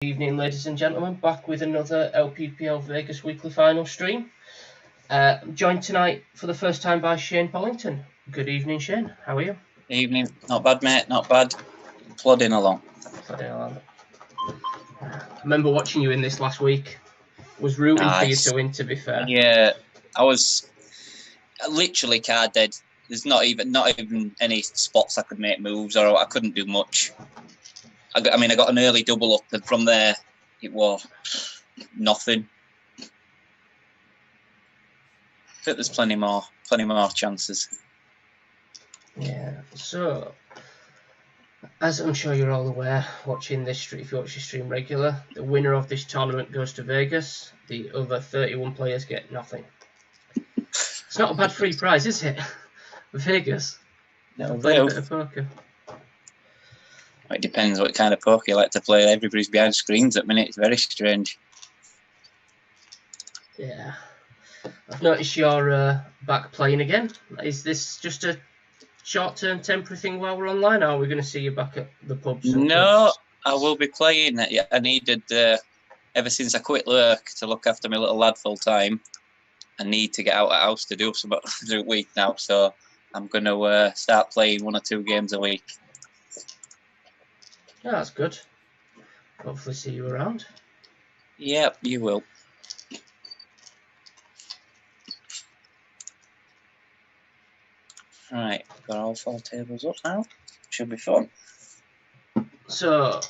Good evening, ladies and gentlemen, back with another LPPL Vegas weekly final stream. Joined tonight for the first time by Shane Pollington. Good evening, Shane. How are you? Evening. Not bad, mate. Not bad. Plodding along. I remember watching you in this last week. Was rooting for you to win, to be fair. Yeah, I was literally card dead. There's not even any spots I could make moves, or I couldn't do much. I got an early double up, and from there it was nothing. I think there's plenty more chances. Yeah. So, as I'm sure you're all aware, watching this stream, if you watch the stream regular, the winner of this tournament goes to Vegas. The other 31 players get nothing. It's not a bad free prize, is it? Vegas. No, Playing a bit of poker. It depends what kind of poker you like to play. Everybody's behind screens at the minute. It's very strange. Yeah. I've noticed you're back playing again. Is this just a short-term temporary thing while we're online, or are we going to see you back at the pubs? No, I will be playing. I needed, ever since I quit work to look after my little lad full time, I need to get out of the house to do something through the week now. So I'm going to start playing 1 or 2 games a week. Yeah, that's good. Hopefully see you around. Yep, you will. Right, got all 4 tables up now. Should be fun. So,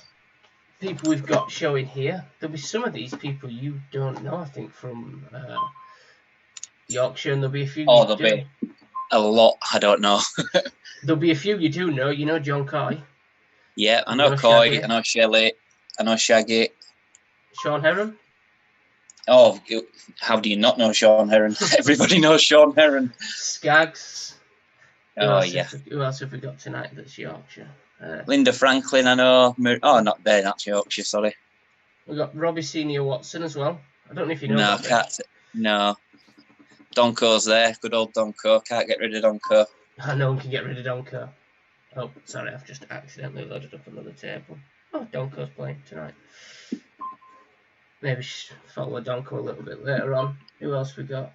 people we've got showing here. There'll be some of these people you don't know, I think, from Yorkshire, and there'll be a few there'll be a lot I don't know. There'll be a few you do know. You know John Coy. Yeah, I know Coy, Shaggy. I know Shelley, I know Shaggy. Sean Heron? Oh, how do you not know Sean Heron? Everybody knows Sean Heron. Skaggs. Oh, yeah. Who else have we got tonight that's Yorkshire? Linda Franklin, I know. Oh, not there, that's Yorkshire, sorry. We've got Robbie Senior Watson as well. I don't know if you know that. No. Donko's there. Good old Donko. Can't get rid of Donko. No one can get rid of Donko. Oh, sorry, I've just accidentally loaded up another table. Oh, Donko's playing tonight. Maybe follow Donko a little bit later on. Who else we got?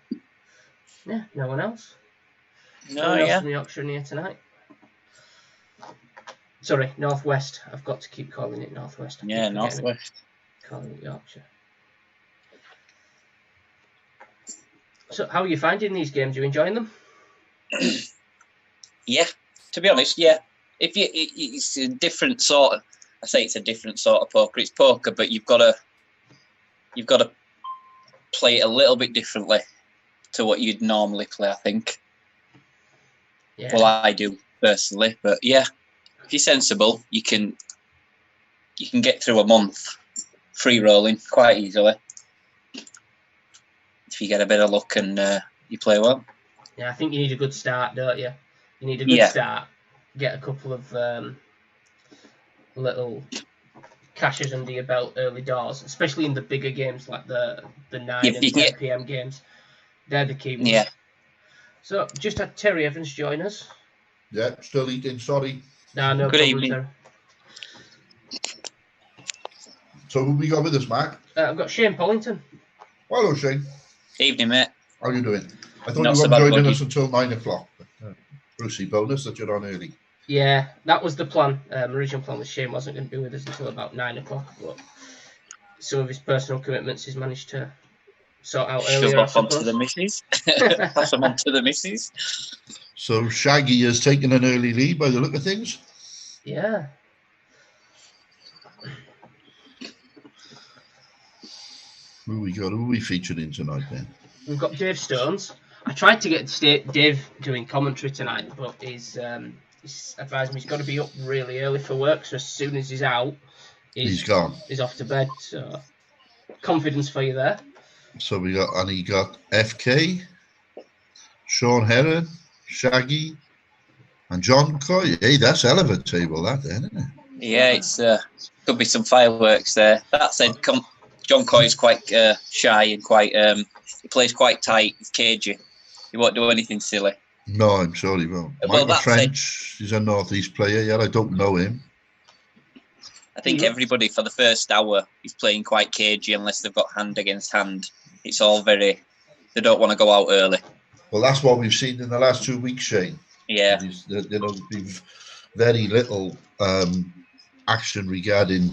Yeah, no one else. No one else from Yorkshire here tonight. Sorry, Northwest. I've got to keep calling it Northwest. Yeah, Northwest. Calling it Yorkshire. So, how are you finding these games? Are you enjoying them? Yeah, to be honest, yeah. It's a different sort of. I say it's a different sort of poker. It's poker, but you've got to play it a little bit differently to what you'd normally play, I think. Yeah. Well, I do personally, but yeah, if you're sensible, you can get through a month free rolling quite easily if you get a bit of luck and you play well. Yeah, I think you need a good start, don't you? You need a good start. Get a couple of little cashes under your belt early doors, especially in the bigger games like the 9 and 10 PM games. They're the key ones. Yeah. So, just had Terry Evans join us. Yeah, still eating, sorry. No Good problem, evening. Terry. So who we got with us, Mark? I've got Shane Pollington. Hello, Shane. Evening, mate. How are you doing? I thought Not you so weren't bad, joining buddy. us until 9 o'clock. Brucey bonus that you're on early. Yeah, that was the plan. Original plan was Shane wasn't going to be with us until about 9 o'clock, but some of his personal commitments he's managed to sort out earlier. Shove off onto the missus. Pass them on to the missus. So Shaggy has taken an early lead by the look of things. Yeah. Who we got? Who are we featuring tonight then? We've got Dave Stones. I tried to get Dave doing commentary tonight, but he's advised me he's got to be up really early for work, so as soon as he's out, He's gone. He's off to bed, so confidence for you there. So we got FK, Sean Heron, Shaggy, and John Coy. Hey, that's a hell of a table, that then, isn't it? Yeah, it's could be some fireworks there. That said, John Coy is quite shy and quite he plays quite tight. He's cagey. He won't do anything silly. No, I'm sure he won't. Well, Michael French, he's a Northeast player. Yeah, I don't know him. I think everybody for the first hour is playing quite cagey unless they've got hand against hand. It's all very. They don't want to go out early. Well, that's what we've seen in the last 2 weeks, Shane. Yeah. Been very little action regarding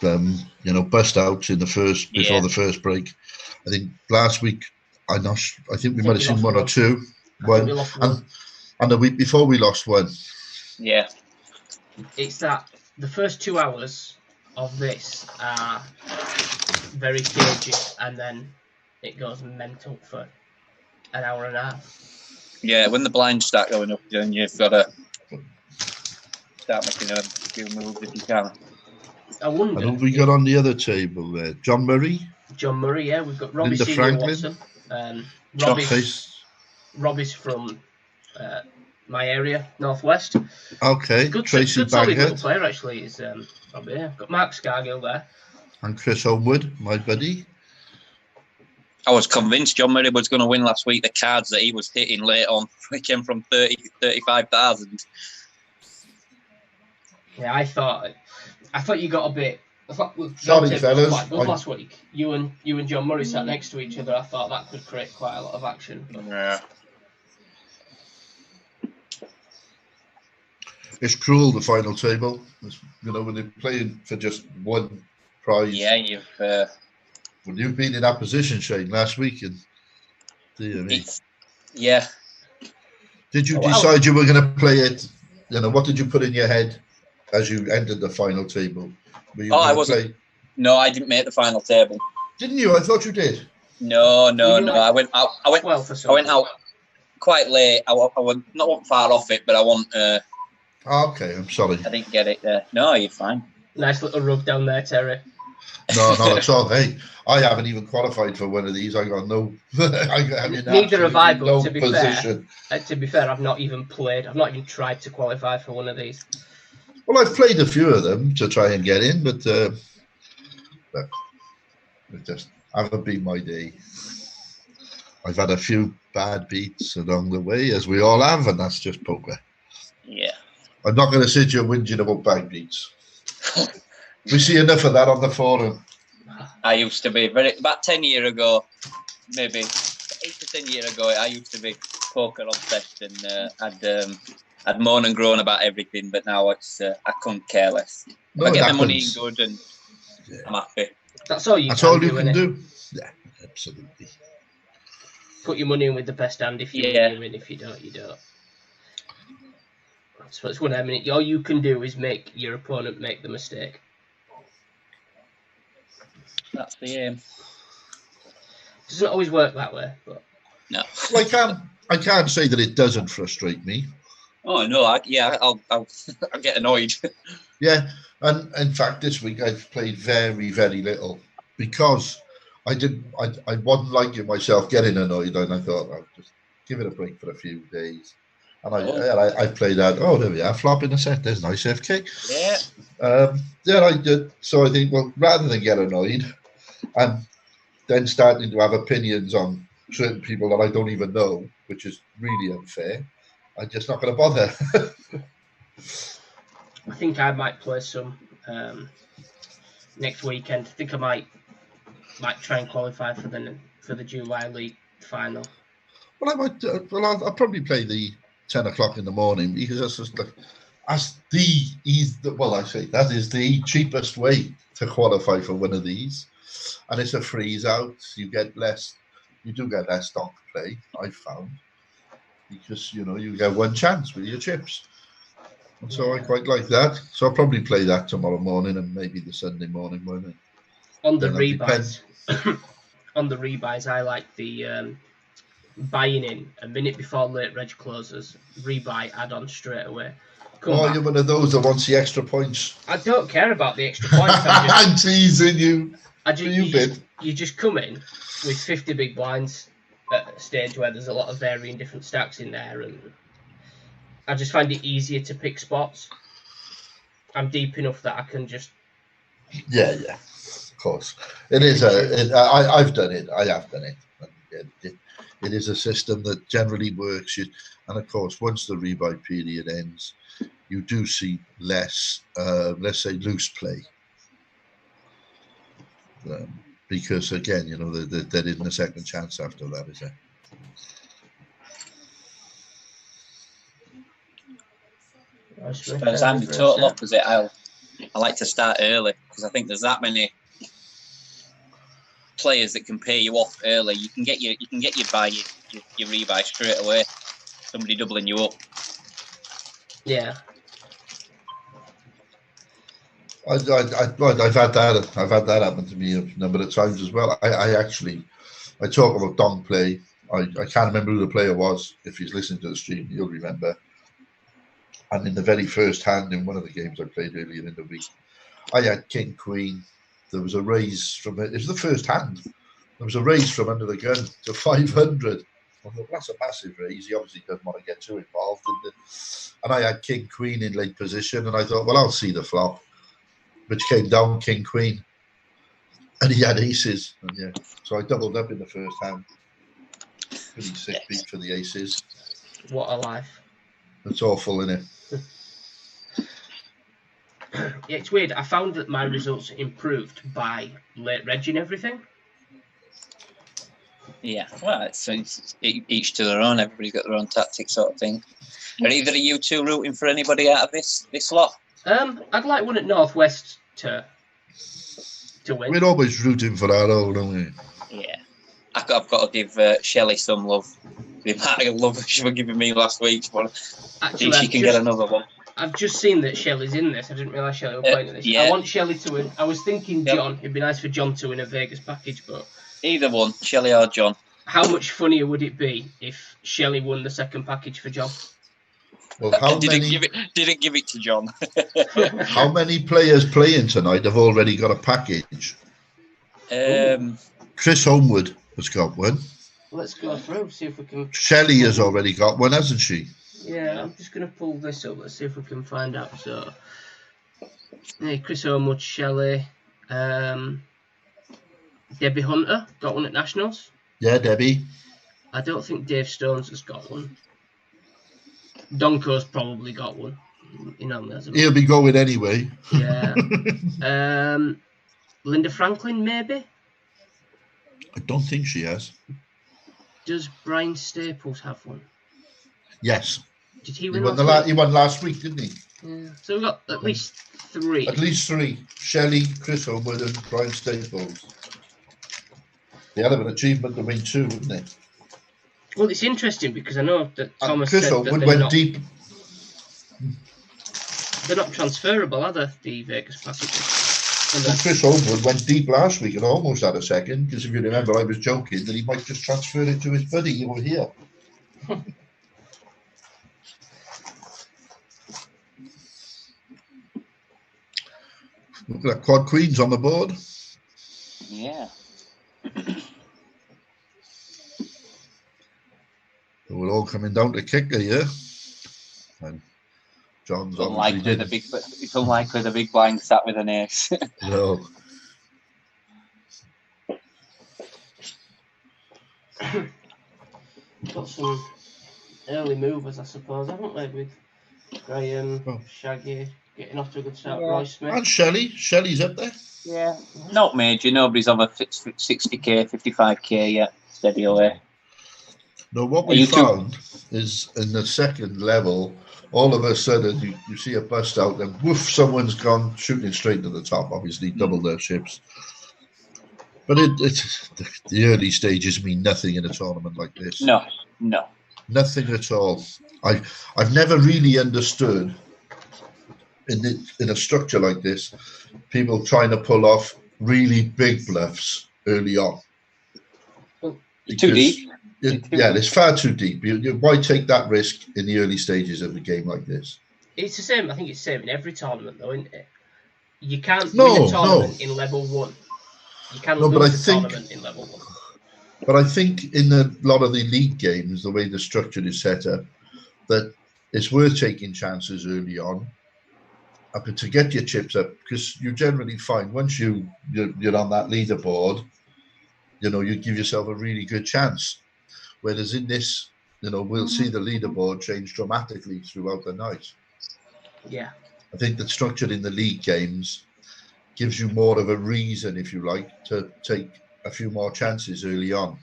bust outs in the first before the first break. I think last week I think we might have seen one or two. One, and the week before we lost one. Yeah. It's that the first 2 hours of this are very cagey, and then it goes mental for an hour and a half. Yeah, when the blinds start going up, then you've got to start making a few moves if you can. I wonder. And who we got on the other table there? John Murray, yeah. We've got Robbie Linda Senior Franklin. Watson. Robbie's from my area, Northwest. Okay. Tracy solid little Baghead. player, actually. Is Robbie. Yeah. Got Mark Scargill there. And Chris Homewood, my buddy. I was convinced John Murray was going to win last week. The cards that he was hitting late on, he came from 30, 35,000. Yeah, I thought you got a bit. Sorry, fellas. Quite good last week. You and John Murray sat next to each other. I thought that could create quite a lot of action. Yeah. It's cruel, the final table. When they're playing for just one prize. Yeah, you've been in that position, Shane, last week, and yeah. Did you decide you were going to play it? What did you put in your head as you entered the final table? I wasn't. No, I didn't make the final table. Didn't you? I thought you did. No. I went out quite late. I went not far off it, but I want. Okay, I'm sorry. I didn't get it there. No, you're fine. Nice little rub down there, Terry. No, not at all. Hey, I haven't even qualified for one of these. I got no. Neither have I. But to be fair, I've not even played. I've not even tried to qualify for one of these. Well, I've played a few of them to try and get in, but it just haven't been my day. I've had a few bad beats along the way, as we all have, and that's just poker. Yeah. I'm not going to sit here whinging about bad beats. We see enough of that on the forum. I used to be about 10 years ago, maybe 8 to 10 years ago. I used to be poker obsessed and I'd moan and groan about everything. But now it's I couldn't care less. I get the money in good and I'm happy. That's all you can do. Yeah, absolutely. Put your money in with the best hand. If you win, if you don't, you don't. So it's 1 minute. All you can do is make your opponent make the mistake. That's the aim. Doesn't always work that way, but no. Well, I can't say that it doesn't frustrate me. Oh no! I'll get annoyed. Yeah, and in fact, this week I've played very, very little because I wasn't liking myself getting annoyed, and I thought I'll just give it a break for a few days. And I played that. Oh, there we are. Flop in a set. There's nice FK. Yeah. I did. So I think, well, rather than get annoyed, and then starting to have opinions on certain people that I don't even know, which is really unfair, I'm just not going to bother. I think I might play some next weekend. I think I might try and qualify for the July League final. Well, I might. I'll probably play the 10 o'clock in the morning because that's just like that is the cheapest way to qualify for one of these, and it's a freeze out. You do get less stock play, I've found, because you get one chance with your chips, and so I quite like that. So I'll probably play that tomorrow morning and maybe the Sunday morning, won't I? On the rebuys, I like the buying in a minute before late reg closes, rebuy, add on straight away. You're one of those that wants the extra points. I don't care about the extra points. I'm teasing you. You just come in with 50 big blinds at a stage where there's a lot of varying different stacks in there, and I just find it easier to pick spots. I'm deep enough that I can just... Yeah, of course. It is I've done it. I have done it. It is a system that generally works. And of course, once the rebuy period ends, you do see less, let's say, loose play. because again, you know, there isn't a second chance after that, is there? I suppose I'm the total opposite. I like to start early because I think there's that many players that can pay you off early. You can get your rebuy straight away. Somebody doubling you up. Yeah. I've had that. I've had that happen to me a number of times as well. I talk about donk play. I can't remember who the player was. If he's listening to the stream, he'll remember. And in the very first hand in one of the games I played earlier in the week, I had King Queen. There was a raise from it. It was the first hand. There was a raise from under the gun to 500. I thought, that's a massive raise. He obviously doesn't want to get too involved. And I had King Queen in late position, and I thought, well, I'll see the flop, which came down King Queen, and he had aces. And yeah, so I doubled up in the first hand. Pretty sick beat for the aces. What a life! It's awful, isn't it? Yeah, it's weird. I found that my results improved by late regging everything. Yeah, well, it's each to their own. Everybody's got their own tactics, sort of thing. Are either of you two rooting for anybody out of this lot? I'd like one at Northwest to win. We're always rooting for our own, aren't we? Yeah, I've got to give Shelley some love. The amount of love she was giving me last week, Actually, she can get another one. I've just seen that Shelley's in this. I didn't realise Shelley was playing in this. Yeah. I want Shelley to win. I was thinking John. It'd be nice for John to win a Vegas package, but either one, Shelley or John. How much funnier would it be if Shelley won the second package for John? Well, didn't give it to John. How many players playing tonight have already got a package? Chris Homewood has got one. Let's go through, see if we can. Shelley has already got one, hasn't she? Yeah, I'm just going to pull this up. Let's see if we can find out. So, yeah, Chris Homewood, Shelley, Debbie Hunter got one at Nationals. Yeah, Debbie. I don't think Dave Stones has got one. Donko's probably got one. He'll be going anyway. Yeah. Linda Franklin, maybe? I don't think she has. Does Brian Staples have one? Yes. Did he win? He won last week, didn't he? Yeah. So we've got at least three. At least three. Shelley, Chris Homewood, and Brian Staples. They had an achievement to win two, wouldn't they? Well, it's interesting because I know that Thomas Chris said Homewood that went deep. They're not transferable, are they, the Vegas packages? Well, Chris Homewood went deep last week and almost had a second, because if you remember, I was joking that he might just transfer it to his buddy over here. Look at that, quad queens on the board. Yeah. We're all coming down to kicker here. And John's obviously did. It's unlikely the big blind sat with an ace. No. Got some early movers, I suppose, haven't we? With Graham, Shaggy, getting off to a good start. Roy Smith. And Shelley. Shelley's up there. Yeah. Not major. Nobody's over 60k, 55k yet. Steady away. No, what we found is in the second level, all of a sudden you see a bust out and woof, someone's gone shooting straight to the top, obviously double their chips. But it's the early stages mean nothing in a tournament like this. No. Nothing at all. I've never really understood in a structure like this, people trying to pull off really big bluffs early on. Too deep. It's far too deep. Why take that risk in the early stages of a game like this? It's the same. I think it's the same in every tournament, though, isn't it? You can't win a tournament in level 1. You can lose a tournament in level 1. But I think in a lot of the league games, the way the structure is set up, that it's worth taking chances early on, but to get your chips up, because you generally find once you're on that leaderboard, you give yourself a really good chance. Whereas in this, we'll see the leaderboard change dramatically throughout the night. Yeah. I think the structure in the league games gives you more of a reason, if you like, to take a few more chances early on.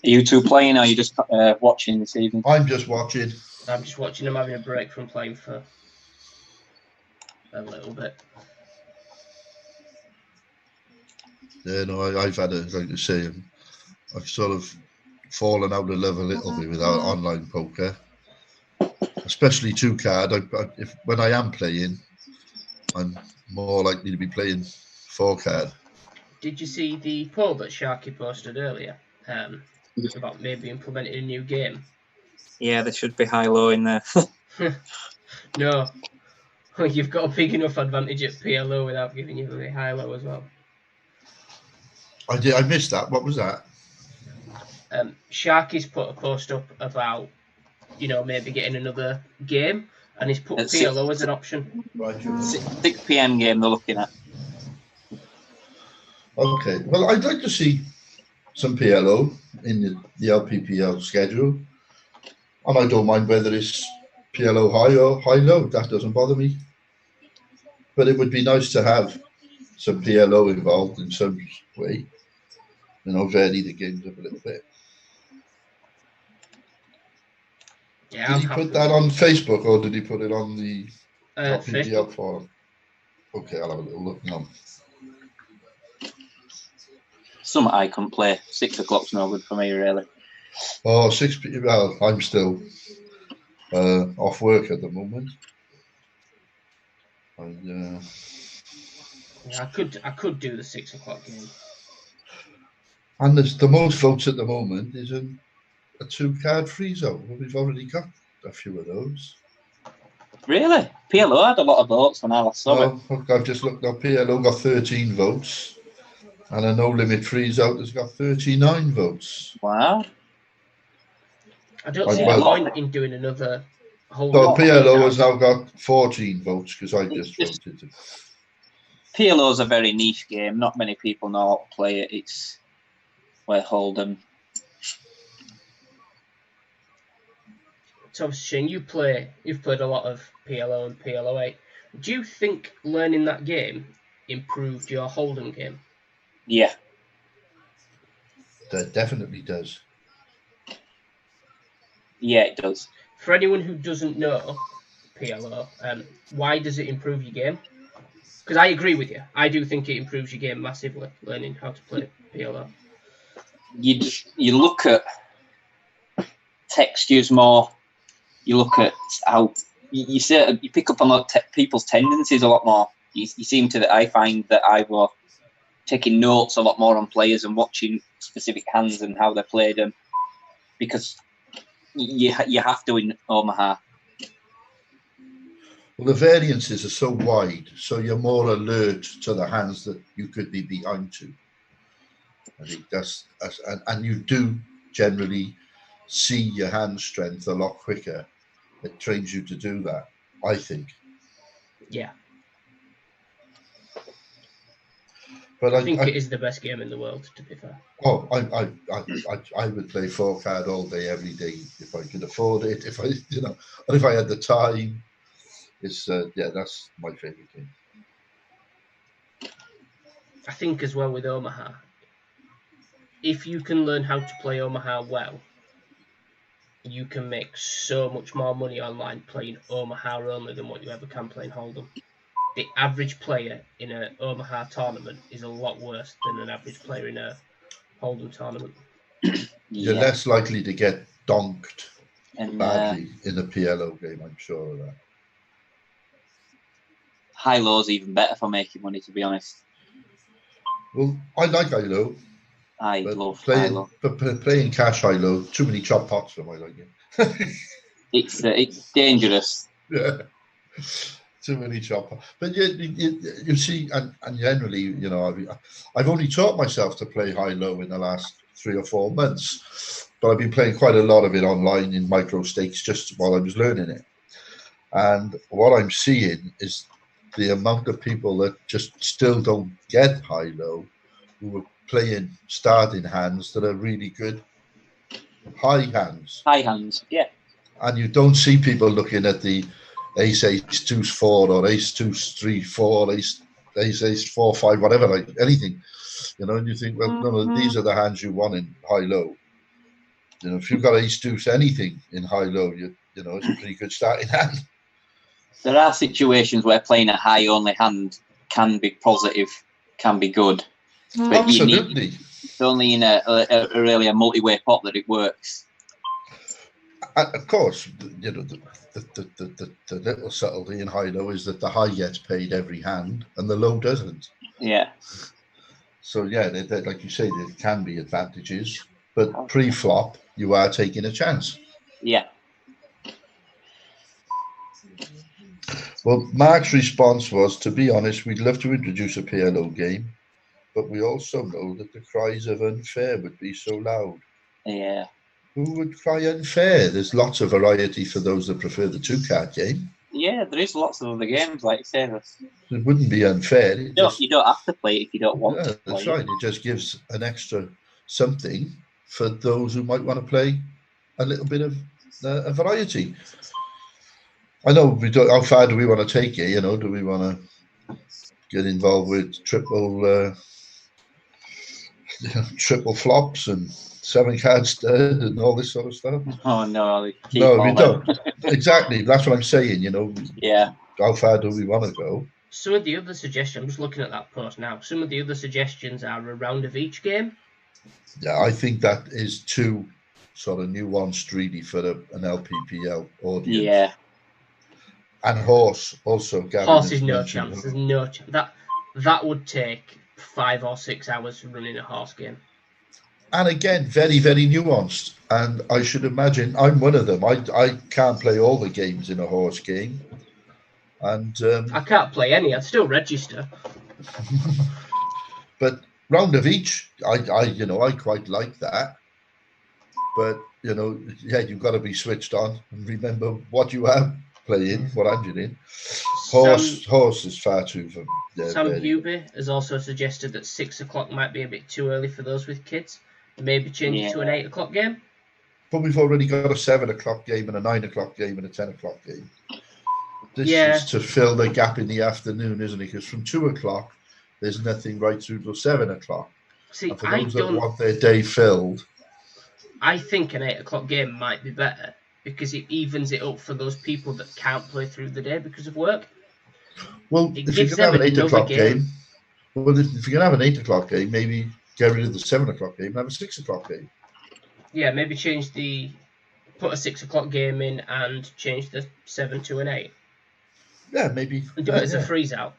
Are you two playing, or are you just watching this evening? I'm just watching. I'm just watching. I'm having a break from playing for a little bit. Yeah, no, I've had like I say, I've sort of fallen out of love a little bit with our online poker, especially 2-card. When I am playing, I'm more likely to be playing 4-card. Did you see the poll that Sharky posted earlier about maybe implementing a new game? Yeah, there should be high-low in there. No, you've got a big enough advantage at PLO without giving you the high-low as well. I missed that. What was that? Sharky's put a post up about, maybe getting another game, and he's put PLO as an option. Right, 6 p.m. game they're looking at. Okay. Well, I'd like to see some PLO in the LPPL schedule, and I don't mind whether it's PLO high or high-low. That doesn't bother me. But it would be nice to have some PLO involved in some way. Vary the games up a little bit. Yeah, Did he put that on Facebook, or did he put it on the LPPL forum? Okay, I'll have a little look now. Some I couldn't play. 6 o'clock's no good for me, really. Oh, 6 p.m. Well, I'm still off work at the moment. Yeah, I could do the 6 o'clock game. And the most votes at the moment is a 2-card freeze out. Well, we've already got a few of those. Really? PLO had a lot of votes when I last saw it. Look, I've just looked up. PLO got 13 votes, and a no limit freeze out has got 39 votes. Wow. I don't see the point in doing another whole. So PLO has now got 14 votes because I just voted. PLO is a very niche game. Not many people know how to play it. It's where Hold'em. So, Shane, you've played a lot of PLO and PLO8. Do you think learning that game improved your Hold'em game? Yeah. That definitely does. Yeah, it does. For anyone who doesn't know PLO, why does it improve your game? Because I agree with you. I do think it improves your game massively, learning how to play PLO. You look at textures more. You look at how you pick up on people's tendencies a lot more. You seem to. I find that I was taking notes a lot more on players and watching specific hands and how they played them, because you have to in Omaha. Well, the variances are so wide, so you're more alert to the hands that you could be behind to. I think and you do generally see your hand strength a lot quicker. It trains you to do that, I think. Yeah. But I think it is the best game in the world, to be fair. Oh, I would play 4-card all day, every day, if I could afford it. If I had the time. It's that's my favorite game. I think as well with Omaha, if you can learn how to play Omaha well, you can make so much more money online playing Omaha only than what you ever can playing Hold'em. The average player in an Omaha tournament is a lot worse than an average player in a Hold'em tournament. You're less likely to get donked badly in a PLO game, I'm sure of that. High-low's even better for making money, to be honest. Well, I like high-low. I love high-low. But playing cash high-low, too many chop pots for my liking. It's dangerous. Yeah. Too many chop pots. But you see, and generally, I've only taught myself to play high-low in the last 3 or 4 months. But I've been playing quite a lot of it online in micro stakes just while I was learning it. And what I'm seeing is the amount of people that just still don't get high-low, who are playing starting hands that are really good high hands. High hands, yeah. And you don't see people looking at the ace, ace, deuce, 4, or ace, deuce, 3, 4, ace, ace, 4, 5, whatever, like anything. And you think, well, no, these are the hands you want in high-low. If you've got ace, deuce, anything in high-low, it's a pretty good starting hand. There are situations where playing a high-only hand can be positive, can be good. But Absolutely. It's only in a really a multi-way pot that it works. And of course, the little subtlety in high-low is that the high gets paid every hand and the low doesn't. Yeah. So, yeah, like you say, there can be advantages. But pre-flop, you are taking a chance. Yeah. Well, Mark's response was, to be honest, we'd love to introduce a PLO game, but we also know that the cries of unfair would be so loud. Yeah. Who would cry unfair? There's lots of variety for those that prefer the 2-card game. Yeah, there is lots of other games, like you say. It wouldn't be unfair. You don't have to play it if you don't want to play that's right. It just gives an extra something for those who might want to play a little bit of a variety. I know we don't. How far do we want to take it? Do we want to get involved with triple flops and 7-card stud and all this sort of stuff? Oh no, no, we don't. Exactly. That's what I'm saying. Yeah. How far do we want to go? Some of the other suggestions, I'm just looking at that post now. Some of the other suggestions are a round of each game. Yeah, I think that is too sort of nuanced, really, for an LPPL audience. Yeah. And horse also. Gavin horse is no chance. There's no chance. That would take 5 or 6 hours running a horse game. And again, very, very nuanced. And I should imagine I'm one of them. I can't play all the games in a horse game. And I can't play any. I'd still register. But round of each, I quite like that. But you've got to be switched on and remember what you are playing, what I'm doing. Horse is far too. Sam Hubie has also suggested that 6 o'clock might be a bit too early for those with kids. Maybe change it to an 8 o'clock game. But we've already got a 7 o'clock game and a 9 o'clock game and a 10 o'clock game. This is to fill the gap in the afternoon, isn't it? Because from 2 o'clock, there's nothing right through till 7 o'clock. See, and for those that want their day filled, I think an 8 o'clock game might be better because it evens it up for those people that can't play through the day because of work. Well, if you can have an 8 o'clock game, if you can have an 8 o'clock game, maybe get rid of the 7 o'clock game and have a 6 o'clock game. Yeah, maybe put a 6 o'clock game in and change the 7 to an 8. Yeah, maybe. And do it as a freeze out.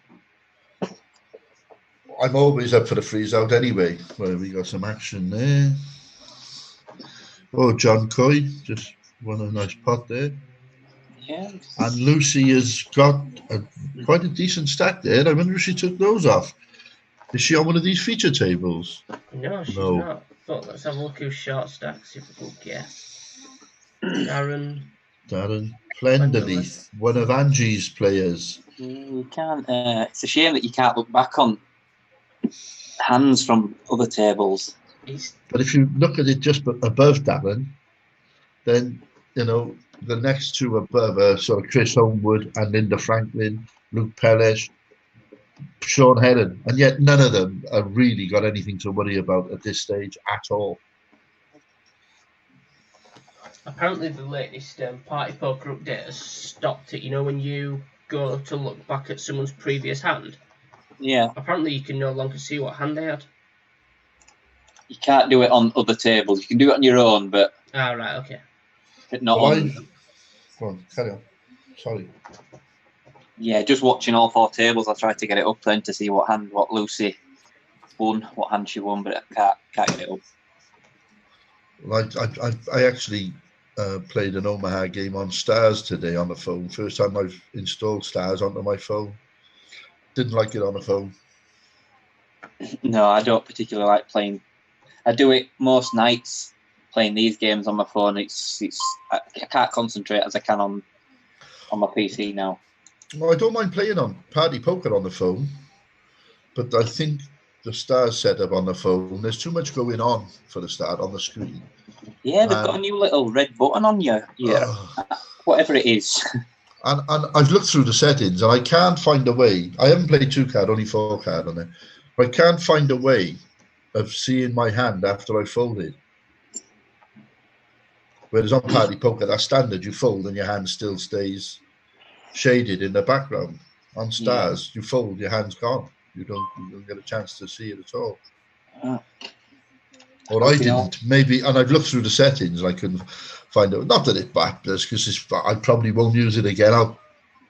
I'm always up for the freeze out anyway. Well, we got some action there. Oh, John Coy just won a nice pot there. Yeah. And Lucy has got quite a decent stack there. I wonder if she took those off. Is she on one of these feature tables? No, she's not. But let's have a look who's short stack, see if we can guess. Darren Plenderly, one of Angie's players. You can't. It's a shame that you can't look back on hands from other tables. But if you look at it just above Darren, then the next two above are sort of Chris Homewood and Linda Franklin, Luke Pellish, Sean Heron, and yet none of them have really got anything to worry about at this stage at all. Apparently the latest Party Poker update has stopped it. When you go to look back at someone's previous hand? Yeah. Apparently you can no longer see what hand they had. You can't do it on other tables. You can do it on your own, but... Ah, right, okay. But not on... Go on, carry on. Sorry. Yeah, just watching all 4 tables, I tried to get it up then to see what Lucy won, what hand she won, but I can't get it up. Well, I actually played an Omaha game on Stars today on the phone. First time I've installed Stars onto my phone. Didn't like it on the phone. No, I don't particularly like playing. I do it most nights, playing these games on my phone. I can't concentrate as I can on my PC now. Well, I don't mind playing on Party Poker on the phone, but I think the Stars setup on the phone. There's too much going on for the start on the screen. Yeah, they've got a new little red button on your whatever it is. And I've looked through the settings and I can't find a way. I haven't played 2-card, only 4-card on it. But I can't find a way of seeing my hand after I folded. Whereas on Party Poker, that's standard. You fold and your hand still stays shaded in the background. On Stars, you fold, your hand's gone. You don't get a chance to see it at all. Or I didn't. Maybe, and I've looked through the settings and I couldn't find it. Not that it matters, because I probably won't use it again. I'll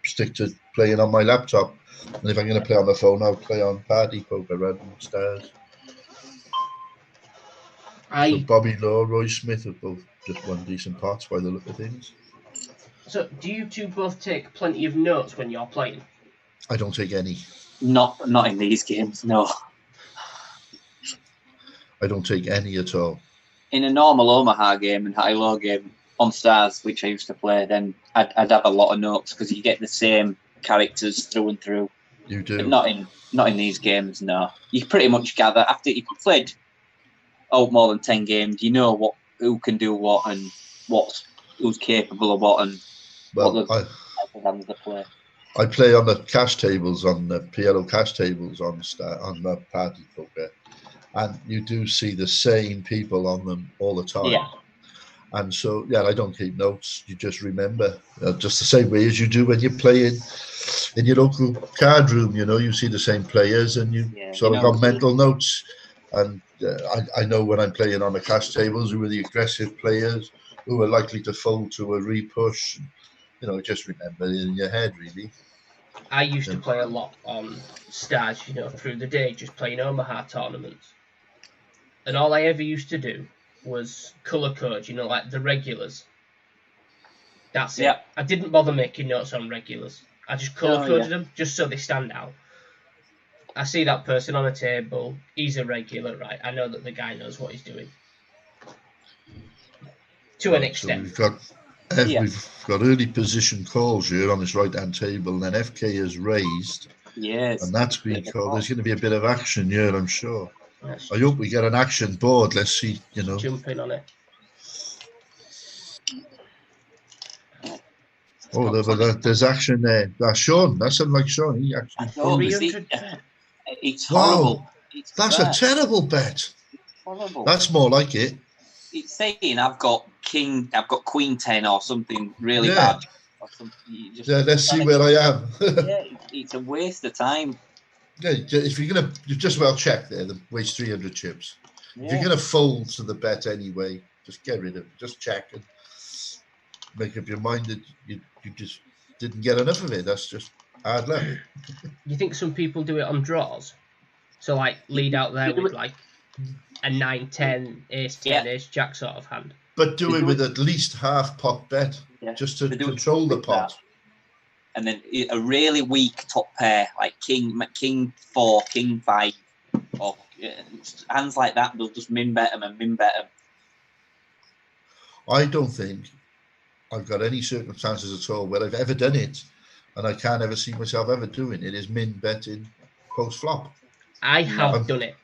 stick to playing on my laptop. And if I'm going to play on the phone, I'll play on Party Poker rather than Stars. So Bobby Law, Roy Smith have both just won decent pots by the look of things. So, do you two both take plenty of notes when you're playing? I don't take any. Not in these games, no. I don't take any at all. In a normal Omaha game and high-low game on Stars, which I used to play, then I'd have a lot of notes because you get the same characters through and through. You do. But not in these games, no. You pretty much gather after you've played more than 10 games. You know who can do what and who's capable of what and what the type of hands they play. I play on the cash tables, on the PLO cash tables on the Party Poker, and you do see the same people on them all the time. Yeah. And so, I don't keep notes. You just remember, just the same way as you do when you're playing in your local card room. You see the same players, and you sort of got mental notes. And I know when I'm playing on the cash tables who are the aggressive players, who are likely to fold to a repush. Just remember it in your head, really. I used to play a lot on Stars, through the day, just playing Omaha tournaments. And all I ever used to do was colour code, like the regulars. That's it. I didn't bother making notes on regulars. I just colour coded them, just so they stand out. I see that person on a table, he's a regular, right? I know that the guy knows what he's doing. To an extent. We've got early position calls here on this right-hand table, and then FK is raised. Yes. And that's been called. There's going to be a bit of action here, I'm sure. I hope we get an action board. Let's see, Jump in on it. Oh, there's action there. That's Sean. That sounds like Sean. He actually. It's horrible. Wow, that's a terrible bet. Horrible. That's more like it. It's saying I've got Queen 10 or something really bad. Or let's see where I am. It's a waste of time. Yeah, if you've just well checked there, the waste 300 chips. If you're gonna fold to the bet anyway, just get rid of it. Just check and make up your mind that you just didn't get enough of it. That's just hard luck. You think some people do it on draws? So like lead out there with like a 9-10, ace-10, ace-jack sort of hand. But do it with at least half pot bet, just to control the pot. That. And then a really weak top pair, like king 4, king 5, or hands like that, they'll just min bet them. I don't think I've got any circumstances at all where I've ever done it, and I can't ever see myself ever doing it, is min betting post flop. I have done it.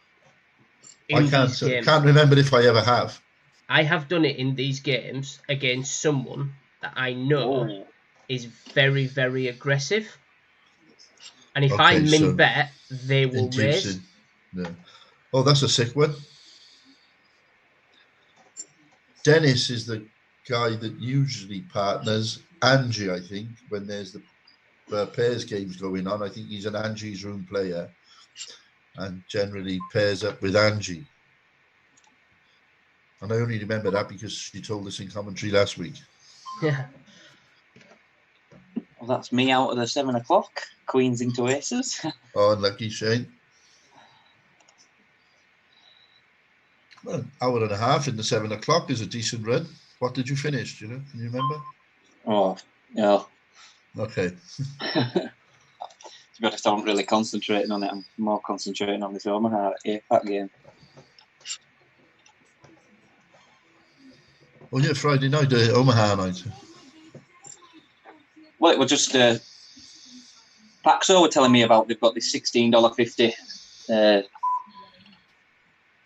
I can't remember if I ever have. I have done it in these games against someone that I know is very, very aggressive. And if I min bet, they will raise. Yeah. Oh, that's a sick one. Dennis is the guy that usually partners Angie, I think, when there's the pairs games going on. I think he's an Angie's room player and generally pairs up with Angie. And I only remember that because she told us in commentary last week. Yeah. Well, that's me out of the 7 o'clock. Queens into aces. Oh, unlucky, Shane. Well, an hour and a half in the 7 o'clock is a decent run. What did you finish? Can you remember? Oh, no. Okay. To be honest, I wasn't really concentrating on it. I'm more concentrating on this Omaha APAC game. Oh, yeah, Friday night, Omaha night. Well, it was just Paxo were telling me about they've got this $16.50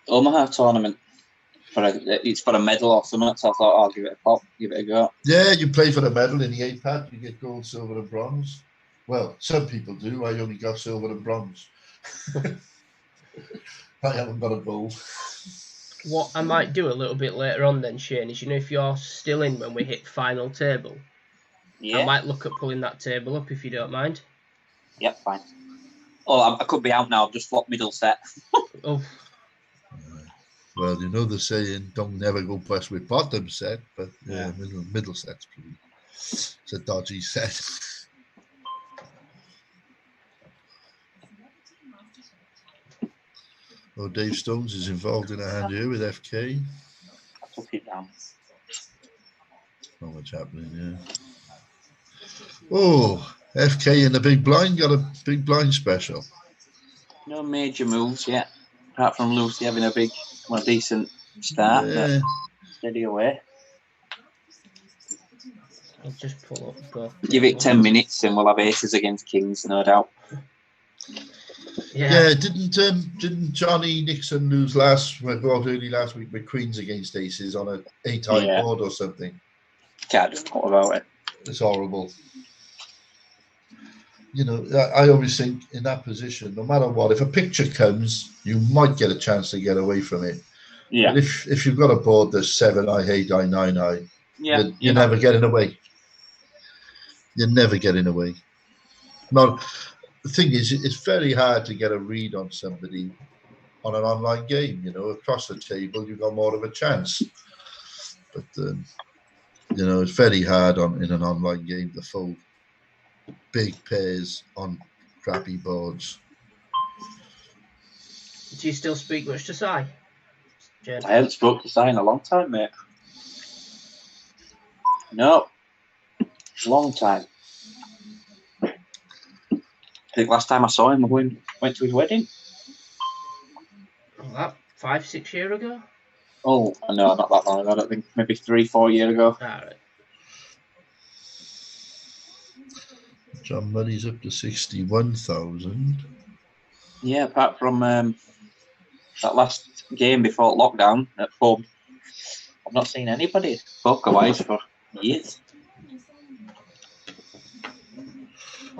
Omaha tournament. It's for a medal or something, so I thought I'll give it a pop, give it a go. Yeah, you play for the medal in the 8-pack. You get gold, silver, and bronze. Well, some people do. I only got silver and bronze. I haven't got a gold. What I might do a little bit later on then, Shane, is if you're still in when we hit final table, Yeah. I might look at pulling that table up if you don't mind. Yep, fine. Oh, I could be out now. I've just flopped middle set. Oh. Well, you know the saying, don't never go bust with bottom set, but Yeah. middle set's pretty. It's a dodgy set. Oh, Dave Stones is involved in a hand here with FK. I took it down. Not much happening, yeah. Oh, FK in the big blind got a big blind special. No major moves yet, apart from Lucy having a decent start. Yeah. Steady away. I'll just pull up both. Give it 10 minutes and we'll have aces against kings, no doubt. Yeah, didn't Johnny Nixon lose early last week with queens against aces on an 8-high board or something? Can't just talk about it. It's horrible. You know, I always think in that position, no matter what, if a picture comes, you might get a chance to get away from it. Yeah. But if you've got a board that's 7-high, 8-high, 9-high, you're never getting away. You're never getting away. Now, the thing is, it's very hard to get a read on somebody on an online game. You know, across the table, you've got more of a chance. But, you know, it's very hard in an online game to fold big pairs on crappy boards. Do you still speak much to Si? Jen? I haven't spoken to Si in a long time, mate. No. Long time. I think last time I saw him, I went to his wedding. Oh, that 5-6 years ago? Oh, no, not that long ago. I don't think, maybe 3-4 years ago. All right. John Murray's up to 61,000. Yeah, apart from that last game before lockdown at pub, I've not seen anybody poker-wise for years.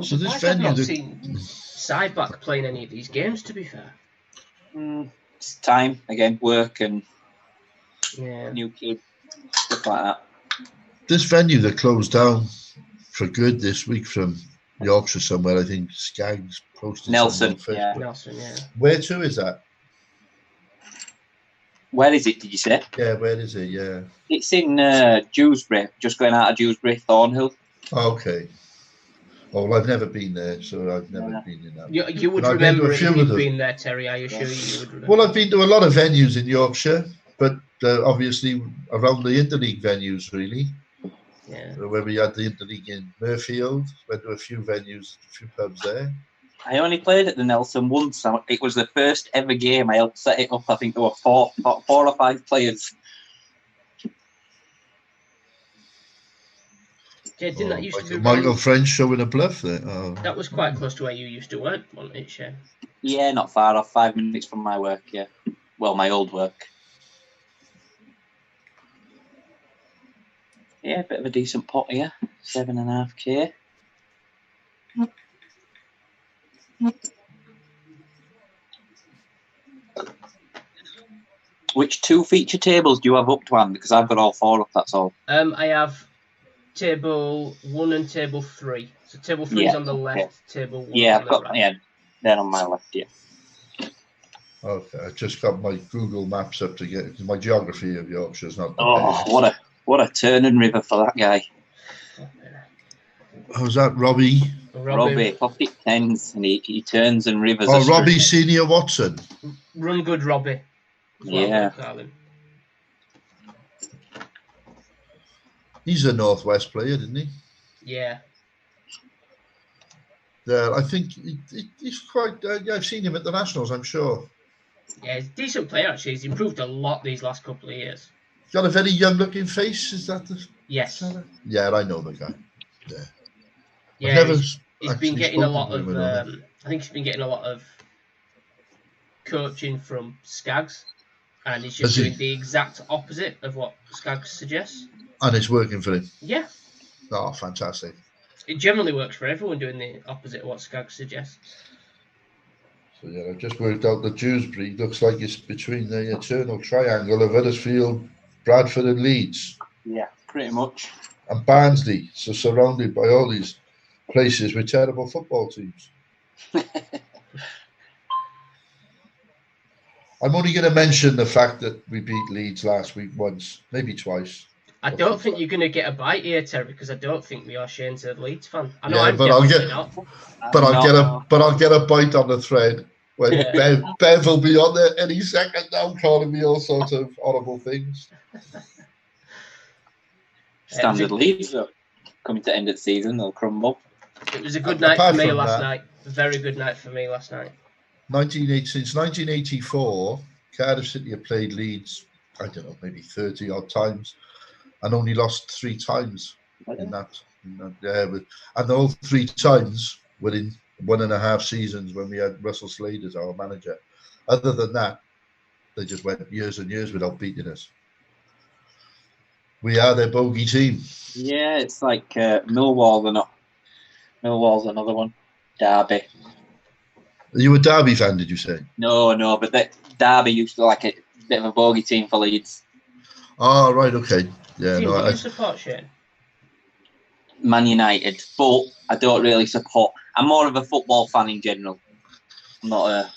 So this I've venue, not seen Sideback playing any of these games, to be fair. It's time, again, work and Yeah. new kid, stuff like that. this venue that closed down for good this week from Yorkshire somewhere, I think Skaggs posted Nelson, something on yeah. Facebook. Nelson, yeah. Where to is that? Where is it, did you say? Yeah, where is it? Yeah. It's in Dewsbury, just going out of Dewsbury, Thornhill. Okay. Oh, well, I've never been there, so I've never been in that. You would But I've been to remember a it few if of you'd them. been there, Terry. I assure you would remember. Well, I've been to a lot of venues in Yorkshire, but obviously around the interleague venues, really. Yeah. Where we had the interleague in Murfield, went to a few venues, a few pubs there. I only played at the Nelson once. It was the first ever game. I helped set it up. I think there were four or five players. Yeah, didn't that used to be Michael French showing a bluff there. Oh. That was quite close to where you used to work, wasn't it, Shane? Yeah, not far off. 5 minutes from my work, yeah. Well, my old work. Yeah, a bit of a decent pot here. 7.5k. Which two feature tables do you have up to hand? Because I've got all four up, that's all. I have table 1 and table 3. So table 3 is on the left, table 1 yeah, on I've the got, right. yeah, they're on my left, yeah. Okay, I just got my Google Maps up to get my geography of Yorkshire is not the Oh, best. what a turning river for that guy. How's that, Robbie? Robbie, pocket tens, and he turns and rivers. Oh, Robbie Senior Watson. Run good, Robbie. Yeah. He's a Northwest player, isn't he? Yeah. Yeah, I think he's quite. I've seen him at the Nationals, I'm sure. Yeah, he's a decent player, actually. He's improved a lot these last couple of years. He's got a very young-looking face. Is that the? Yes. Yeah, I know the guy. Yeah. Yeah, he's been getting a lot of. I think he's been getting a lot of coaching from Skaggs. And he's just doing the exact opposite of what Skaggs suggests. And it's working for him. Yeah. Oh, fantastic. It generally works for everyone doing the opposite of what Skaggs suggests. So yeah, I've just worked out that Dewsbury looks like it's between the eternal triangle of Huddersfield, Bradford and Leeds. Yeah, pretty much. And Barnsley, so surrounded by all these places with terrible football teams. I'm only going to mention the fact that we beat Leeds last week once, maybe twice. I don't think you're going to get a bite here, Terry, because I don't think we are Shane's a Leeds fan. I know yeah, I'm but definitely not. I'll get a bite on the thread when Bev will be on there any second now, calling me all sorts of horrible things. Standard Leeds, though. Coming to end of the season, they'll crumble. It was a good night for me last night. Very good night for me last night. Since 1984, Cardiff City have played Leeds, I don't know, maybe 30 odd times, and only lost 3 times in that. And all 3 times were in 1.5 seasons when we had Russell Slade as our manager. Other than that, they just went years and years without beating us. We are their bogey team. Yeah, it's like Millwall. Millwall's another one. Derby. Are you a Derby fan, did you say? No, but Derby used to like a bit of a bogey team for Leeds. Oh, right, okay. Yeah, do you support, Shane? Man United, but I don't really support. I'm more of a football fan in general. I'm not a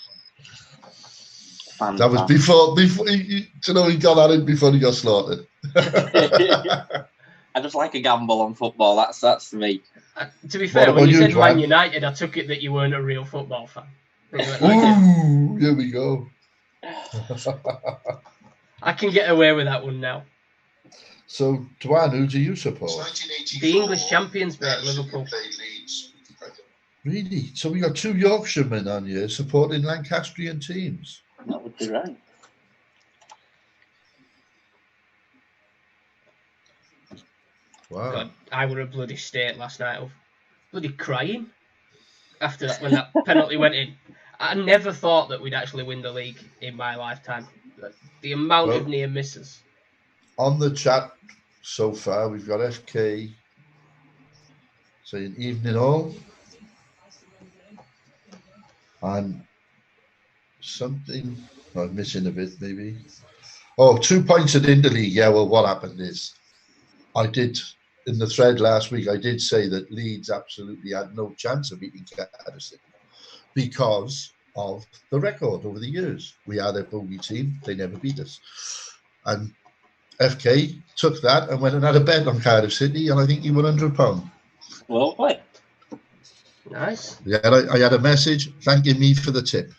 fan. That was before he got at it before he got slaughtered. I just like a gamble on football. That's me. To be fair, when you said Man United, I took it that you weren't a real football fan. Ooh, here we go. I can get away with that one now. So, Dwan, who do you support? The English champions, mate, Liverpool. Really? So we got 2 Yorkshiremen on here supporting Lancastrian teams. That would be right. Wow. God, I were a bloody state last night of bloody crying after that when that penalty went in. I never thought that we'd actually win the league in my lifetime. The amount of near misses. On the chat so far, we've got FK saying evening all. And something I'm missing a bit maybe. Oh, 2 points in the league. Yeah, well, what happened is I did in the thread last week. I did say that Leeds absolutely had no chance of beating Cardiff City because of the record over the years. We are their bogey team. They never beat us. And FK took that and went and had a bet on Cardiff City, and I think he won £100. Well, what? Nice. Yeah, I had a message thanking me for the tip,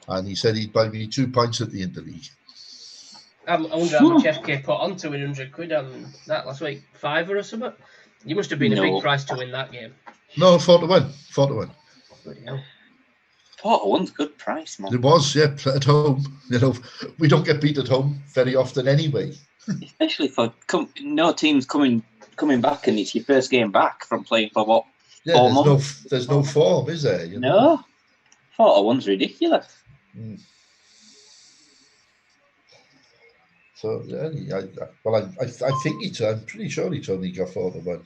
and he said he'd buy me 2 points at the Interleague. I wonder how much FK put on to win £100 on that last week. £5 or something? You must have been a big price to win that game. No, 4 to 1. 4 to 1. Bloody hell. 4 to 1's a good price, man. It was, yeah, at home. You know, we don't get beat at home very often anyway. Especially for no teams coming back, and it's your first game back from playing for what? Yeah, 4 months. There's no form, is there? You know? No. 4 to 1's ridiculous. Mm. So, yeah, I think I'm pretty sure he told me he got 4 to 1.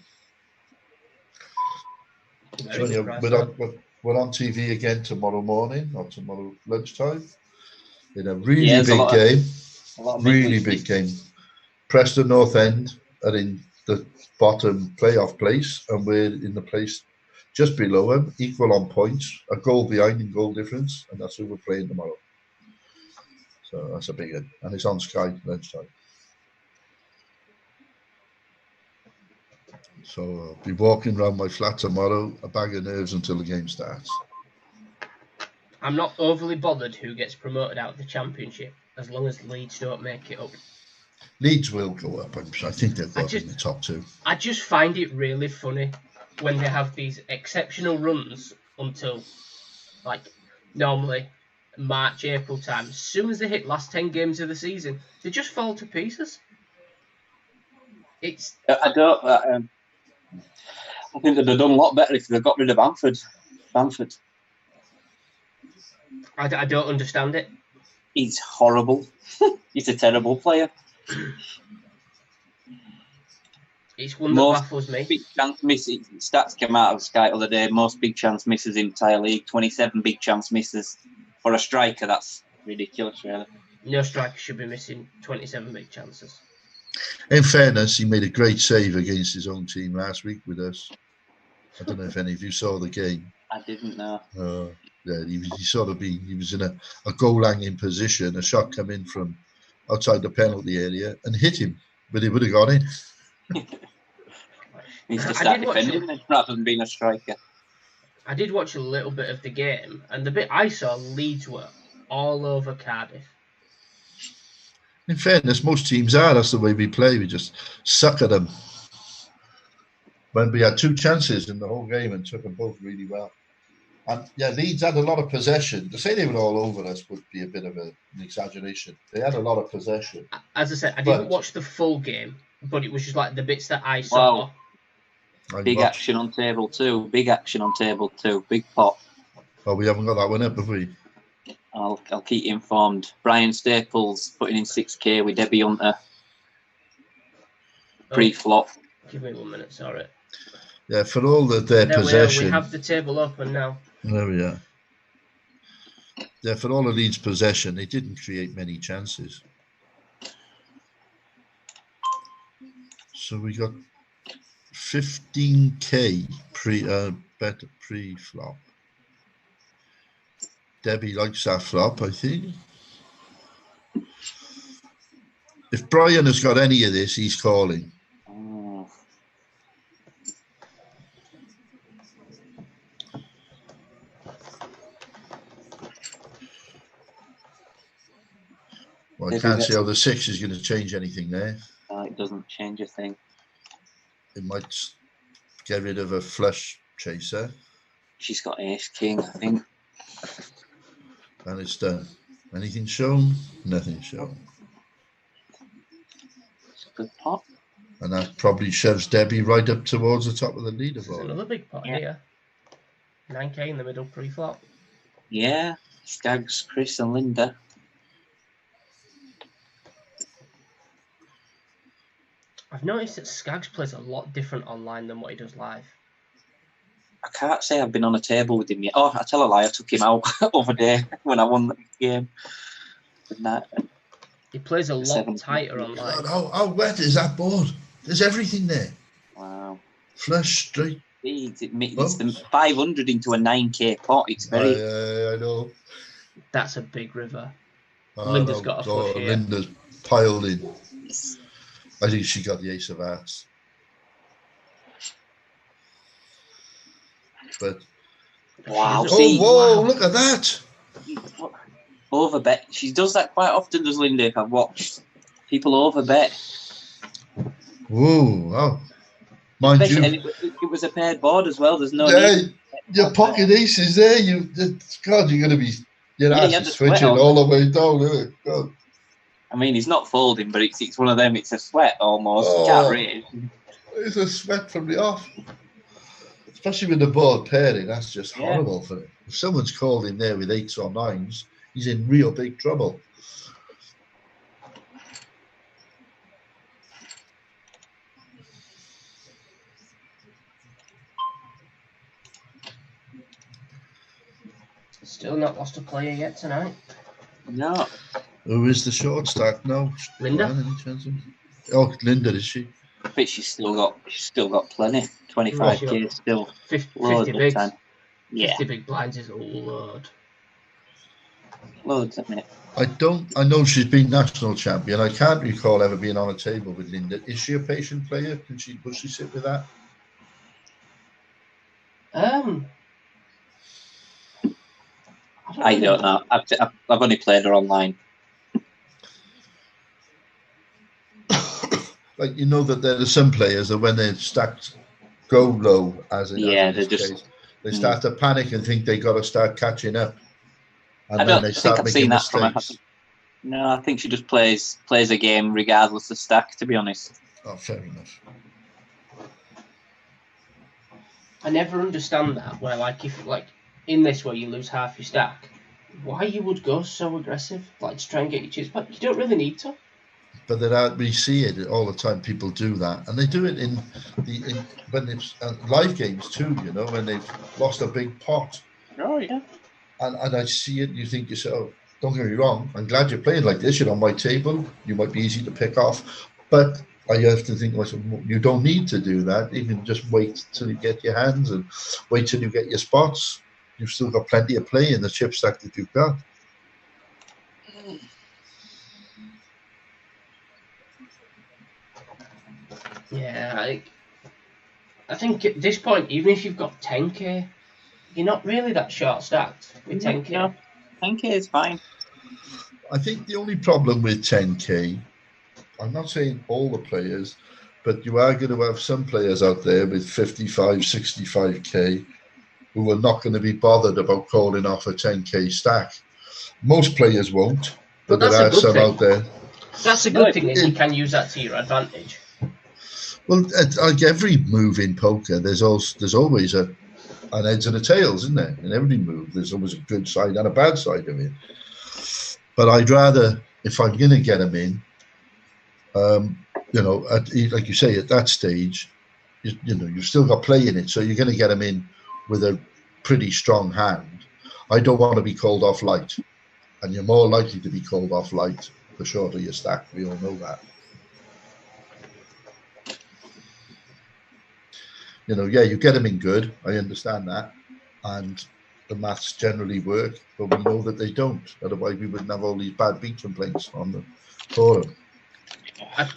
So, yeah, we're on TV again tomorrow morning or tomorrow lunchtime in a really big game. Really big game. Preston North End are in the bottom playoff place, and we're in the place just below them, equal on points, a goal behind in goal difference, and that's who we're playing tomorrow. So that's a big one, and it's on Sky lunchtime. So I'll be walking around my flat tomorrow, a bag of nerves until the game starts. I'm not overly bothered who gets promoted out of the Championship, as long as Leeds don't make it up. Leeds will go up. I think they'll go up in the top 2. I just find it really funny when they have these exceptional runs until, like, normally March, April time. As soon as they hit last 10 games of the season, they just fall to pieces. It's. I think they'd have done a lot better if they got rid of Bamford. I don't understand it. He's horrible. He's a terrible player. It's one that baffles me. Big chance misses. Stats came out of Sky the other day. Most big chance misses in the entire league. 27 big chance misses for a striker. That's ridiculous, really. No striker should be missing 27 big chances. In fairness, he made a great save against his own team last week with us. I don't know if any of you saw the game. I didn't know. Yeah, he was in a goal line in position. A shot come in from outside the penalty area and hit him, but it would have gone in. He's to start defending rather than being a striker. I did watch a little bit of the game, and the bit I saw, Leeds were all over Cardiff. In fairness, most teams are. That's the way we play. We just suck at them. When we had 2 chances in the whole game and took them both really well. And yeah, Leeds had a lot of possession. To say they were all over us would be a bit of an exaggeration. They had a lot of possession. As I said, I didn't watch the full game, but it was just like the bits that I saw. Wow. Big action on table 2. Big action on table 2. Big pot. Oh, we haven't got that one up, have we? I'll keep you informed. Brian Staples putting in 6K with Debbie Hunter. Pre-flop. Give me 1 minute, sorry. Yeah, for all their possession. We have the table open now. There we are. Yeah, for all of Leeds' possession, they didn't create many chances. So we got 15K pre-flop. Debbie likes that flop, I think. If Brian has got any of this, he's calling. Well, I can't see how the 6 is going to change anything there. No, it doesn't change a thing. It might get rid of a flush chaser. She's got ace king, I think. And it's done. Anything shown? Nothing shown. It's a good pot. And that probably shoves Debbie right up towards the top of the leaderboard. There's another big pot here. 9K in the middle pre-flop. Yeah. Skags, Chris and Linda. I've noticed that Skags plays a lot different online than what he does live. I can't say I've been on a table with him yet. Oh, I tell a lie, I took him out over there when I won the game. He plays a lot tighter online. God, how wet is that board? There's everything there. Wow. Flush, straight. It's the 500 into a 9K pot. It's very... I know. That's a big river. Linda's got a flush here. Linda's piled in. I think she got the ace of hearts. But wow! Whoa! Look at that! Overbet. She does that quite often, does Linda? If I've watched people overbet. Whoa! Wow! Mind you, and it was a paired board as well. There's no. Need your pocket aces there. God, you're going to be your ass is switching all the way down. Isn't it? God. I mean, he's not folding, but it's one of them. It's a sweat almost. Oh, Can't read. It's a sweat from the off. Especially with the board pairing, that's just horrible for him. If someone's called in there with 8s or 9s, he's in real big trouble. Still not lost a player yet tonight. No. Who is the short stack now? Linda. Oh, Linda, is she? I think she's still got plenty. 25K still. 50 big. Yeah. 50 big blinds is a load. Loads, I mean. I know she's been national champion. I can't recall ever being on a table with Linda. Is she a patient player? Would she sit with that? I don't know. I've only played her online. Like, you know that there are some players that when they're stacked go low, as in this case, they start to panic and think they got to start catching up, and then they start making mistakes. No, I think she just plays a game regardless of stack. To be honest. Oh, fair enough. I never understand that. Where if in this way you lose half your stack, why you would go so aggressive, like to try and get your chips, but you don't really need to. But then we see it all the time. People do that, and they do it when it's live games too. You know, when they've lost a big pot. Oh yeah. And I see it. You think to yourself, don't get me wrong. I'm glad you're playing like this. You're on my table. You might be easy to pick off, but I have to think to myself, you don't need to do that. You can just wait till you get your hands and wait till you get your spots. You've still got plenty of play in the chip stack that you've got. Yeah, I think at this point, even if you've got 10k, you're not really that short stacked with 10k. No, 10k is fine. I think the only problem with 10k, I'm not saying all the players, but you are going to have some players out there with 55, 65k who are not going to be bothered about calling off a 10k stack. Most players won't, but there are some out there. That's a good thing, and you can use that to your advantage. Well, like every move in poker, there's always an heads and a tails, isn't there? In every move, there's always a good side and a bad side of it. But I'd rather, if I'm going to get them in, like you say, at that stage, you've still got play in it, so you're going to get them in with a pretty strong hand. I don't want to be called off light, and you're more likely to be called off light the shorter your stack. We all know that. You get them in good. I understand that, and the maths generally work, but we know that they don't. Otherwise, we wouldn't have all these bad beat complaints on the forum. I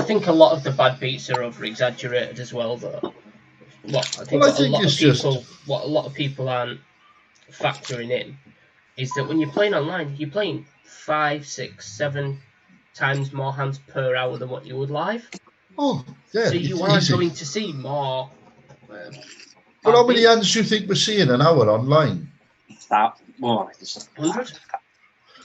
think a lot of the bad beats are over-exaggerated as well, though. What a lot of people aren't factoring in is that when you're playing online, you're playing 5, 6, 7 times more hands per hour than what you would live. Oh, yeah. So you are going to see more. Well, how many hands do you think we're seeing an hour online? That more. 100?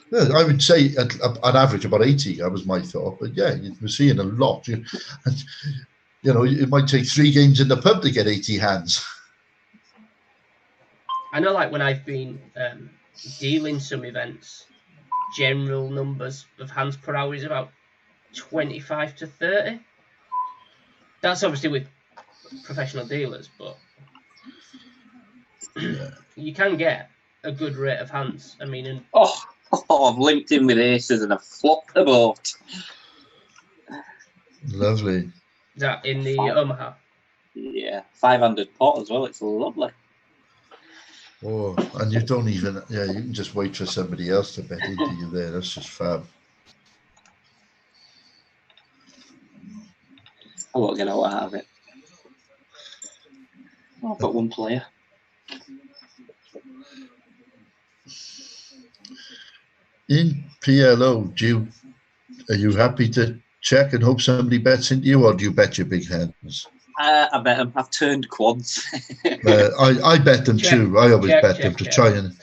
Yeah, I would say on average about 80. That was my thought. But yeah, we're seeing a lot. It might take 3 games in the pub to get 80 hands. I know, like when I've been dealing some events, general numbers of hands per hour is about 25 to 30. That's obviously with professional dealers, but you can get a good rate of hands. I mean, I've linked in with aces and I've flopped the boat. Lovely. Is that in the Omaha? Yeah, 500 pot as well. It's lovely. Oh, and you don't even, you can just wait for somebody else to bet into you there. That's just fab. I won't get out of it. I've got one player. In PLO, are you happy to check and hope somebody bets into you, or do you bet your big hands? I bet them. I've turned quads. I bet them too. I always bet them to try and.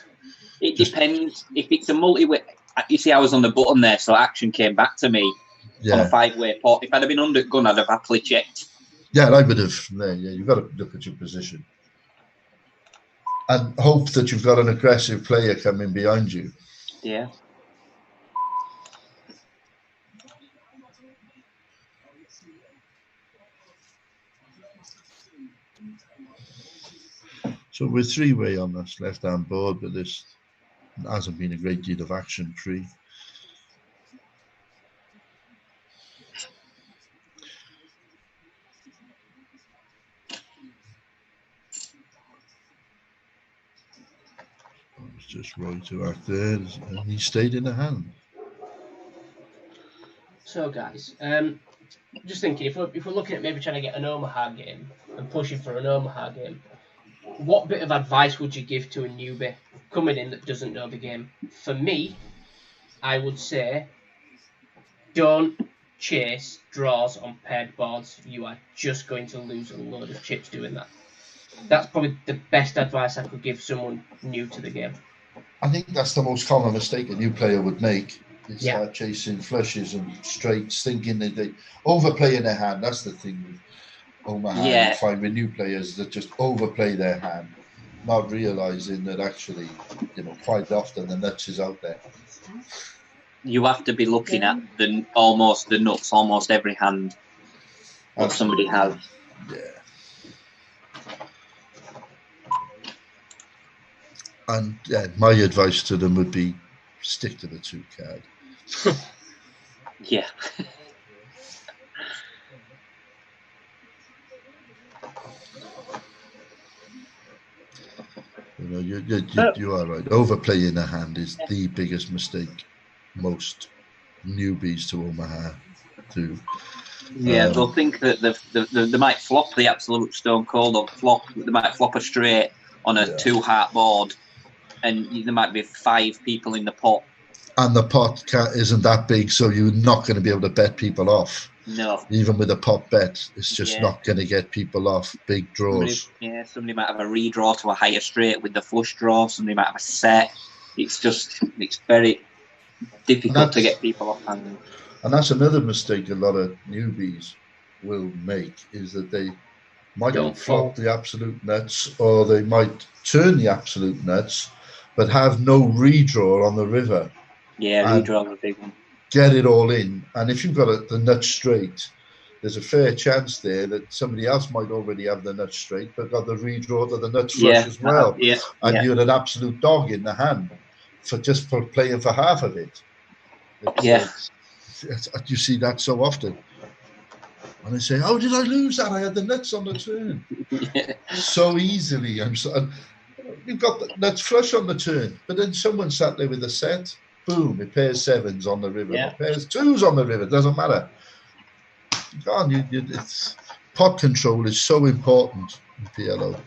It depends. If it's a multi-way, you see, I was on the button there, so action came back to me on a 5-way pot. If I'd have been under gun, I'd have happily checked. Yeah, I would have. Yeah, you've got to look at your position and hope that you've got an aggressive player coming behind you. Yeah. So we're 3-way on this left-hand board, but this hasn't been a great deal of action pre. It's just right to act there, and he stayed in the hand. So, guys, just thinking, if we're looking at maybe trying to get an Omaha game and pushing for an Omaha game, what bit of advice would you give to a newbie coming in that doesn't know the game? For me, I would say don't chase draws on paired boards. You are just going to lose a load of chips doing that. That's probably the best advice I could give someone new to the game. I think that's the most common mistake a new player would make. Is start chasing flushes and straights, thinking that they overplay in their hand. That's the thing with Omaha. You find with new players that just overplay their hand. not realising that actually, quite often the nuts is out there. You have to be looking at the nuts almost every hand. What somebody has. Yeah. And my advice to them would be stick to the 2 card. Yeah. You are right. Overplaying a hand is the biggest mistake most newbies to Omaha do. Yeah, they'll think that they might flop the absolute stone cold, or they might flop a straight on a 2-heart board, and there might be 5 people in the pot. And the pot isn't that big, so you're not going to be able to bet people off. No. Even with a pot bet, it's just not going to get people off big draws. Somebody might have a redraw to a higher straight with the flush draw. Somebody might have a set. It's very difficult to get people off hand. And that's another mistake a lot of newbies will make, is that they might flop the absolute nuts, or they might turn the absolute nuts, but have no redraw on the river. Yeah, redraw on the big one. Get it all in, and if you've got the nut straight, there's a fair chance there that somebody else might already have the nut straight, but got the redraw to the nut flush as well. And you're an absolute dog in the hand for playing for half of it. You see that so often. And they say, "How did I lose that? I had the nuts on the turn." So easily. You've got the nuts flush on the turn, but then someone sat there with a set. Boom! It pairs 7s on the river. It pairs 2s on the river. Doesn't matter. Pot control is so important in PLO.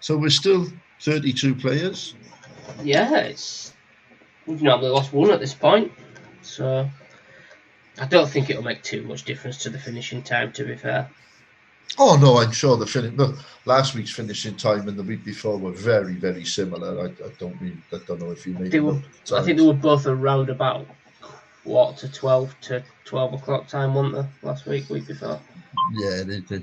So we're still 32 players. Yeah, we've not lost one at this point, so I don't think it'll make too much difference to the finishing time, to be fair. Oh no, I'm sure last week's finishing time and the week before were very, very similar. I don't know if you made it. I think they were both around about 11:45 to 12 o'clock time, weren't they? Last week before. Yeah, they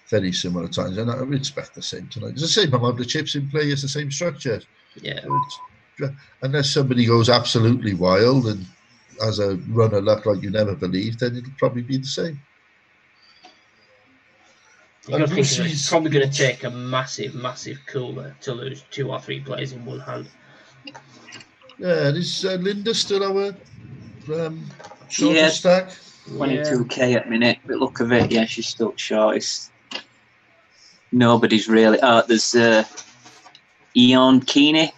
very similar times, and I would expect the same tonight. It's the same amount of chips in play. It's the same structure. Yeah. Unless somebody goes absolutely wild and has a run of luck like you never believed, then it'll probably be the same. You've got to think it's probably going to take a massive, massive cooler to lose 2 or 3 players in one hand. Yeah, is Linda still our shortest stack? 22k at minute. But look of it, she's still shortest. Nobody's really. There's Ian Keeney.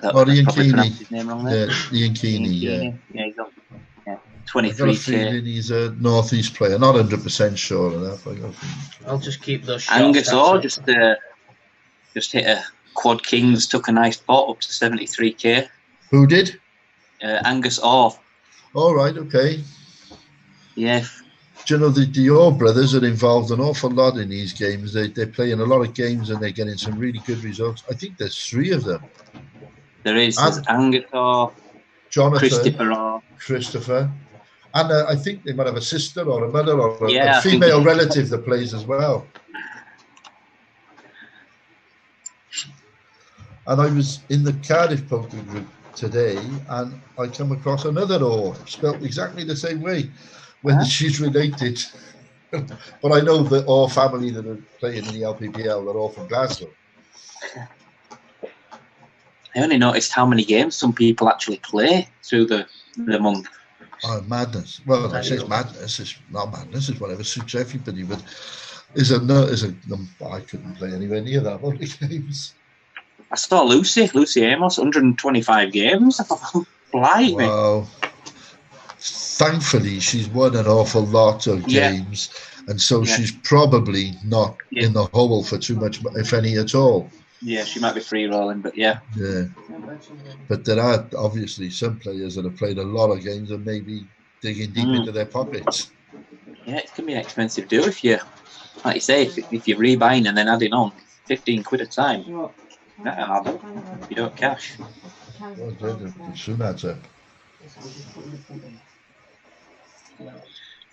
Ian Keeney. His name wrong there. Ian Keeney. Yeah, he's on. 23k. I've got a feeling he's a northeast player. Not 100% sure of that. I'll just keep those. Angus Orr just hit a quad kings. Took a nice pot up to 73k. Who did? Angus Orr. All right. Okay. Yeah. Do you know the Orr brothers are involved an awful lot in these games? They're playing a lot of games and they're getting some really good results. I think there's 3 of them. There's Angus Orr, Jonathan, Christopher. And I think they might have a sister or a mother or a female relative that plays as well. And I was in the Cardiff poker group today, and I come across another Orr, spelt exactly the same way, whether she's related. But I know the Orr family that are playing in the LPPL are all from Glasgow. I only noticed how many games some people actually play through the month. Oh, madness. Well, I say it's madness. It's not madness. It's whatever suits everybody. But I couldn't play anywhere near that many games. I saw Lucy Amos, 125 games. I thought, blimey. Wow. Thankfully, she's won an awful lot of games. And so she's probably not in the hole for too much, if any at all. Yeah, she might be free rolling, but yeah. But there are obviously some players that have played a lot of games and maybe digging deep into their pockets. Yeah, it can be an expensive do if you, like you say, if you're rebuying and then adding on 15 quid a time. That'll add up. You don't cash. Soon adds up.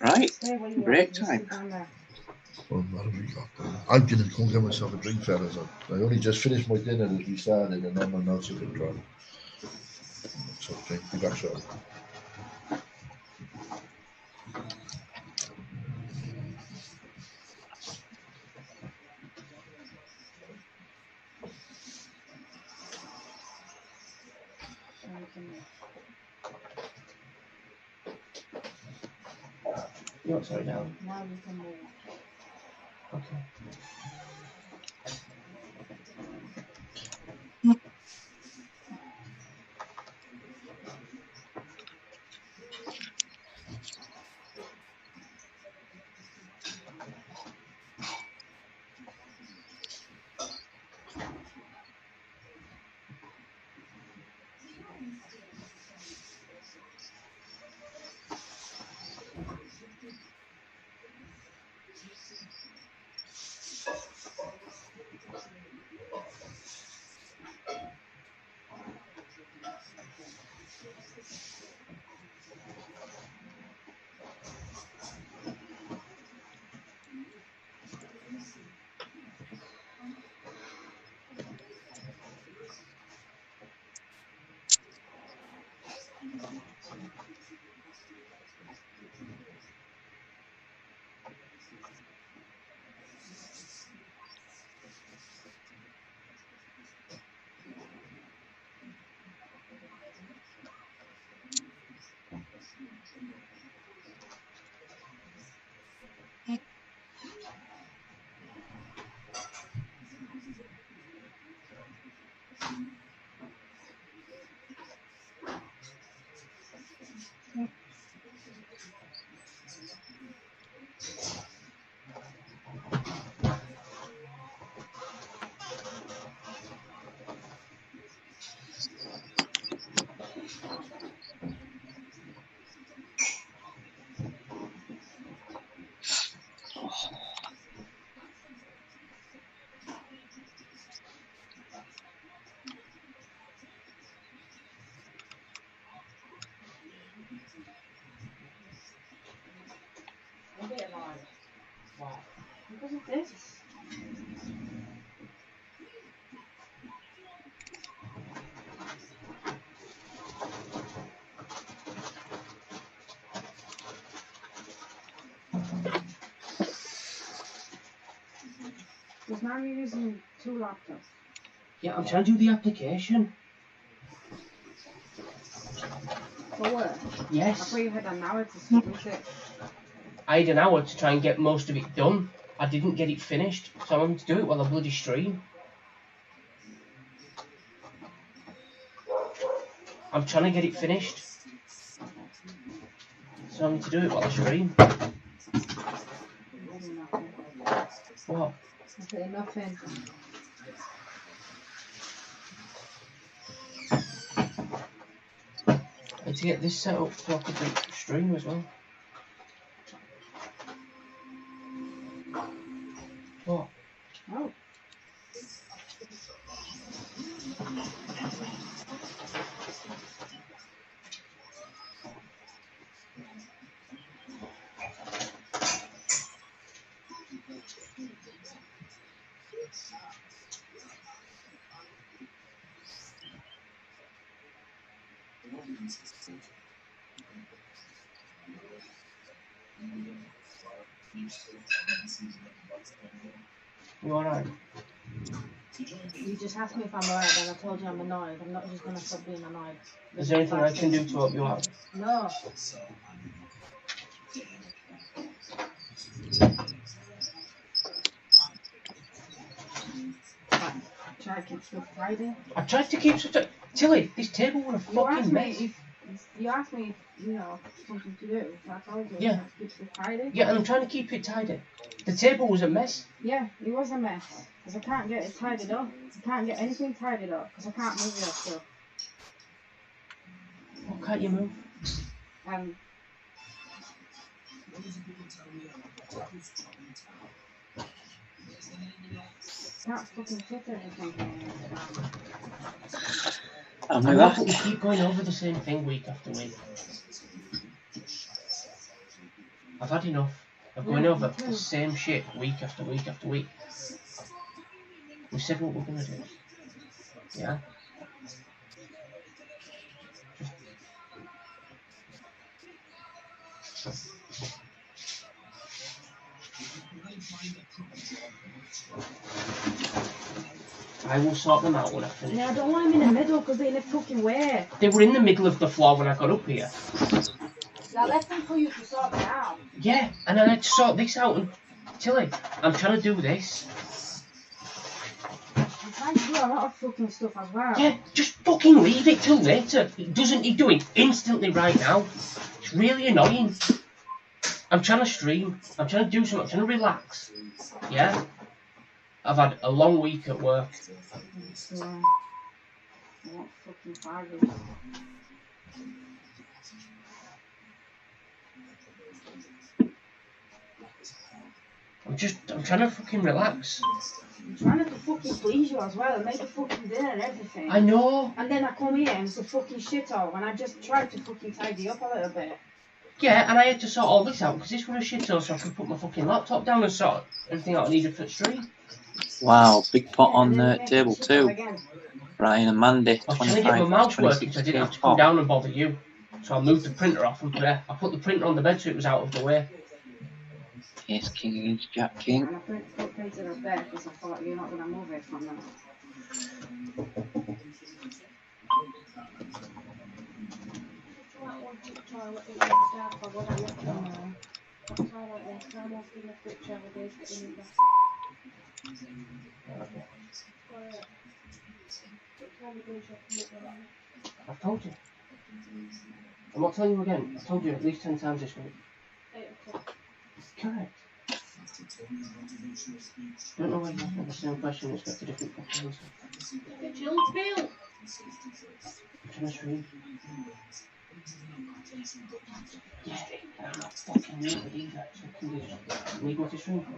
Right, break time. What have we got? I'm going to go and get myself a drink, fellas. I only just finished my dinner as we started, and now my mouth's a bit dry. So drink, be back shortly. You want sorry down? Now we can move. Okay. A bit annoyed. Why? Because of this. Because now you're using 2 laptops. Yeah, I'm trying to do the application. For work? I Yes. thought you had an hour to submit it. I had an hour to try and get most of it done. I didn't get it finished, so I wanted to do it while I bloody stream. I'm trying to get it finished, so I need to do it while I stream. Really nothing. What? I said nothing. I need to get this set up so I can do stream as well. What? Oh. You alright? You just asked me if I'm alright, then I told you I'm annoyed. I'm not just going to stop being annoyed. Is there anything I can do to help you out? No. Try to keep stuff tidy. I tried to keep such a... Tilly, this table was a fucking mess. You asked me if, you know, something to do. So I told you Yeah. to keep stuff tidy. Yeah, and I'm trying to keep it tidy. The table was a mess. Yeah, it was a mess. Because I can't get it tidied up. I can't get anything tidied up. Because I can't move your stuff. What can't you move? Can't fucking fit everything. And I with know, but we that, keep going over the same thing week after week. I've had enough of going over the same shit week after week after week. We said what we're going to do. Yeah? I will sort them out when I finish. No, I don't want them in the middle because they're in the fucking way. They were in the middle of the floor when I got up here. I left them for you to sort them out. Yeah, and I had to sort this out. And Tilly, I'm trying to do this. I'm trying to do a lot of fucking stuff as well. Yeah, just fucking leave it till later. It doesn't need doing instantly right now. It's really annoying. I'm trying to stream. I'm trying to do something. I'm trying to relax. Yeah? I've had a long week at work. Yeah. I want fucking fires. I'm trying to fucking relax. I'm trying to fucking please you as well and make a fucking dinner and everything. I know. And then I come here and it's a fucking shithole and I just tried to fucking tidy up a little bit. Yeah, and I had to sort all this out because this was a shithole so I could put my fucking laptop down and sort everything out I needed for the stream. Wow, big pot on table 2. Brian and Mandy, I was trying to get my mouse working so I didn't have to come down and bother you. So I moved the printer off and I put the printer on the bed so it was out of the way. Yes, King against Jack King. And I printed it there because I thought you're not going to move it from there. I've told you. I'm not telling you again. I've told you at least 10 times this week. 8 o'clock. Correct. Don't know why you ask me the same question and expect a different fucking answer. The chilled bill. I'm trying to stream. Yeah, and I'm not fucking muted either. So can you just need what to stream for?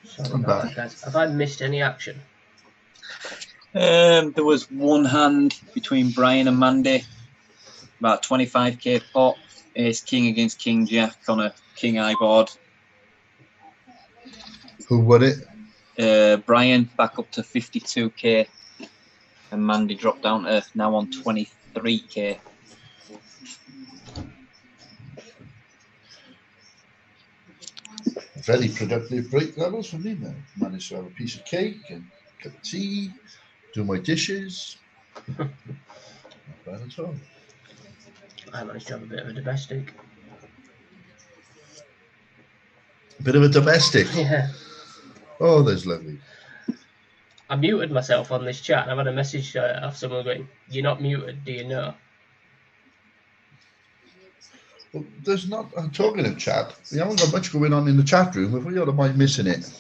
Sorry about that, guys. Have I missed any action? There was one hand between Brian and Mandy, about 25k pot. Ace King against King Jack on a King High board. Who won it? Brian back up to 52k, and Mandy dropped down to now on 23k. Very productive break levels for me now. Managed to have a piece of cake and a cup of tea, do my dishes. Not bad at all. I managed to have a bit of a domestic. A bit of a domestic. Yeah. Oh, that's lovely. I muted myself on this chat and I've had a message off someone going, "You're not muted, do you know?" Well, there's not. I'm talking in chat. We haven't got much going on in the chat room. If we ought to mind missing it.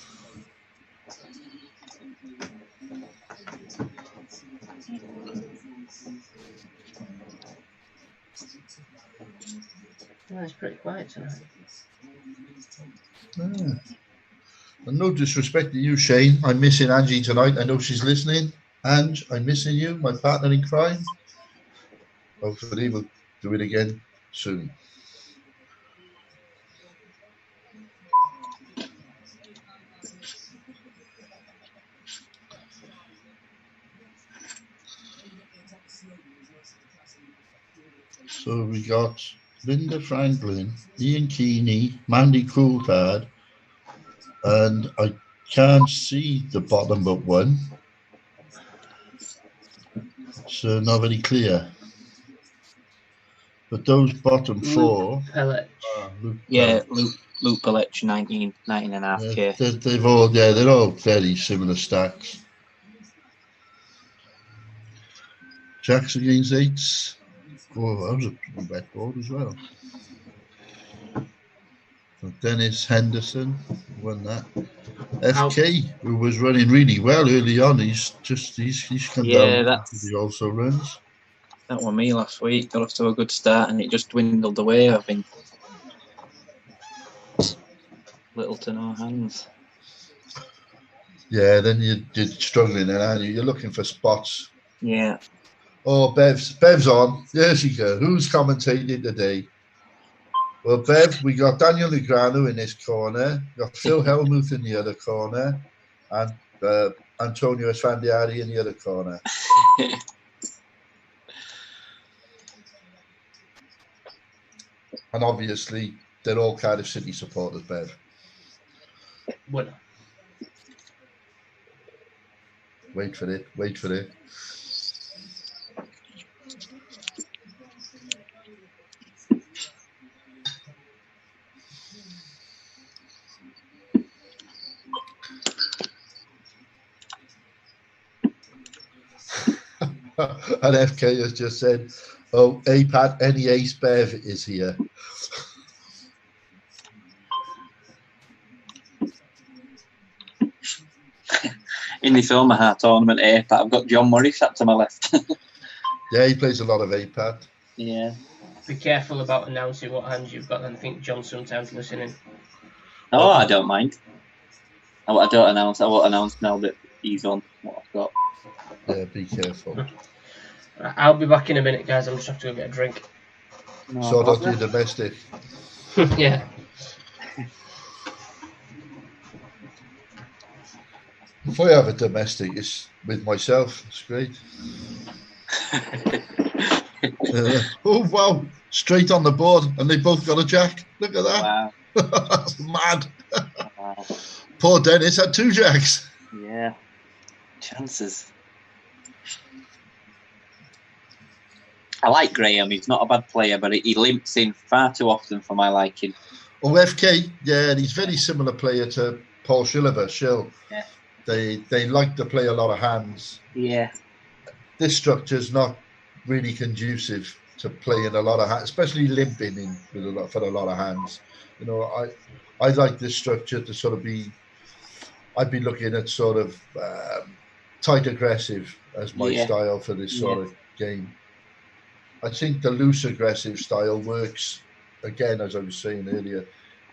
Yeah, it's pretty quiet tonight. And no disrespect to you, Shane. I'm missing Angie tonight. I know she's listening. Ange, I'm missing you, my partner in crime. Hopefully we'll do it again soon. So we got Linda Franklin, Ian Keeney, Mandy Coulthard, and I can't see the bottom but one. It's not very clear. But those bottom four, Pellet. Yeah, Luke Pelech, 19.5K. they've all, they're all very similar stacks. Jacks against eights. Oh, that was a pretty wet board as well. So Dennis Henderson won that. FK, who was running really well early on, he's come down. He also runs. That was me last week. Got off to a good start, and it just dwindled away. I've been little to no hands. Yeah, then you're struggling, then, aren't you? You're looking for spots. Yeah. Oh, Bev's on. There she goes. Who's commentating today? Well, Bev, we got Daniel Negreanu in this corner. We got Phil Hellmuth in the other corner, and Antonio Esfandiari in the other corner. And obviously, they're all Cardiff City supporters, Bev. Winner. Wait for it. Wait for it. And FK has just said, oh, APAT, any ace Bev is here. In this Omaha tournament, APAT, I've got John Murray sat to my left. Yeah, he plays a lot of APAT. Yeah. Be careful about announcing what hands you've got, and I think John's sometimes listening. Oh, I don't mind. I won't announce now that he's on what I've got. Yeah, be careful. I'll be back in a minute, guys. I'm just have to go get a drink. No, Sort out your domestic. Yeah. If I have a domestic, it's with myself. It's great. Oh, wow. Straight on the board, and they both got a jack. Look at that. Wow. That's mad. Wow. Poor Dennis had two jacks. Yeah. Chances. I like Graham. He's not a bad player, but he limps in far too often for my liking. Oh, FK, yeah, and he's very similar player to Paul Shill. Yeah. They like to play a lot of hands. Yeah. This structure's not really conducive to playing a lot of hands, especially limping in with for a lot of hands. You know, I like this structure to sort of be. I'd be looking at sort of tight aggressive as my style for this sort of game. I think the loose aggressive style works, again, as I was saying earlier,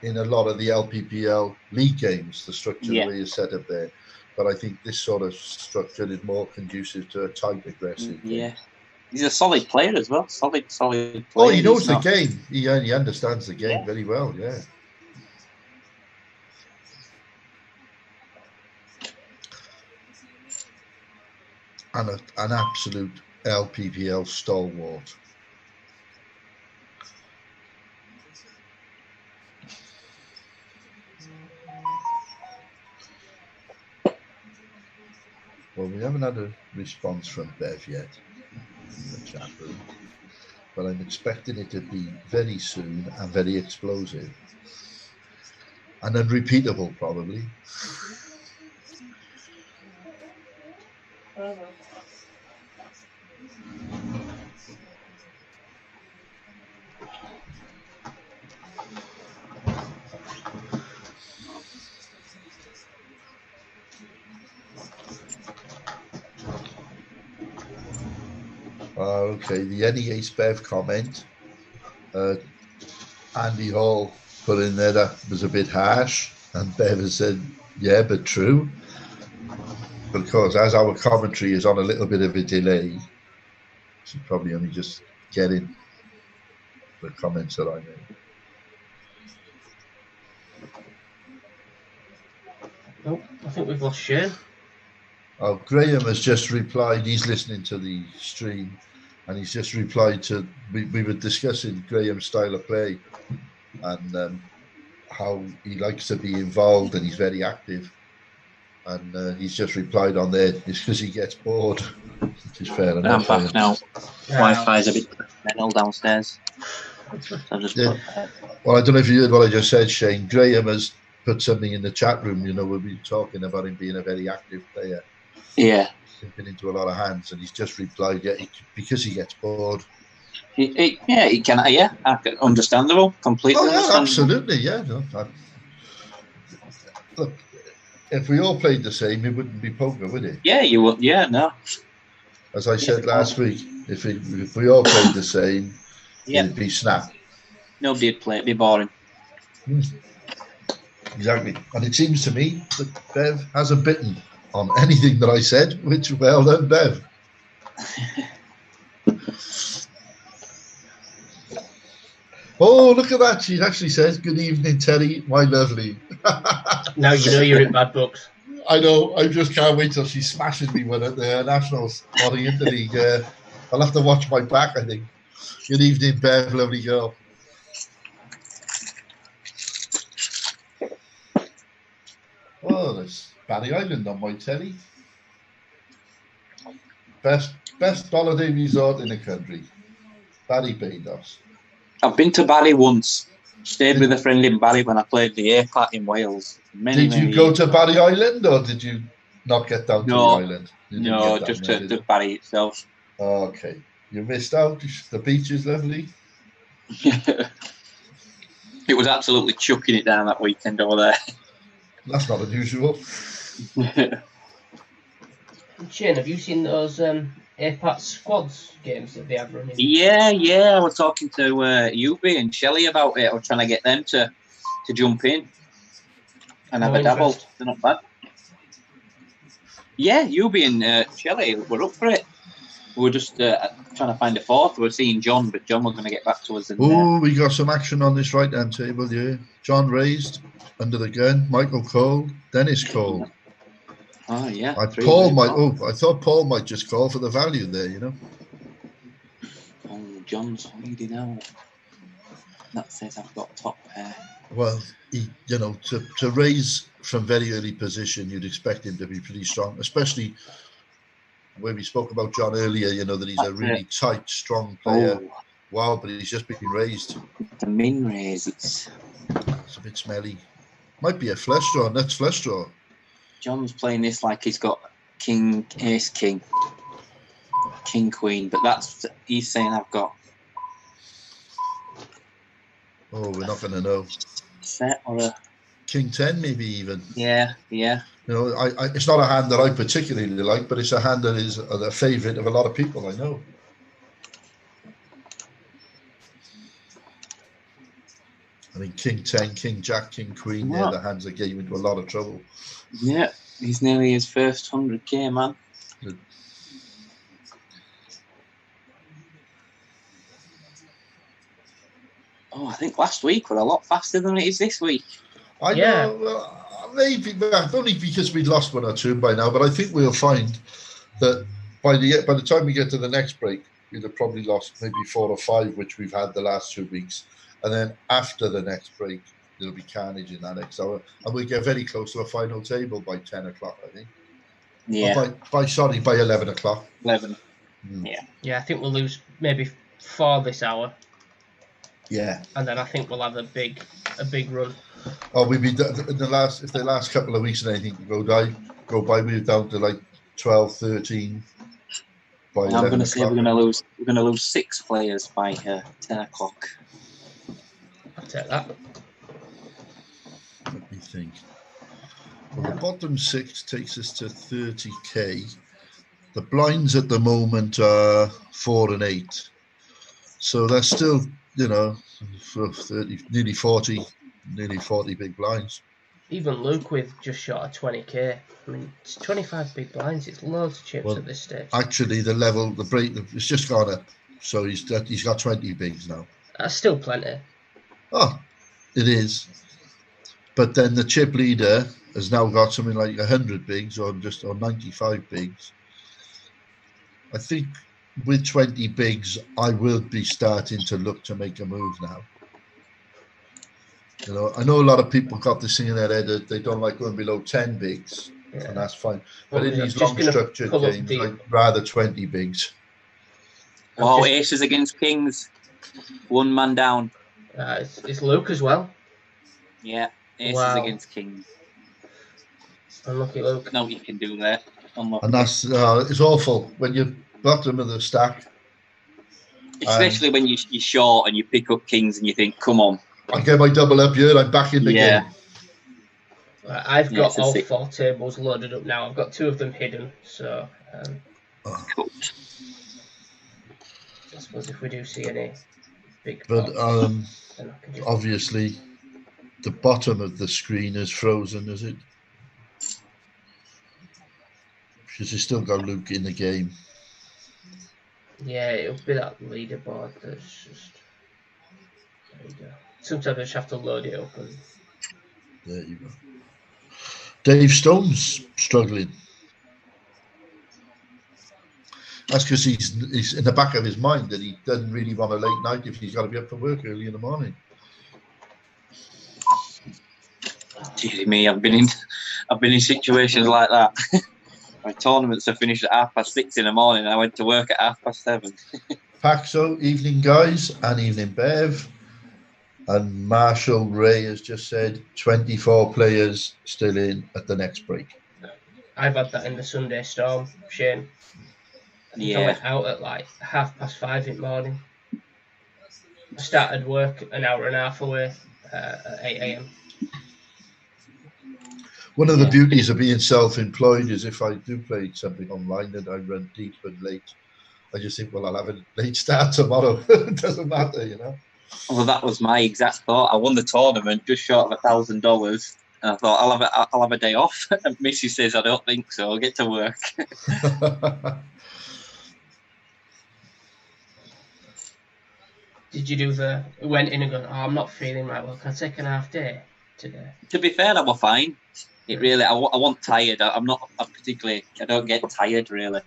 in a lot of the LPPL league games, the structure the way you set up there. But I think this sort of structure is more conducive to a tight aggressive game. He's a solid player as well. Solid player. Oh, he knows the game. He understands the game very well, yeah. And an absolute LPPL stalwart. Well, we haven't had a response from Bev yet in the chat room, but I'm expecting it to be very soon and very explosive and unrepeatable, probably. Okay, the Any Ace Bev comment. Andy Hall put in there that was a bit harsh. And Bev has said, yeah, but true. But of course, as our commentary is on a little bit of a delay, she's probably only just getting the comments that I made. Oh, I think we've lost Shane. Oh, Graham has just replied. He's listening to the stream, and he's just replied to. We were discussing Graham's style of play, and how he likes to be involved, and he's very active. And he's just replied on there. It's because he gets bored, which is fair I'm enough. back now. Yeah. Wi-Fi's a bit mental downstairs. So I've just Yeah. put, Well, I don't know if you heard what I just said, Shane. Graham has put something in the chat room. We'll be talking about him being a very active player. yeah. He's been into a lot of hands, and he's just replied, yeah, because he gets bored. He can, understandable, completely Oh, yeah, understandable. absolutely, yeah. No, look, if we all played the same, it wouldn't be poker, would it? Yeah, you would. Yeah, no. As I said last week, if we all played the same, Yeah, it'd be snap. nobody would play. It'd be boring. Exactly. And it seems to me that Bev hasn't bitten on anything that I said, which, well done, Bev. Oh, look at that. She actually says, good evening, Terry, my lovely. Now you know you're in bad books. I know. I just can't wait till she smashes me one at the Nationals or the Interleague. I'll have to watch my back, I think. Good evening, Bev, lovely girl. Oh, there's Barry Island on my telly. Best holiday resort in the country. Barbados. I've been to Bali once. Stayed with a friend in Bali when I played the APAT in Wales. Did you go to Barry Island, or did you not get down to the island? No, just to Bali itself. Okay. You missed out. The beach is lovely. It was absolutely chucking it down that weekend over there. That's not unusual. Shane, have you seen those APAT squads games that they have running? Yeah. I was talking to Yubi and Shelley about it. I was trying to get them to jump in and have a dabble. They're not bad. Yeah, Yubi and Shelley were up for it. We were just trying to find a fourth. We were seeing John, but John was going to get back to us. Oh, we got some action on this right-hand table, yeah. John raised, under the gun. Michael Cole, Dennis Cole. Oh, yeah. I thought Paul might just call for the value there, Oh, John's leading out. That says I've got top pair. Well, to raise from very early position, you'd expect him to be pretty strong, especially where we spoke about John earlier, that he's a really tight, strong player. Oh. Wow, but he's just been raised. The min raise, it's a bit smelly. Might be a flush draw, nuts flush draw. John's playing this like he's got king, ace, king, king, queen, but he's saying I've got. Oh, we're not going to know. Set or a king 10, maybe even. Yeah. It's not a hand that I particularly like, but it's a hand that is a favourite of a lot of people I know. I mean, king 10, king jack, king queen, they're the hands that get you into a lot of trouble. Yeah, he's nearly his first 100k, man. Good. Oh, I think last week were a lot faster than it is this week. I know, maybe, only because we'd lost one or two by now, but I think we'll find that by the time we get to the next break, we'd have probably lost maybe 4 or 5, which we've had the last 2 weeks. And then after the next break, there'll be carnage in that next hour. And we get very close to a final table by 10 o'clock, I think. Yeah. By 11 o'clock. 11. Yeah. Yeah, I think we'll lose maybe 4 this hour. Yeah. And then I think we'll have a big run. Oh, if the last couple of weeks and anything go by, we're down to like 12, 13. I'm going to say we're going to lose 6 players by 10 o'clock. I'll take that. Let me think. Well, the bottom 6 takes us to 30k. The blinds at the moment are 4 and 8. So that's still, for 30, nearly 40 big blinds. Even Luke with just short of 20k. I mean, it's 25 big blinds. It's loads of chips Well, at this stage. Actually, the break, it's just gone up. So he's got 20 bigs now. That's still plenty. Oh, it is. But then the chip leader has now got something like 100 bigs or 95 bigs. I think with 20 bigs, I will be starting to look to make a move now. You know, I know a lot of people got this thing in their head that they don't like going below 10 bigs, Yeah. and that's fine. What But in was it? these Just long gonna structured pull up games, the- I'd rather 20 bigs. Oh, just- aces against kings. One man down. It's Luke as well. Yeah, aces Wow. against kings. Unlucky Luke. No, you can do that. Unlucky. And that's it's awful when you're bottom of the stack. Especially when you're short and you pick up kings and you think, come on. I get my double up here, I'm back in the Yeah. game. Right, I've Yeah, got it's a all sick- 4 tables loaded up now. I've got 2 of them hidden, so Cool. I suppose if we do see any big But pots, then I can just... obviously, the bottom of the screen is frozen, is it? Because you still got Luke in the game. Yeah, it'll be that leaderboard that's just... There you go. Sometimes I just have to load it up and... There you go. Dave Stone's struggling. That's because he's in the back of his mind that he doesn't really want a late night if he's got to be up for work early in the morning. Dear me, I've been in situations like that. My tournaments are finished at 6:30 in the morning and I went to work at 7:30. Paxo, evening guys, and evening Bev. And Marshall Ray has just said 24 players still in at the next break. I've had that in the Sunday Storm, Shane. I think I Yeah. went out at like 5:30 in the morning. I started work an hour and a half away at 8 a.m. One of the Yeah. beauties of being self-employed is if I do play something online and I run deep and late, I just think, well, I'll have a late start tomorrow. It doesn't matter, you know. Well, that was my exact thought. I won the tournament just short of $1,000, and I thought I'll have a day off. And Missy says I don't think so. I'll get to work. Did you do went in and go, oh, I'm not feeling right well, can I take an half day today? To be fair, I was fine. It really, I wasn't tired. I don't get tired really.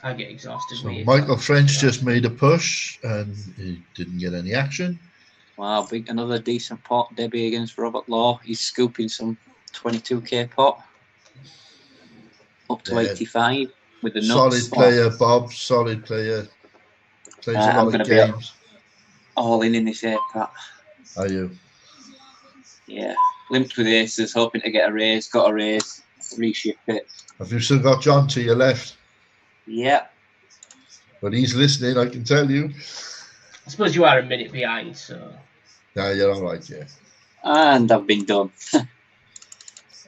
I get exhausted. So with Michael French Yeah. just made a push and he didn't get any action. Wow, another decent pot. Debbie against Robert Law. He's scooping some 22k pot. Up to Yeah. 85 with the nuts. Solid player, Bob. Solid player. Plays a I'm lot gonna of be up. games. All in this air, Pat. Are you? Yeah. Limped with aces, hoping to get a raise. Got a raise. Reshift it. Have you still got John to your left? Yeah. But he's listening, I can tell you. I suppose you are a minute behind, so No, you're all right, yeah. And I've been done.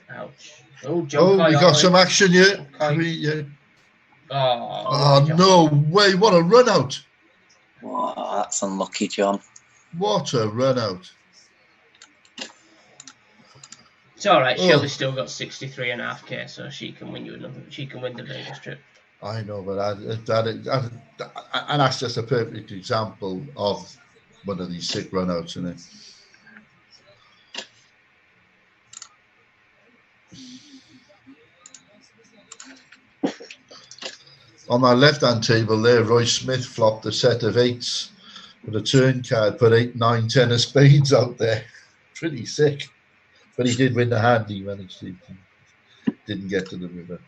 ouch. Oh, John Oh, we Coy got all some in. action here. Coy. Yeah. Oh, Oh, no way. What a run out. Wow, that's unlucky, John. What a run out. It's all right. Oh. Shelley's still got 63.5k, so she can win you another. She can win the Vegas trip. I know, but and that's just a perfect example of one of these sick run outs, isn't it? On our left-hand table there, Roy Smith flopped a set of eights with a turn card, put 8, 9, 10 of spades out there. Pretty sick. But he did win the hand. He managed to. Didn't get to the river.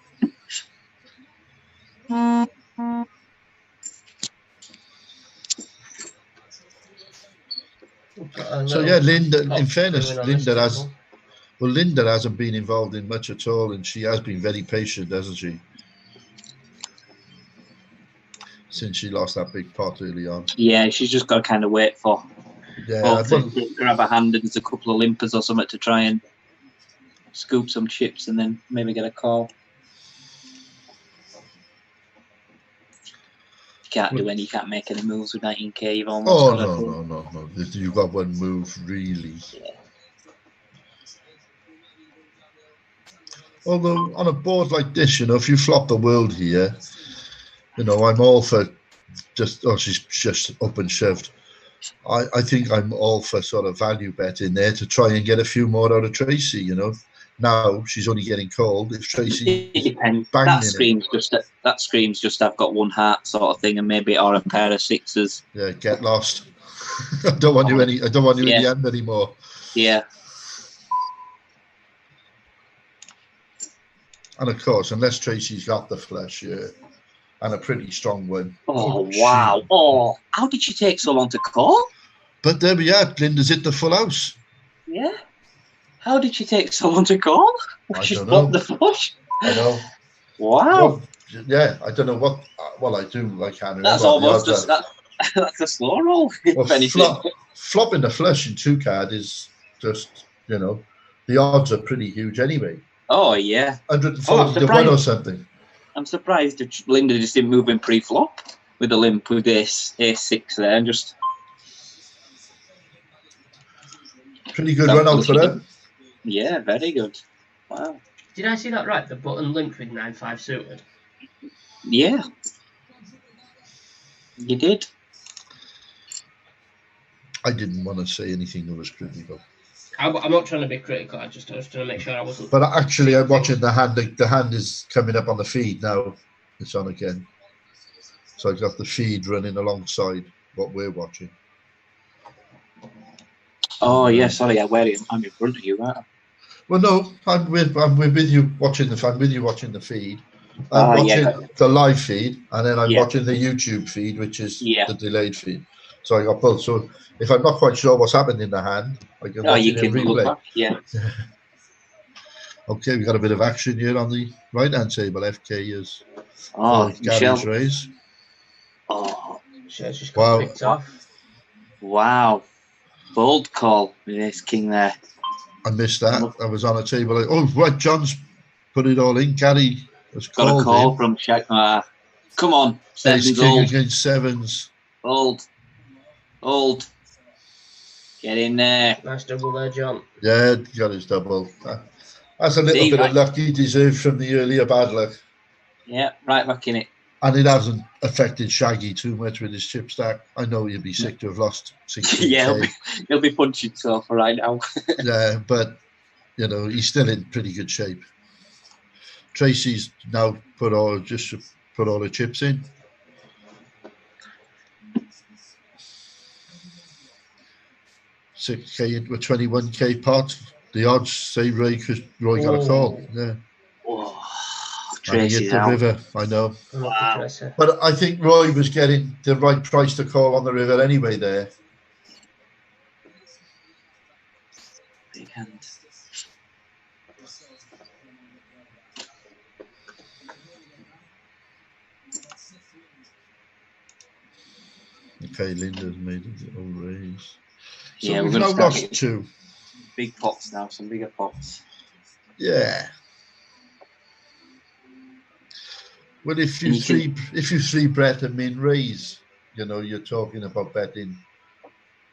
So yeah, Linda, in fairness, Linda hasn't been involved in much at all, and she has been very patient, hasn't she? Since she lost that big pot early on. Yeah, she's just got to kind of wait for Yeah, both to grab a hand and there's a couple of limpers or something to try and scoop some chips and then maybe get a call. You can't make any moves with 19k. You've almost got to no. You've got one move, really. Yeah. Although on a board like this, you know, if you flop the world here, you know, I'm all for just, oh, she's just up and shoved. I think I'm all for sort of value bet in there to try and get a few more out of Tracy, you know. Now she's only getting called. If Tracy It depends. banging That screams just I've got one heart sort of thing, and maybe or a pair of sixes. yeah, get lost. I don't want you in Yeah. the end anymore. Yeah. And of course, unless Tracy's got the flush, yeah, and a pretty strong one. Oh wow! Oh, how did she take so long to call? But there we are. Linda's hit the full house. Yeah. How did she take so long to call? I She's don't blocked know. the flush. I know. Wow. Well, yeah, I don't know what. Well, I do. I can't remember. That's almost that's a slow roll. Well, If anything. flopping the flush in 2 card is just, you know, the odds are pretty huge anyway. Oh yeah. 140 to 1 or something. I'm surprised that Linda just didn't move in pre-flop with a limp with ace-6 there and just. Pretty good run out for her. Yeah, very good. Wow. Did I see that right? The button linked with 9-5 suited. Yeah. You did. I didn't want to say anything that was critical. I'm not trying to be critical. I was just trying to make sure I wasn't. But actually, I'm watching the hand. The hand is coming up on the feed now. It's on again. So I've got the feed running alongside what we're watching. Oh yeah, sorry, I'm in front of you, right? Well, no, I'm with you watching the. I'm with you watching the feed. I'm watching the live feed, and then I'm watching the YouTube feed, which is the delayed feed. So I got both. So if I'm not quite sure what's happened in the hand, I can watch it in replay. Back. Yeah. Okay, we got a bit of action here on the right-hand table. FK is Gary's raise. Oh, Michelle's just got picked off. Wow, bold call with ace king there. I missed that. I was on a table. Like, oh, right, John's put it all in. Gary has got a call from Shaq. Come on, ace king against sevens. Old. Get in there. Nice double there, John. Yeah, he got his double. That's a little bit of luck he deserved from the earlier bad luck. Yeah, right back in it. And it hasn't affected Shaggy too much with his chip stack. I know he'd be sick to have lost 16K. Yeah, he'll be punching himself right now. Yeah, but, you know, he's still in pretty good shape. Tracy's now put all the chips in. $6K into a 21K pot. The odds say Roy got a call. Yeah. Tracy's the out. river, I know. Wow. But I think Roy was getting the right price to call on the river anyway there. Big hand. Okay, Linda's made a little raise. So Yeah, we've now lost 2. Big pots now, some bigger pots. Yeah. Well, if you three bet a min raise, you know, you're talking about betting.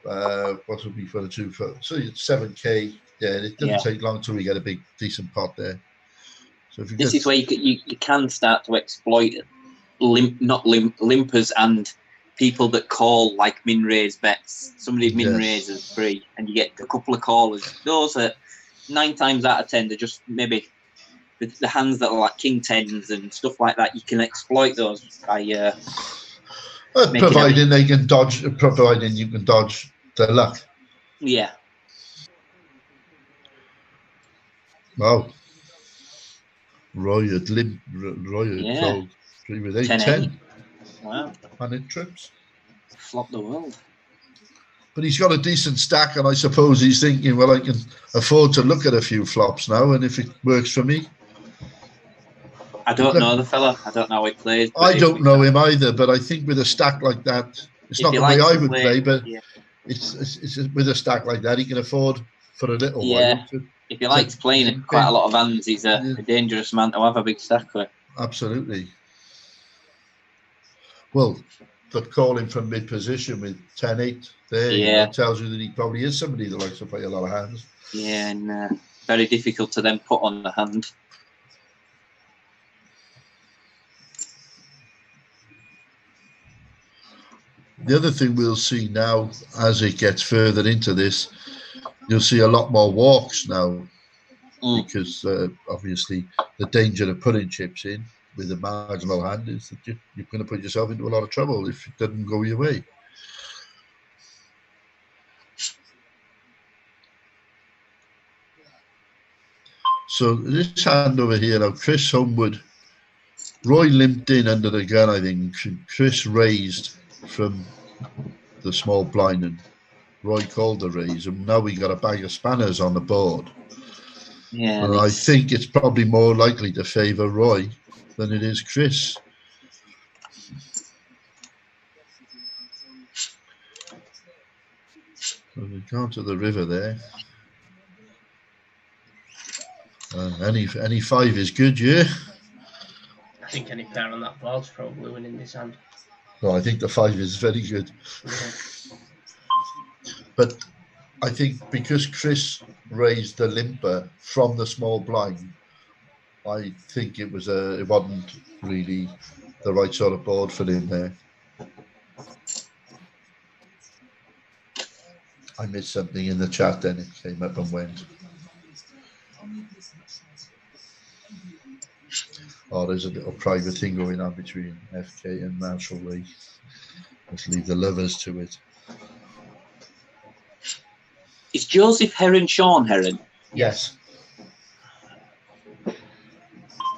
What would be for the 2 foot? So it's 7K. Yeah, it doesn't take long till we get a big decent pot there. So if This is where you can start to exploit limpers and people that call like min raise bets. Somebody min raises free, and you get a couple of callers. Those are 9 times out of 10. They're just maybe the hands that are like king tens and stuff like that. You can exploit those by providing you can dodge the luck. Yeah. Wow. Roy had called 3 with 8, 10. Wow. And it trips. Flop the world. But he's got a decent stack, and I suppose he's thinking, well, I can afford to look at a few flops now, and if it works for me. I don't know the fella. I don't know how he plays. I don't know him either, but I think with a stack like that, it's not the way I would play, but it's with a stack like that, he can afford for a little while. If he likes playing quite a lot of hands, he's a dangerous man to have a big stack with. Absolutely. Well, but calling from mid position with 10-8 there, you know, tells you that he probably is somebody that likes to play a lot of hands. Yeah, and very difficult to then put on the hand. The other thing we'll see now, as it gets further into this, you'll see a lot more walks now, because obviously the danger of putting chips in with a marginal hand is that you're going to put yourself into a lot of trouble if it doesn't go your way. So this hand over here now, Chris Homewood, Roy limped in under the gun, I think. Chris raised from the small blind and Roy called the raise, and now we got a bag of spanners on the board. Yeah, And I think it's probably more likely to favour Roy than it is Chris. So we've gone to the river there. Any 5 is good, yeah? I think any pair on that board's probably winning this hand. No, I think the 5 is very good. Yeah. But I think because Chris raised the limper from the small blind, I think it wasn't really the right sort of board for him there. I missed something in the chat, then it came up and went. Oh, there's a little private thing going on between FK and Marshall Lee. Let's leave the lovers to it. Is Joseph Heron Sean Heron? Yes.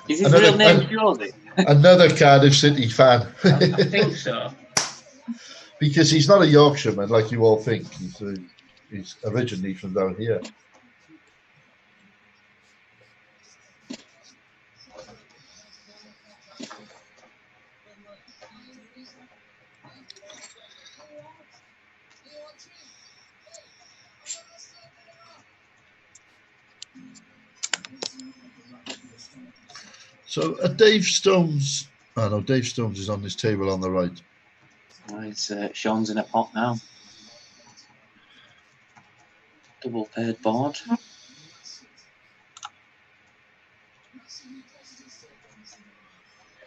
Is his real name Joseph? Another Cardiff City fan. I think so. Because he's not a Yorkshireman like you all think. He's originally from down here. So Dave Stones. Oh no, Dave Stones is on this table on the right. Right, Sean's in a pot now. Double paired board.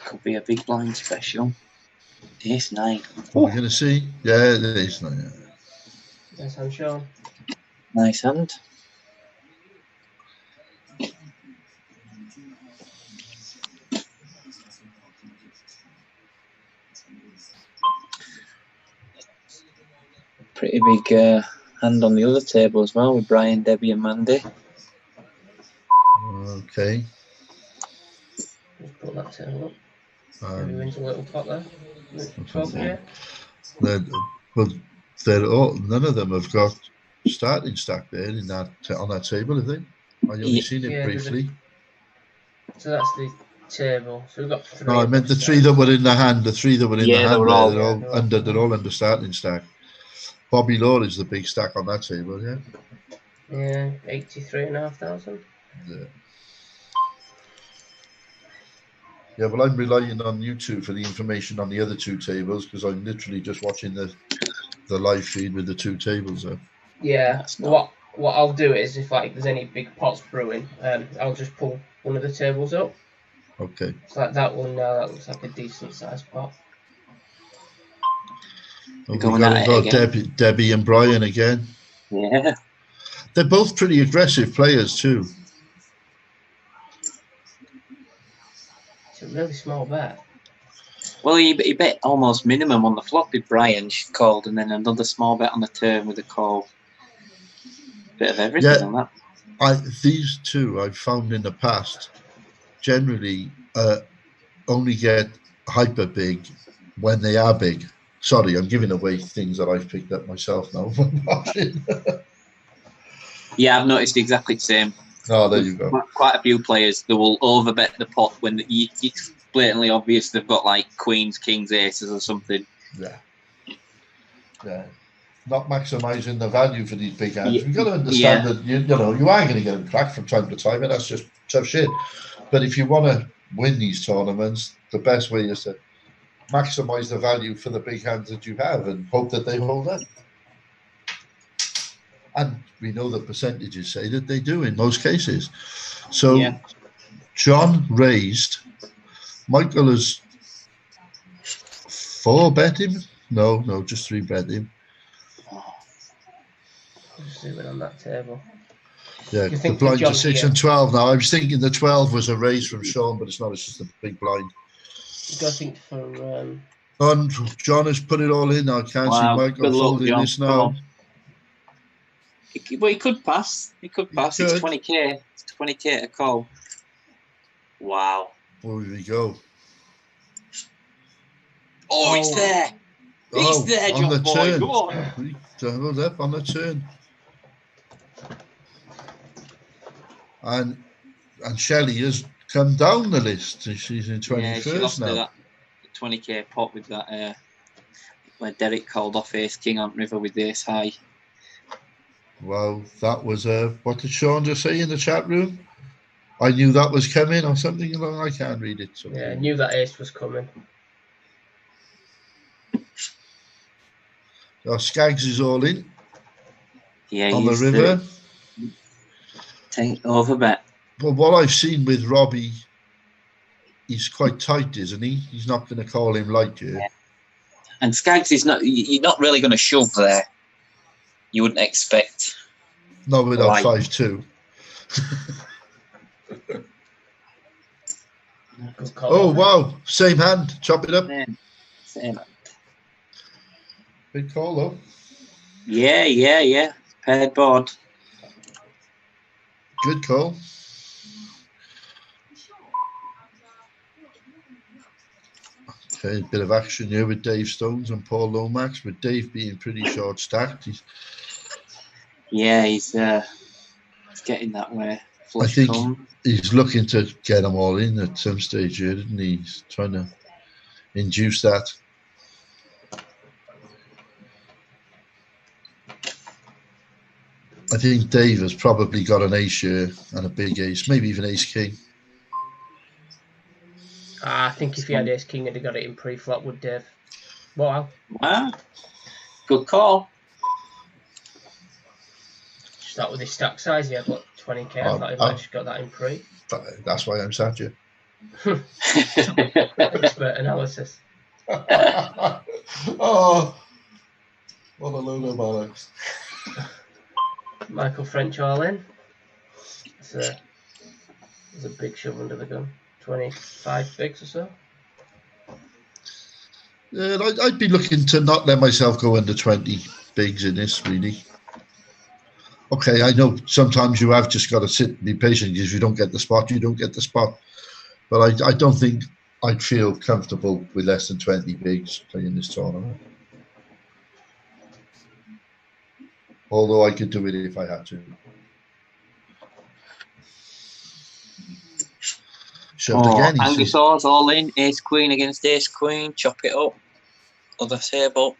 Could be a big blind special. Ace 9. We're going to see. Yeah, it is 9. Yes, I'm sure. Nice hand. Pretty big hand on the other table as well with Brian, Debbie and Mandy. Okay. Just put that table up. Maybe wins a little pot there. Well, they're all, none of them have got starting stack there in that on that table, have they? I've only seen it briefly. So that's the table. So we've got 3. No, I meant the 3 that were in the hand. The 3 that were in the hand. They're all under starting stack. Bobby Law is the big stack on that table, yeah. Yeah, 83,500. Yeah. Yeah, well, I'm relying on you two for the information on the other 2 tables because I'm literally just watching the live feed with the 2 tables up. Yeah. What I'll do is if there's any big pots brewing, I'll just pull one of the tables up. Okay. So like that one now, that looks like a decent sized pot. We've got Debbie and Brian again. Yeah. They're both pretty aggressive players too. It's a really small bet. Well, he bet almost minimum on the flop with Brian, she called, and then another small bet on the turn with a call. Bit of everything on that. These 2 I've found in the past generally only get hyper big when they are big. Sorry, I'm giving away things that I've picked up myself now from watching. Yeah, I've noticed exactly the same. Oh, there you go. Quite a few players, they will overbet the pot when it's blatantly obvious they've got like queens, kings, aces or something. Yeah. Yeah. Not maximising the value for these big hands. You've got to understand that you are going to get them cracked from time to time, and that's just tough shit. But if you want to win these tournaments, the best way is to maximise the value for the big hands that you have and hope that they hold up. And we know the percentages say that they do in most cases. So John raised. Michael has 4 bet him. No, just 3-bet him. Just zooming on that table. Yeah, You the think for blinds are John 6 here, and 12 now. I was thinking the 12 was a raise from Sean, but it's not. It's just a big blind. you got to think for And John has put it all in. I can't see Wow, Michael good luck, folding John. this Come now. on. Well, he could pass. He could pass. It's could. 20k. It's 20k to call. Wow. Where we go? Oh, it's there. It's there, on John the boy. turn. Come on. We doubled up on the turn. And Shelley has come down the list. She's in 21st Yeah, she lost now. that 20k pot with that where Derek called off ace king on river with the ace high. Well, that was what did Sean just say in the chat room? I knew that was coming or something along. I can't read it. So yeah, knew that ace was coming. Skaggs is all in Yeah, on the he's river. Take over bet. But what I've seen with Robbie, he's quite tight, isn't he? He's not going to call him light here. Yeah. And Skaggs is not. You're not really going to shove there. You wouldn't expect. Not without Light. 5-2. Good call. Oh, wow. Same hand. Chop it up. Same. Big call, though. Yeah. Paired board. Good call. Okay, a bit of action here with Dave Stones and Paul Lomax, with Dave being pretty short stacked. He's getting that way. I think he's looking to get them all in at some stage here, isn't he? He's trying to induce that. I think Dave has probably got an ace here and a big ace, maybe even ace king. I think if he had ace king, he'd have got it in pre-flop, would Dave? Wow. Good call. Start with his stack size. He had what, 20k. I thought he might have just got that in pre. That's why I'm sat here. Expert analysis. Oh, what a load of bollocks. Michael French all in. There's a big shove under the gun. 25 bigs or so. Yeah, I'd be looking to not let myself go under 20 bigs in this, really. Okay, I know sometimes you have just got to sit and be patient. If you don't get the spot, you don't get the spot. But I don't think I'd feel comfortable with less than 20 bigs playing this tournament. Although I could do it if I had to. Shoved again. Angus Orr's all in. Ace queen against ace queen. Chop it up. Other table.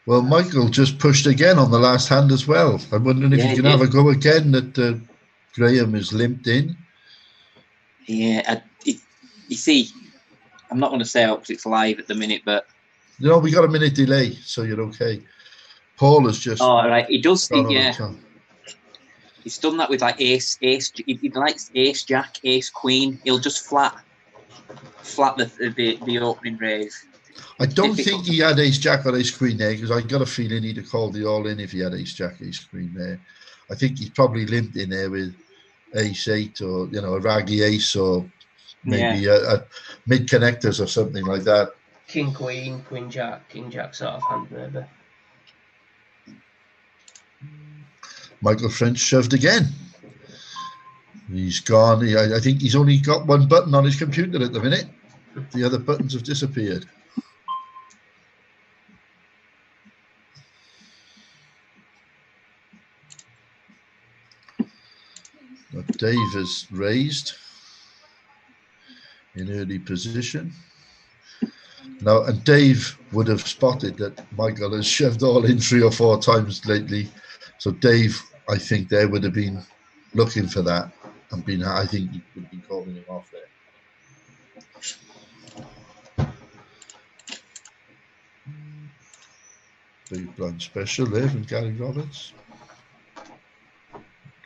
Well, Michael just pushed again on the last hand as well. I'm wondering if you can have a go again that Graham is limped in. Yeah, you see, I'm not going to say out because it's live at the minute, but... You know, we got a minute delay, so you're okay. Paul has just... Oh, right. He does think, he's done that with like ace. He likes ace, jack, ace, queen. He'll just flat the opening raise. I don't think he had ace jack or ace queen there because I got a feeling he'd have called the all in if he had ace jack, ace queen there. I think he's probably limped in there with ace 8 or a raggy ace or maybe a mid connectors or something like that. King queen, queen jack, king jack sort of hand maybe. Michael French shoved again. He's gone. I think he's only got one button on his computer at the minute. The other buttons have disappeared. Dave has raised in early position. Now, and Dave would have spotted that Michael has shoved all in 3 or 4 times lately. So Dave, I think they would have been looking for that and I think he would be calling him off there. Big blind special there from Gary Roberts.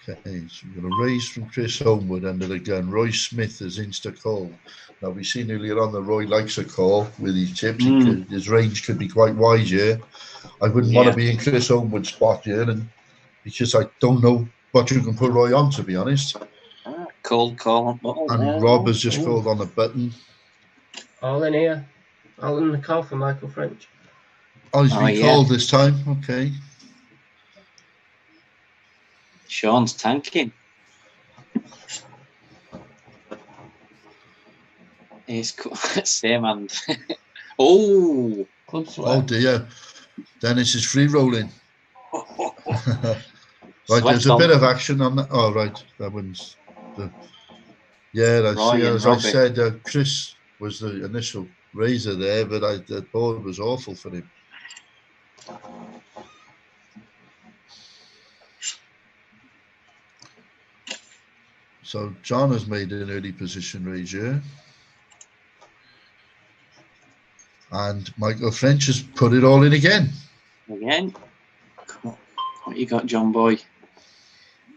Okay, so we're going to raise from Chris Homewood under the gun. Roy Smith as insta call. Now we've seen earlier on that Roy likes a call with his chips. His range could be quite wide here. I wouldn't want to be in Chris Homewood's spot here, and because I don't know what you can put Roy on, to be honest. Cold call. And Rob has just called on a button. All in here. All in the call for Michael French. Oh, he's been called this time. Okay. Sean's tanking. He's same hand. Oh, club sweat. Oh dear. Dennis is free rolling. Right, there's a bit of action on that. Oh, right. That one's the. Yeah, I see. As I said, Chris was the initial raiser there, but the board was awful for him. So John has made an early position raise here. And Michael French has put it all in again. Again. Come on. What you got, John Boy?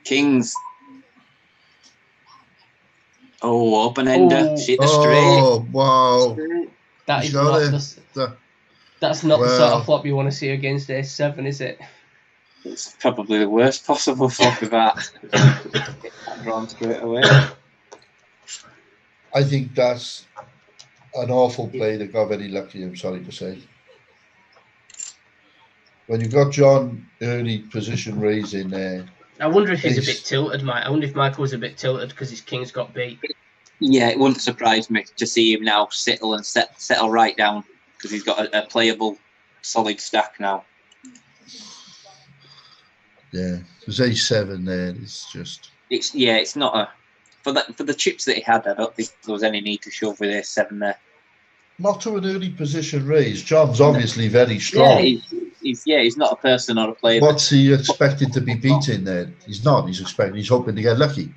Kings. Oh, open ender. Hit the straight. Oh, wow. That is not that's not the sort of flop you want to see against A7, is it? It's probably the worst possible flop of that. Drawn straight away. I think that's an awful play that got very lucky, I'm sorry to say. When you've got John early position raising there. I wonder if he's a bit tilted, Mike. I wonder if Michael was a bit tilted because his kings got beat. Yeah, it wouldn't surprise me to see him now settle right down because he's got a playable, solid stack now. Yeah, there's A7 there. It's just. It's not a for the chips that he had. I don't think there was any need to shove with A7 there. Not to an early position raise. John's obviously very strong. Yeah, he's not a person or a player. What's he expected to be beating there? He's not. He's hoping to get lucky.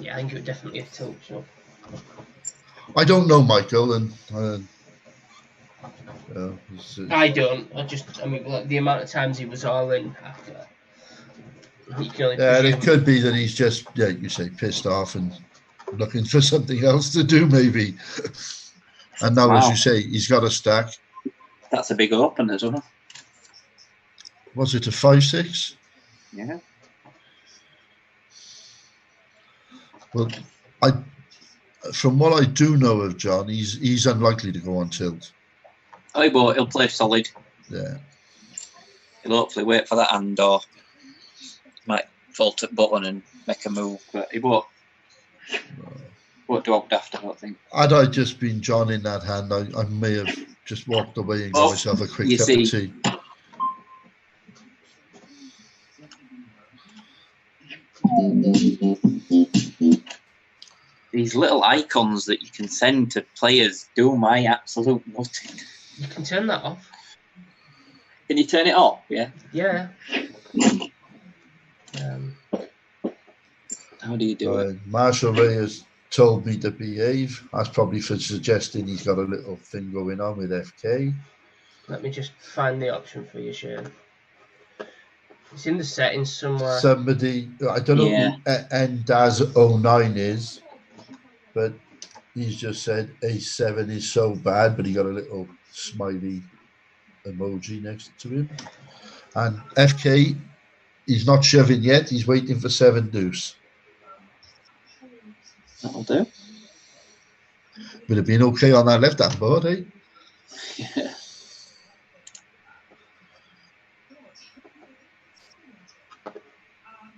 Yeah, I think it would definitely a tilt. So. I don't know, Michael, and I don't. I mean, like, the amount of times he was all in after. It could be that he's just, you say, pissed off and looking for something else to do, maybe. And now, as you say, he's got a stack. That's a big open as well. Was it a 5-6? Yeah. Well, from what I do know of John, he's unlikely to go on tilt. Oh, he'll play solid. Yeah. He'll hopefully wait for that hand or might fault at button and make a move, but he won't do daft, I don't think. Had I just been John in that hand, I may have just walked away and got myself a quick cup of tea. These little icons that you can send to players do my absolute nothing. You can turn that off. Can you turn it off? Yeah. Yeah. How do you do it? Marshall Ray has told me to behave. That's probably for suggesting he's got a little thing going on with FK. Let me just find the option for you, Shane. It's in the settings somewhere. Somebody, I don't know who Ndaz09 is, but he's just said A7 is so bad, but he got a little smiley emoji next to him. And FK, he's not shoving yet. He's waiting for 7 deuce. That'll do. Would have been okay on that left-hand board, eh? Yeah.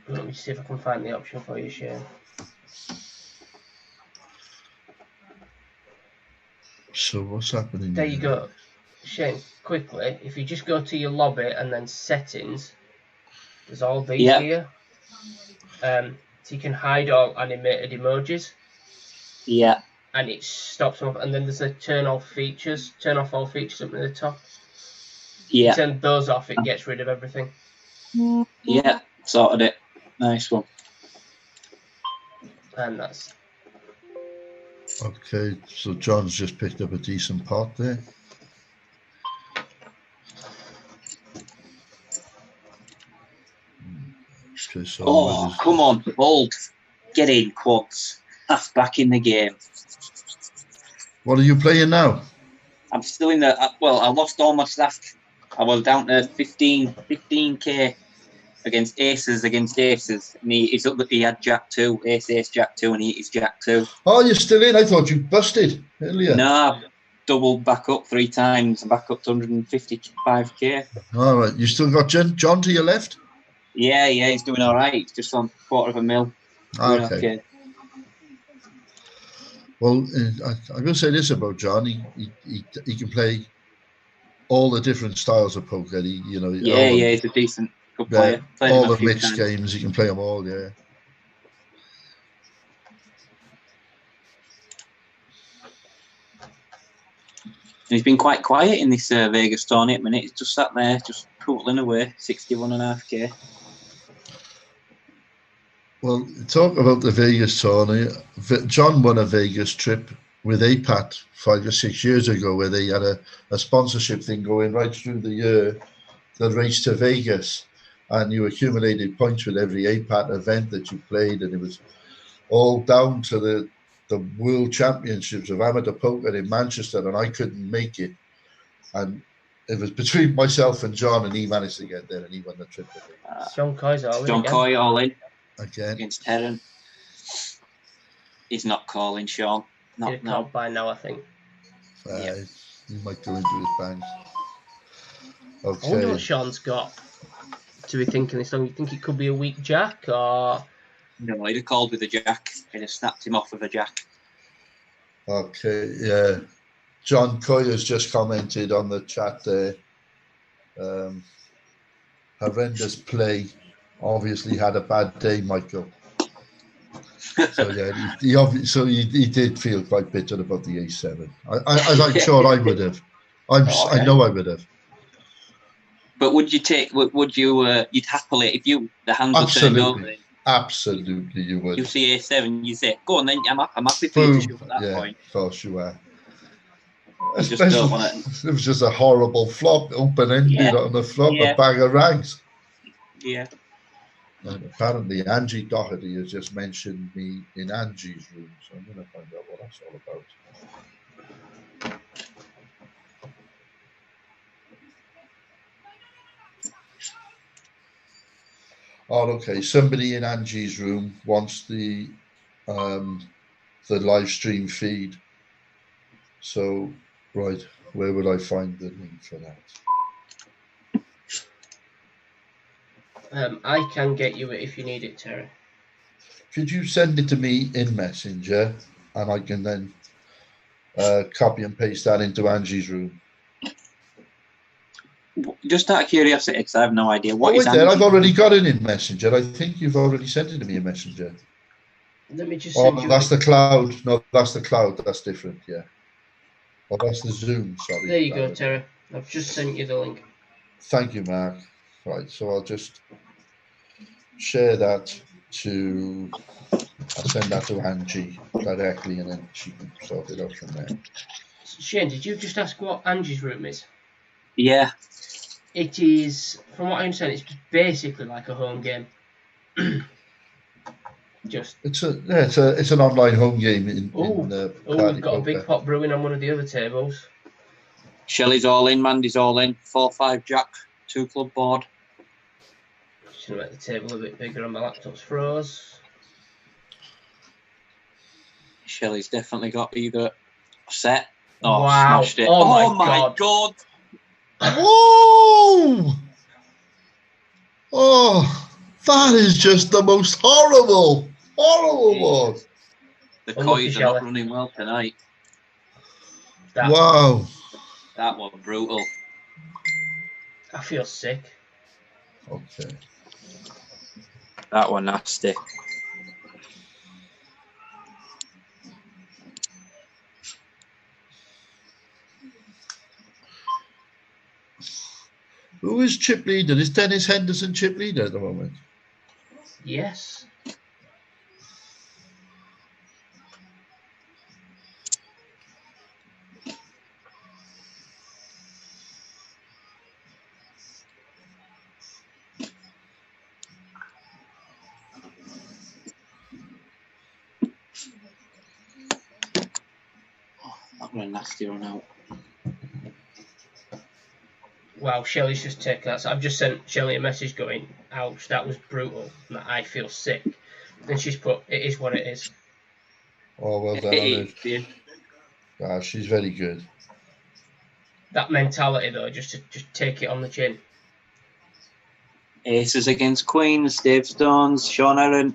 Let me see if I can find the option for you, Shane. So what's happening? There you go. Shane, quickly, if you just go to your lobby and then settings, there's all these here. So you can hide all animated emojis. Yeah. And it stops them off. And then there's a turn off all features up in the top. Yeah. You turn those off, it gets rid of everything. Yeah, sorted it. Nice one. And that's... Okay, so John's just picked up a decent pot there. piss on Oh, with his- come on, Bold. Get in, Quads. That's back in the game. What are you playing now? I'm still in the... well, I lost all my staff. I was down to 15k against aces. And he's up, he had Jack 2, ace, Jack 2, and he is Jack 2. Oh, you're still in. I thought you busted earlier. No, I've doubled back up 3 times. I'm back up to 155k. All right. You still got John to your left? Yeah, he's doing all right. He's just on $250,000. Doing Okay. Well, I'm going to say this about John. He can play all the different styles of poker. Yeah, he's a decent, good player. Played all him a the few mixed times. games, he can play them all. Yeah. He's been quite quiet in this Vegas tourney at the minute. He's just sat there, just pootling away, 61.5k. Well, talk about the Vegas tourney. John won a Vegas trip with APAT 5 or 6 years ago, where they had a sponsorship thing going right through the year, the race to Vegas, and you accumulated points with every APAT event that you played, and it was all down to the World Championships of Amateur Poker in Manchester, and I couldn't make it. And it was between myself and John, and he managed to get there, and he won the trip. John Coy's all in. John again. Coy all in Again. against Tavern. He's not calling, Sean. He'd have No. called by now, I think. He might go into his bank. I wonder Okay. what Sean's got to be thinking this long. You think it could be a weak jack, or No, he'd have called with a jack. He'd have snapped him off with a jack. Okay, yeah. John Coy has just commented on the chat there. Horrendous play. Obviously had a bad day, Michael. So yeah, he did feel quite bitter about the A7. As I'm sure I would have. I know I would have. But would you take? Would you? You'd happily, if the hands were turned over. Absolutely, you would. You see A7, you say, "Go on, then. I'm happy for you to shoot at that point." Of course you are. You just don't want It was just a horrible flop, open-ended on the flop, a bag of rags. Yeah. And apparently Angie Doherty has just mentioned me in Angie's room, so I'm going to find out what that's all about. Oh, okay. Somebody in Angie's room wants the live stream feed. So, right, where would I find the link for that? I can get you it if you need it, Terry. Could you send it to me in Messenger, and I can then copy and paste that into Angie's room? Just out of curiosity, because I have no idea what is wait there, Angie? I've already got it in Messenger. I think you've already sent it to me in Messenger. Let me just send you. That's the cloud. No, that's the cloud. That's different. Yeah. Oh, that's the Zoom. Sorry. There you go, Terry. I've just sent you the link. Thank you, Mark. Right, so I'll just share that to. I'll send that to Angie directly, and then she can sort it out from there. Shane, did you just ask what Angie's room is? Yeah. It is, from what I understand, it's basically like a home game. It's an online home game in we've got a big pot brewing on one of the other tables. Shelley's all in, Mandy's all in, 4-5 jack, 2 club board. Just gonna make the table a bit bigger and my laptop's froze. Shelley's definitely got either set. Oh, wow. Smashed it. Oh my god. Oh! Oh, that is just the most horrible one. The Coys are not running well tonight. Wow. That was brutal. I feel sick. Okay. That one nasty. Who is chip leader? Is Dennis Henderson chip leader at the moment? Yes. What a nasty run out. Wow, Shelley's just taken that. So I've just sent Shelley a message going, ouch, that was brutal. And that I feel sick. And she's put, it is what it is. Oh, well done on it. Yeah. Ah, she's very good. That mentality though, just to take it on the chin. Aces against Queens, Dave Stones, Sean Aaron.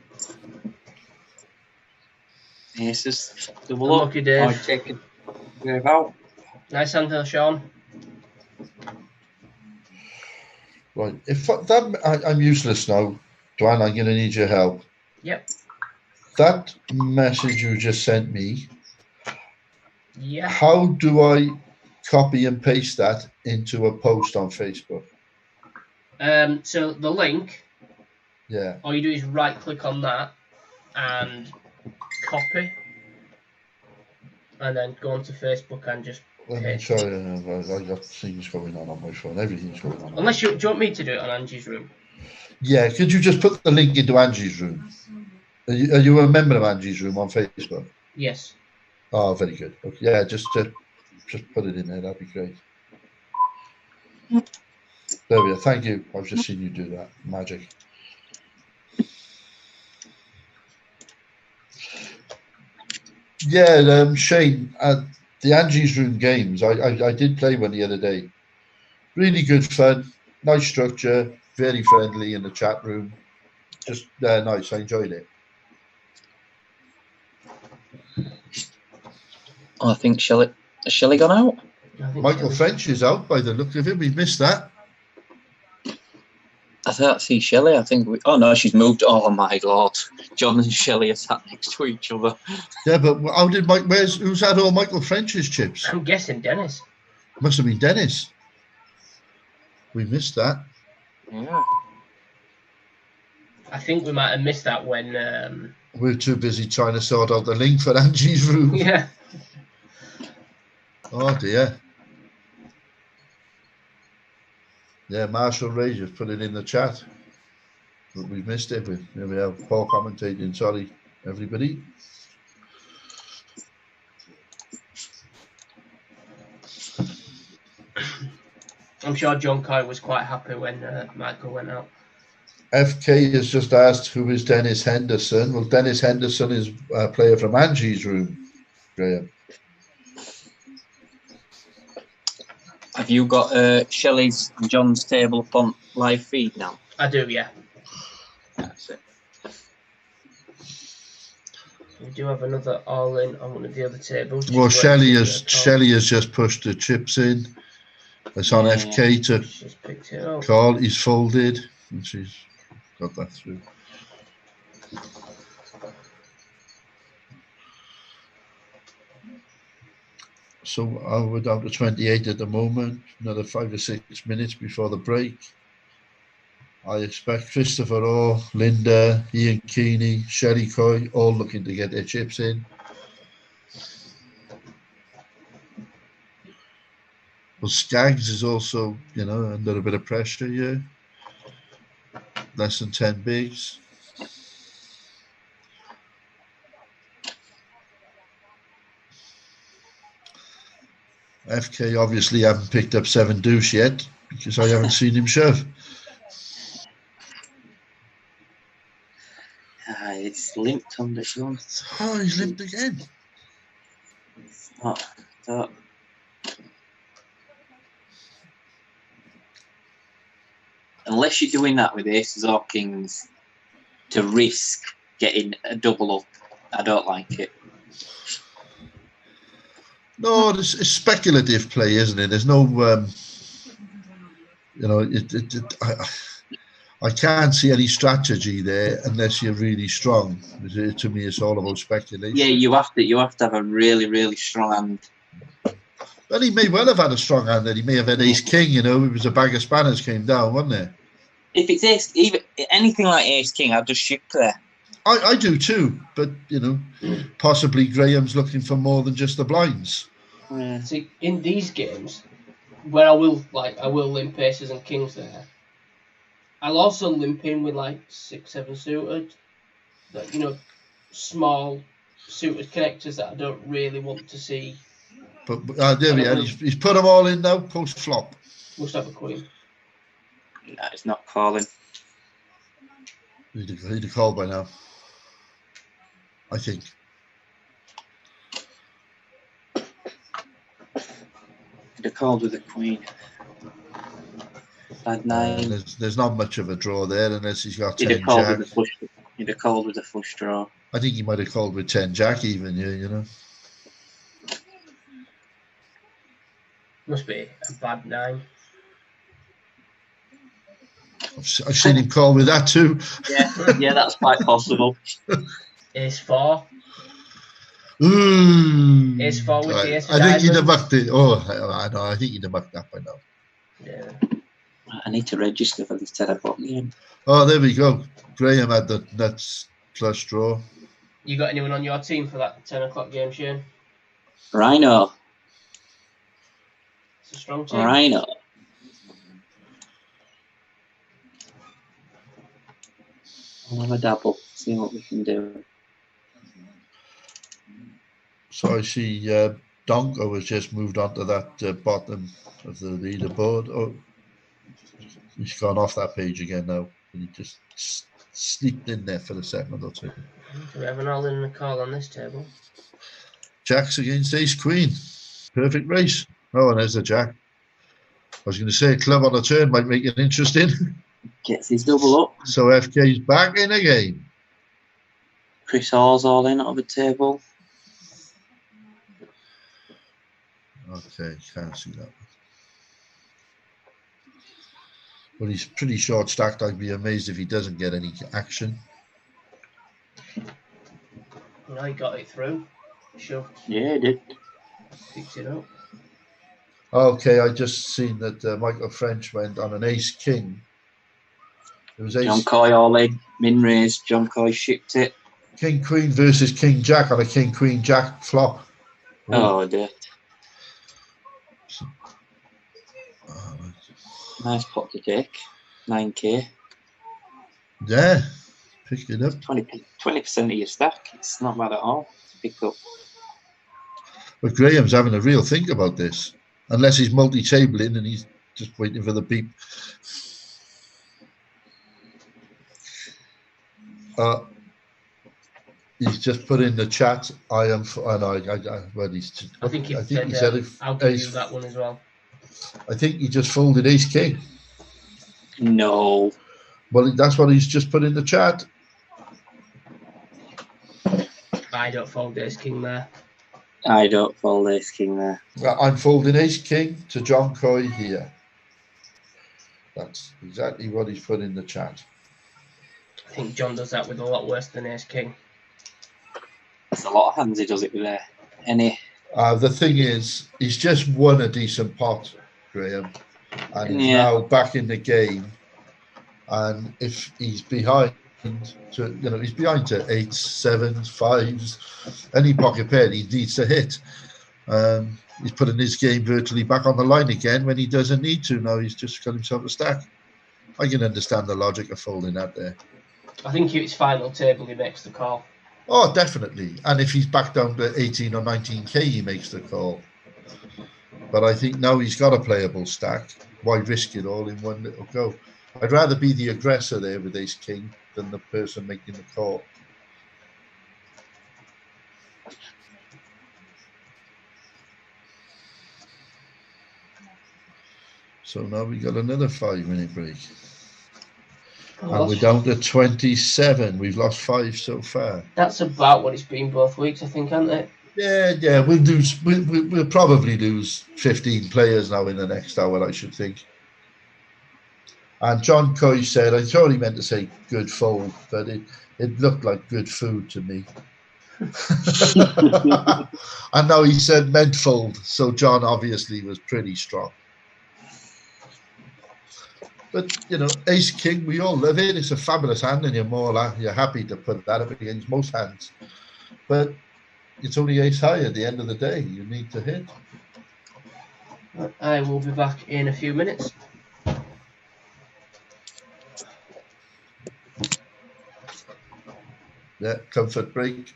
Aces. Double up. Unlucky Dave. Oh, taking Dave out. Nice hand there, Sean. Right, I'm useless now. Dwan, I'm going to need your help. Yep. That message you just sent me, Yeah. how do I copy and paste that into a post on Facebook? So the link, Yeah. all you do is right click on that and copy. And then go onto Facebook and just Let me paste. try. I got things going on my phone. Everything's going on. Unless do you want me to do it on Angie's room? Yeah, could you just put the link into Angie's room? Are you a member of Angie's room on Facebook? Yes. Oh, very good. Okay, yeah, just put it in there. That'd be great. There we are. Thank you. I've just seen you do that. Magic. Yeah, Shane, the Angie's Room games, I did play one the other day. Really good fun. Nice structure. Very friendly in the chat room. Just nice. I enjoyed it. Oh, I think has Shelley gone out? Michael French is out by the look of it. We missed that. I thought see Shelley. I think oh no, she's moved. Oh my lord, John and Shelley are sat next to each other. Yeah, but how did who's had all Michael French's chips? I'm guessing Dennis. Must have been Dennis. We missed that. Yeah. I think we might have missed that when. We're too busy trying to sort out the link for Angie's room. Yeah. Oh dear. Yeah, Marshall Ray just put it in the chat. But we've missed it. Here we have Paul commentating. Sorry, everybody. I'm sure John Coy was quite happy when Michael went out. FK has just asked who is Dennis Henderson. Well, Dennis Henderson is a player from Angie's room, Graham. Have you got Shelley's and John's table up on live feed now? I do, yeah. That's it. We do have another all-in on one of the other tables. Well, Shelley has just pushed the chips in. It's on FK She's picked it up. call. He's folded, and she's got that through. So we're down to 28 at the moment. Another 5 or 6 minutes before the break. I expect Christopher Orr, Linda, Ian Keeney, Shelley Coy, all looking to get their chips in. Well, Skaggs is also, under a bit of pressure here. Less than 10 bigs. FK obviously haven't picked up 7 deuce yet because I haven't seen him shove. It's limped on this one. Oh, he's limped again. It's not. Unless you're doing that with aces or kings to risk getting a double up, I don't like it. No, it's speculative play, isn't it? There's no, I can't see any strategy there unless you're really strong. To me, it's all about speculation. Yeah, you have to have a really, really strong hand. Well, he may well have had a strong hand. Then he may have had ace king. It was a bag of spanners came down, wasn't it? If it's ace, even anything like ace king, I'd just shift there. I do too, but possibly Graham's looking for more than just the blinds. Yeah. See, in these games, where I will limp aces and kings there, I'll also limp in with 6-7 suited, small suited connectors that I don't really want to see But there we are. He's put them all in now, post flop. Must have a queen. No, it's not calling. He'd have called by now, I think. He'd have called with a queen. Bad nine. There's not much of a draw there unless he's got He'd 10 have called jack. with a flush. He'd have called with a flush draw. I think he might have called with 10 jack even, you know. Must be a bad 9. I've seen him call with that too. Yeah, that's quite possible. Ace 4. Ooh. Ace 4 with the ace of I think he'd have diamonds. mucked it. Oh, I know. I think he'd have mucked that by now. Yeah. I need to register for this 10 o'clock game. Oh, there we go. Graham had the nuts flush draw. You got anyone on your team for that 10 o'clock game, Shane? Rhino. It's a strong team. Rhino. I'll have a dabble. See what we can do. So I see Donko has just moved on to that bottom of the leaderboard. Oh, he's gone off that page again now. And he just sneaked in there for a second or two. Do we have an all-in and a call on this table? Jacks against ace queen. Perfect race. Oh, and there's the jack. I was going to say a club on the turn might make it interesting. Gets his double up. So FK's back in again. Chris Hall's all in on the table. Okay, can't see that. Well, he's pretty short stacked. I'd be amazed if he doesn't get any action. No, he got it through. Sure. Yeah, he did. Picked it up. Okay, I just seen that Michael French went on an ace king. It was John ace Coy all in. Min raised. John Coy shipped it. king queen versus king jack on a king queen jack flop. Ooh. Oh, dear. Oh, Nice pot to take. 9k. yeah, picked it up. 20% of your stack. It's not bad at all to pick up. But Graham's having a real think about this. Unless he's multi-tabling and he's just waiting for the beep. He's just put in the chat. I am. Well, I think he he said, said I'll give ace, you that one as well. I think he just folded ace king. No. Well, that's what he's just put in the chat. I don't fold ace king there. I don't fold ace king there. I'm folding ace king to John Coy here. That's exactly what he's put in the chat. I think John does that with a lot worse than ace king. There's a lot of hands he does it with there. Any. The thing is, he's just won a decent pot, Graham, and he's now back in the game. And if he's behind he's behind to 8s, 7s, 5s, any pocket pair he needs to hit. He's putting his game virtually back on the line again when he doesn't need to. Now he's just got himself a stack. I can understand the logic of folding that there. I think if it's final table, he makes the call. Oh, definitely. And if he's back down to 18 or 19k, he makes the call. But I think now he's got a playable stack. Why risk it all in one little go? I'd rather be the aggressor there with ace king than the person making the call. So now we got another 5-minute break. And we're down to 27. We've lost 5 so far. That's about what it's been both weeks, I think, hasn't it? Yeah. We'll probably lose 15 players now in the next hour, I should think. And John Coy said, I thought he meant to say good fold, but it looked like good food to me. And now he said meant fold, so John obviously was pretty strong. But, ace king, we all love it. It's a fabulous hand, and you're happy to put that up against most hands. But it's only ace high at the end of the day. You need to hit. I will be back in a few minutes. Yeah, comfort break.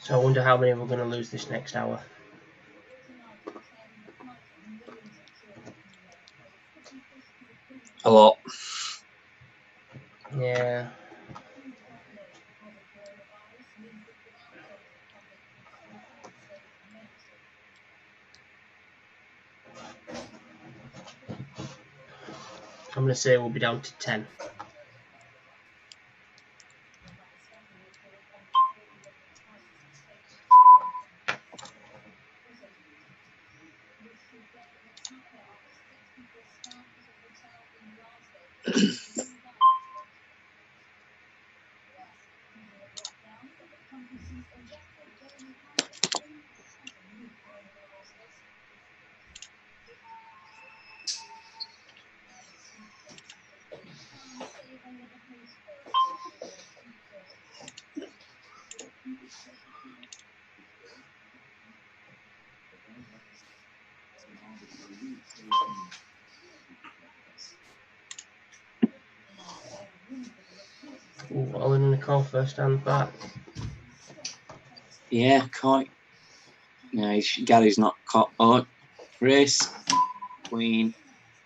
So I wonder how many we're going to lose this next hour. A lot. Yeah. I'm going to say we'll be down to 10. Ooh, all in the call first and back. Yeah, quite. No, Gary's not caught. Oh, race. Queen.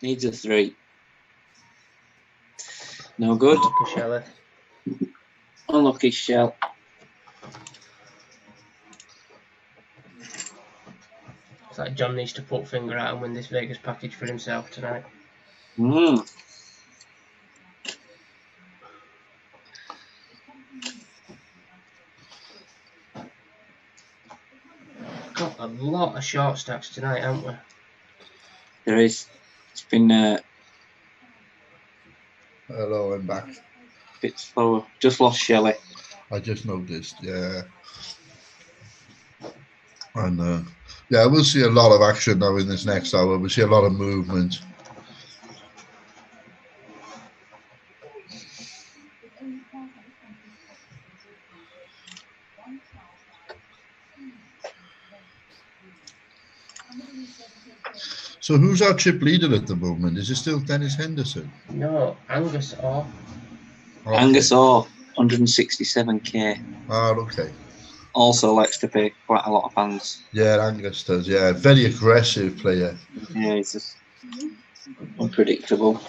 Needs a 3. No good. Unlucky Shelley. Unlucky Shell. Looks like John needs to put finger out and win this Vegas package for himself tonight. Mm. Got a lot of short stacks tonight, haven't we? There is. It's been a Hello, I'm back. bit slower. Just lost Shelley. I just noticed, yeah. And yeah, we'll see a lot of action now in this next hour. We'll see a lot of movement. So who's our chip leader at the moment? Is it still Dennis Henderson? No, Angus Orr. Okay. Angus Orr, 167k. Ah, okay. Also likes to pay quite a lot of fans. Yeah, Angus does. Yeah, very aggressive player. Yeah, he's just unpredictable.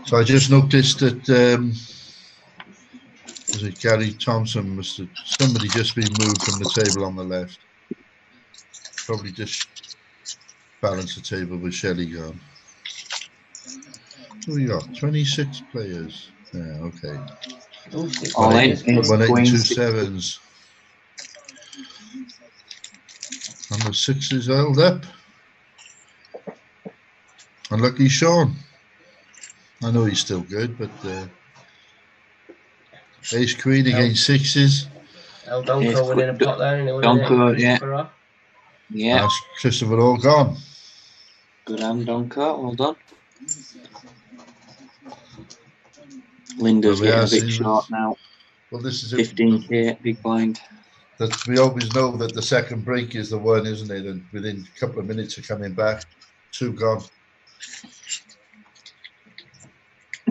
So I just noticed that was it Gary Thompson? Must have somebody just been moved from the table on the left. Probably just balance the table with Shelley gone. Who we got? 26 players. Yeah, okay. Oh, 6 All players. in. 182 sevens. And the sixes held up. Unlucky Sean. I know he's still good, but ace queen against sixes. El Donko winning a pot there, and he Donko, yeah. Orr. Yeah, That's Christopher all gone. good hand, Donko. Well done. Linda's Well, getting a yeah, bit see, short now. Well, this is it. 15k, big blind. That we always know that the second break is the one, isn't it? And within a couple of minutes of coming back, 2 gone.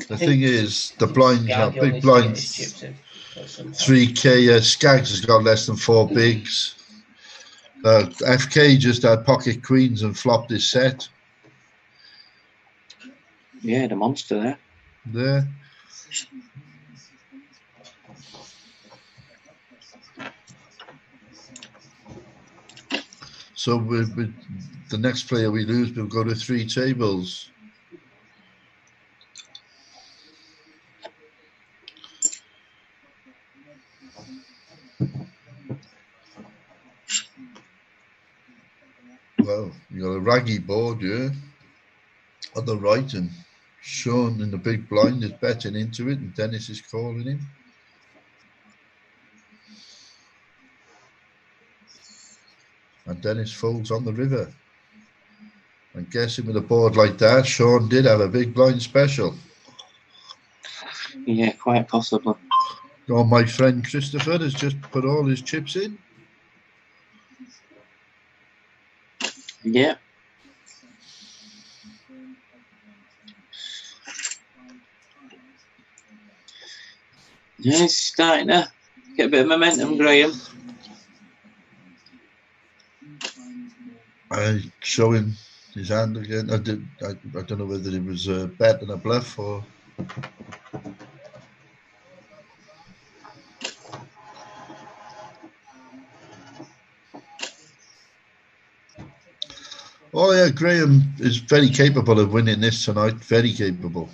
The thing is, the blinds are big blinds. 3k. Skaggs has got less than 4 bigs. FK just had pocket queens and flopped his set. Yeah, the monster there. There. So with the next player we lose, we'll go to 3 tables. Well, you got a raggy board, yeah, on the right, and Sean in the big blind is betting into it, and Dennis is calling him. And Dennis folds on the river. I'm guessing with a board like that, Sean did have a big blind special. Yeah, quite possibly. Oh, my friend Christopher has just put all his chips in. Yeah. Yeah, it's starting to get a bit of momentum, Graham. I show him his hand again. I don't know whether it was a bet and a bluff or. Oh yeah, Graham is very capable of winning this tonight. Very capable.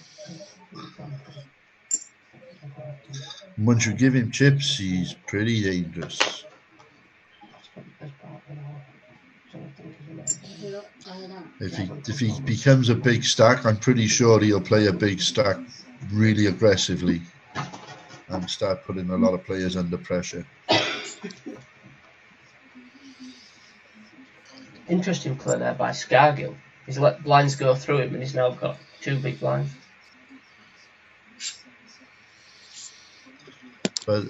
Once you give him chips, he's pretty dangerous. If he becomes a big stack, I'm pretty sure he'll play a big stack really aggressively and start putting a lot of players under pressure. Interesting play there by Scargill. He's let blinds go through him and he's now got 2 big blinds. But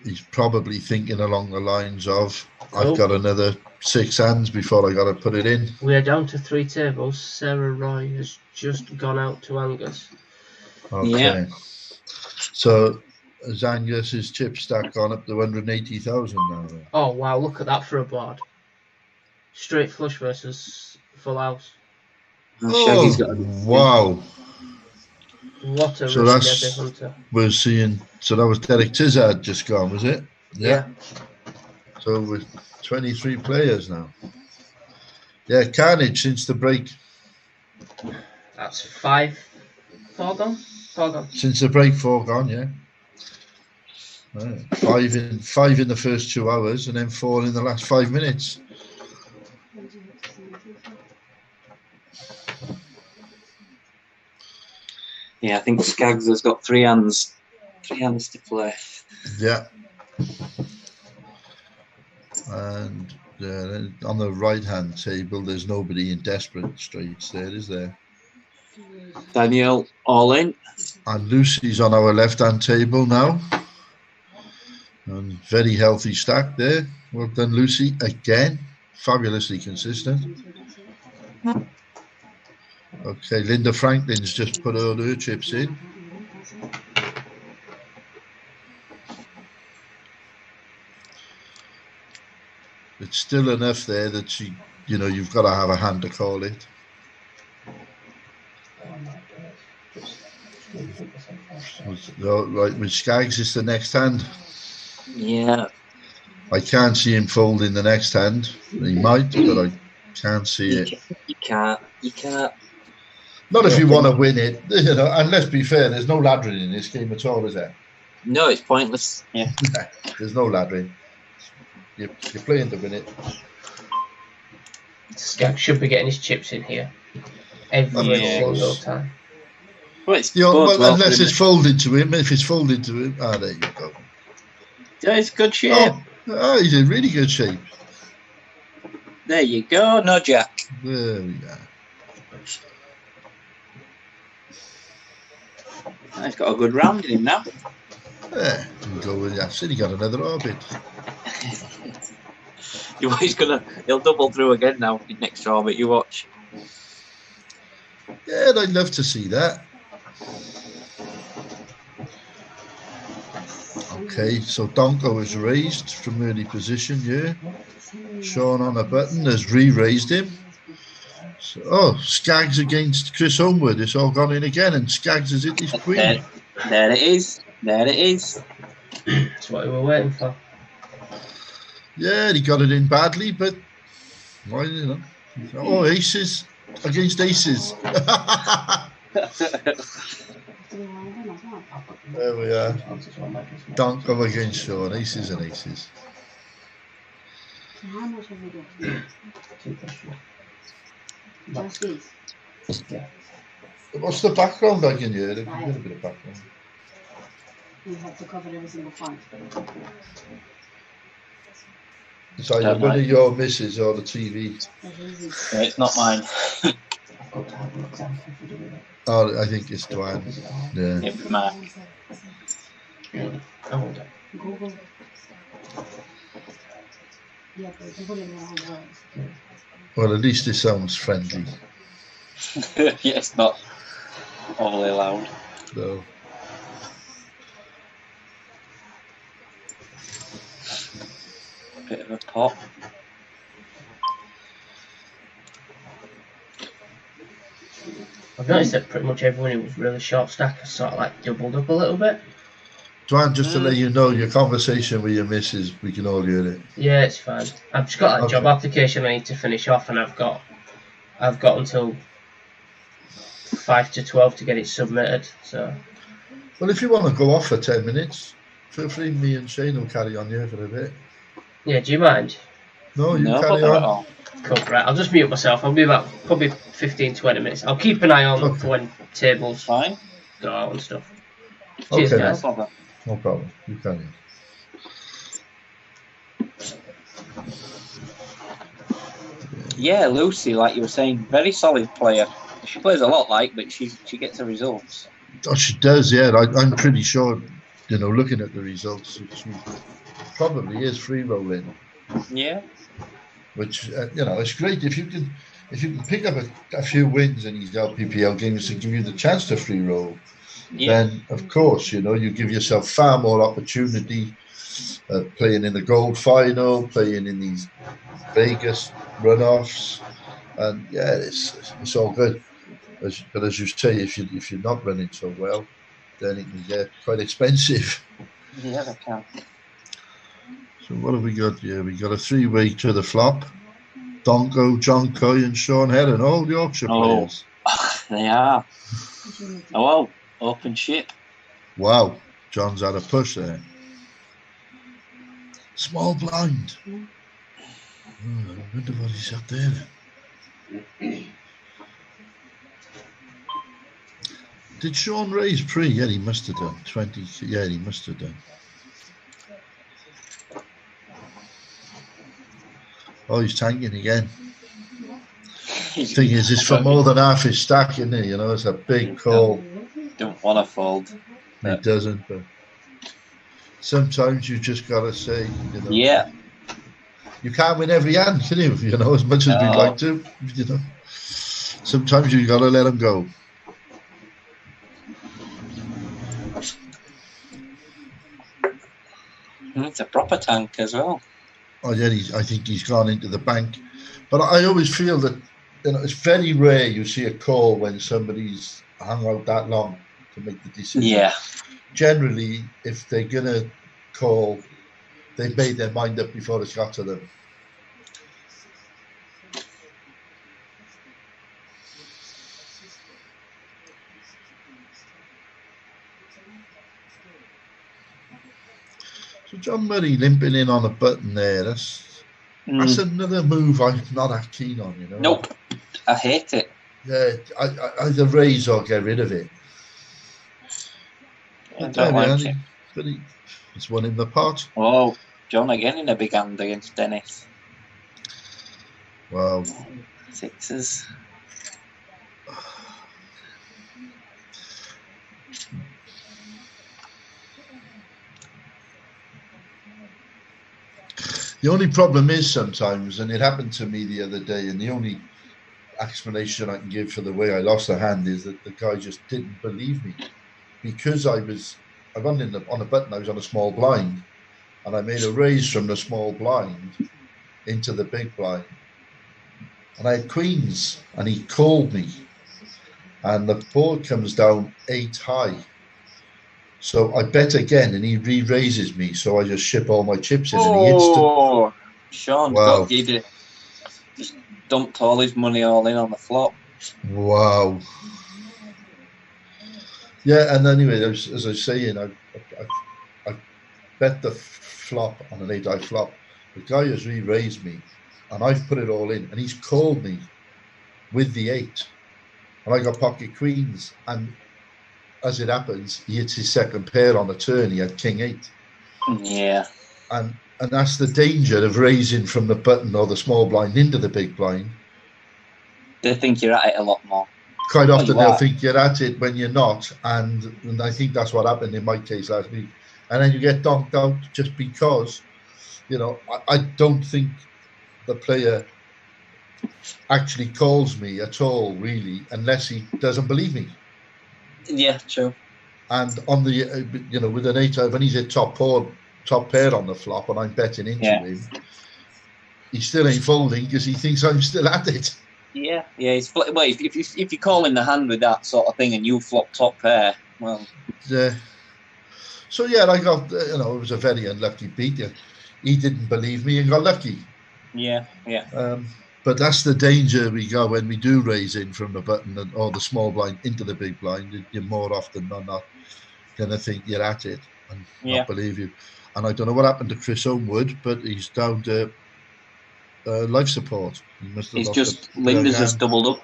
he's probably thinking along the lines of, I've got another 6 hands before I got to put it in. We are down to 3 tables. Sarah Roy has just gone out to Angus. Okay. Yeah. So has Angus's chip stack gone up to 180,000 now? Then? Oh wow, look at that for a board. Straight flush versus full house. Shaggy's got a wow. What a So risky heavy hunter. we're seeing, so that was Derek Tizard just gone, was it? Yeah. So with 23 players now. Yeah, carnage since the break. That's 4 gone. 4 gone. Since the break, 4 gone. Yeah. Right. Five in the first 2 hours, and then 4 in the last 5 minutes. Yeah, I think Skaggs has got 3 hands. 3 hands to play. Yeah. And on the right-hand table, there's nobody in desperate straits there, is there? Daniel, all in. And Lucy's on our left-hand table now. And very healthy stack there. Well done, Lucy. Again, fabulously consistent. Okay, Linda Franklin's just put all her chips in. It's still enough there that she, you've got to have a hand to call it. Right, with Skaggs, it's the next hand. Yeah. I can't see him folding the next hand. He might, but I can't see it. You can't. Not if you want to win it, and let's be fair, there's no laddering in this game at all, is there? No, it's pointless. Yeah. There's no laddering. You're playing to win it. Skaggs should be getting his chips in here every single time. Well, it's unless it's folded to him. If it's folded to him, there you go. Yeah, it's good shape. Oh, he's in really good shape. There you go. No jack. There we are. He's got a good round in him now. Yeah, can go with that. He got another orbit. He'll double through again now in next orbit. You watch. Yeah, I'd love to see that. Okay, so Donko is raised from early position, yeah. Sean on a button has re-raised him. So, Skaggs against Chris Homewood. It's all gone in again, and Skaggs has hit his queen. There it is. That's what we were waiting for. Yeah, he got it in badly, but why, aces against aces. There we are. Donko against Sean, aces and aces. How much have we got? Just these. Yeah. What's the background I can hear? A little bit of background. We have to cover every single font. It's either one of your misses or the TV. It's not mine. Oh, I think it's Dwan. Yeah. It's mine. Google. Yeah, but you can put it in your own words. Well, at least it sounds friendly. Yeah, it's not overly loud. No. Bit of a pop. I've noticed that pretty much everyone who was really short stack has sort of like doubled up a little bit. Dwan, just to let you know, your conversation with your missus, we can all hear it. Yeah, it's fine. I've just got that job application I need to finish off, and I've got until 5 to 12 to get it submitted. So. Well, if you want to go off for 10 minutes, feel free. Me and Shane will carry on here for a bit. Yeah, do you mind? No, you carry not on. at all. Cool, right. I'll just mute myself. I'll be about probably 15-20 minutes. I'll keep an eye on for when tables Fine. go out and stuff. Cheers, Okay. guys. No problem. You carry on. Yeah, Lucy, like you were saying, very solid player. She plays a lot, but she gets the results. Oh, she does, yeah. I'm pretty sure, looking at the results, she probably is free rolling. Yeah. Which, it's great if you can pick up a few wins in these LPPL games to give you the chance to free roll. Yeah. Then, of course, you give yourself far more opportunity playing in the gold final, playing in these Vegas runoffs, and yeah, it's all good. But as you say, if you're not running so well, then it can get quite expensive. Yeah, they can. So what have we got here? We got a 3-way to the flop. Donko, John Coy and Sean Heron, all Yorkshire players. They are. Oh, well, open ship. Wow, John's had a push there. Small blind. I wonder what he's got there. Did Sean raise pre? Yeah, he must have done. 20. Yeah, he must have done. Oh, he's tanking again. Thing is, it's for more than half his stack, isn't it? You know, it's a big call. Don't want to fold. He doesn't, but sometimes you just got to say, you know. Yeah. You can't win every hand, can you? You know, as much as we'd like to, you know. Sometimes you got to let them go. It's a proper tank as well. Oh yeah, I think he's gone into the bank. But I always feel that, you know, it's very rare you see a call when somebody's hung out that long to make the decision. Yeah. Generally, if they're gonna call, they've made their mind up before it's got to them. So John Murray limping in on a button there. That's another move I'm not that keen on, you know. Nope. I hate it. Yeah, I either raise or get rid of it. I don't like it. But it's one in the pot. Oh, John again in a big hand against Dennis. Wow. Sixes. The only problem is sometimes, and it happened to me the other day, and the only explanation I can give for the way I lost the hand is that the guy just didn't believe me. Because I wasn't on a button, I was on a small blind, and I made a raise from the small blind into the big blind. And I had queens, and he called me, and the board comes down 8 high. So I bet again, and he re-raises me, so I just ship all my chips in. Oh, and Sean wow. Just dumped all his money all in on the flop. Wow. Yeah, and anyway, as I was saying, I bet the flop on an 8 high flop. The guy has re-raised me, and I've put it all in, and he's called me with the 8, and I got pocket queens, and as it happens, he hits his second pair on the turn. He had king 8. Yeah. And that's the danger of raising from the button or the small blind into the big blind. They think you're at it a lot more. Quite often they'll think you're at it when you're not. And I think that's what happened in my case last week. And then you get donked out just because, you know, I don't think the player actually calls me at all, really, unless he doesn't believe me. Yeah, true. And on the, you know, with an 8, when he's at top pair on the flop, and I'm betting into him, he still ain't folding because he thinks I'm still at it. Yeah. He's well, if you call in the hand with that sort of thing and you flop top pair, well. Yeah. So yeah, I got, you know, it was a very unlucky beat. He didn't believe me and got lucky. Yeah. But that's the danger we go when we do raise in from the button or the small blind into the big blind. You're more often than not going to think you're at it and not believe you. And I don't know what happened to Chris Homewood, but he's down to life support. He's just, Linda's just doubled up.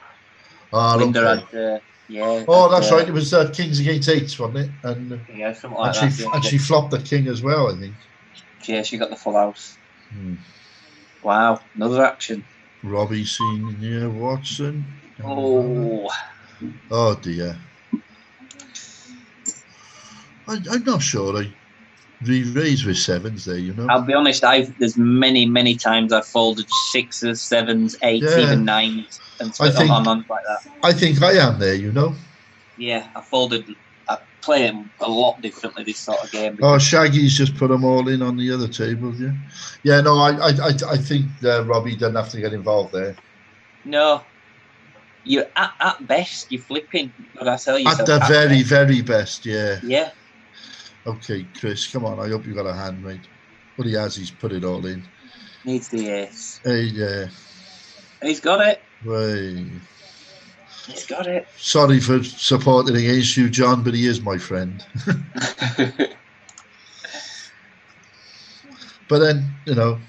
Oh, Linda okay. had, Oh, that's right. It was kings against 8s, wasn't it? And yeah, something like that. And she flopped the king as well, I think. Yeah, she got the full house. Wow, another action. Robbie Senior Watson. Oh dear. I'm not sure I re-raised with 7s there, you know. I'll be honest, there's many times I've folded 6s, 7s, 8s, even 9s and stuff on like that. I think I am there, you know. Yeah, I play them a lot differently this sort of game. Oh, Shaggy's just put them all in on the other table, yeah. Yeah, no, I think Robbie doesn't have to get involved there. No. You're at best, you're flipping. But I tell you, at the very best, yeah. Yeah. Okay, Chris, come on. I hope you got a hand, mate. Well, he has. He's put it all in. Needs the ace. Hey, He's got it. way. He's got it. Sorry for supporting against you, John, but he is my friend. But then, you know,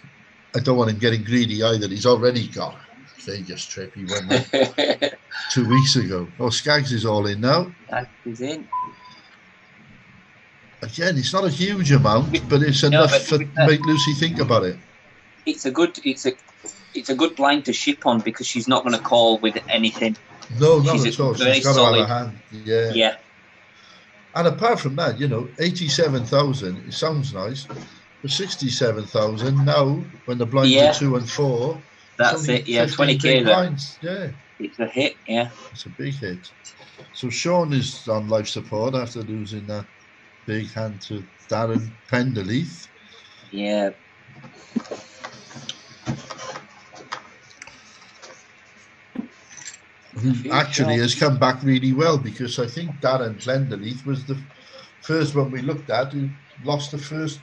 I don't want him getting greedy either. He's already got a Vegas trip. He won that 2 weeks ago. Oh, Skaggs is all in now. He's in. Again, it's not a huge amount, but it's enough to make Lucy think about it. It's a good blind to ship on because she's not going to call with anything. No, not at all. She's got solid. to have a hand. Yeah. Yeah. And apart from that, you know, 87,000, it sounds nice. But 67,000 now, when the blinds are 2 and 4. That's it, yeah, 20k blinds. Yeah. It's a hit, yeah. It's a big hit. So Sean is on life support after losing that big hand to Darren Penderleith. Yeah. Who actually has come back really well, because I think Darren Penderleith was the first one we looked at who lost the first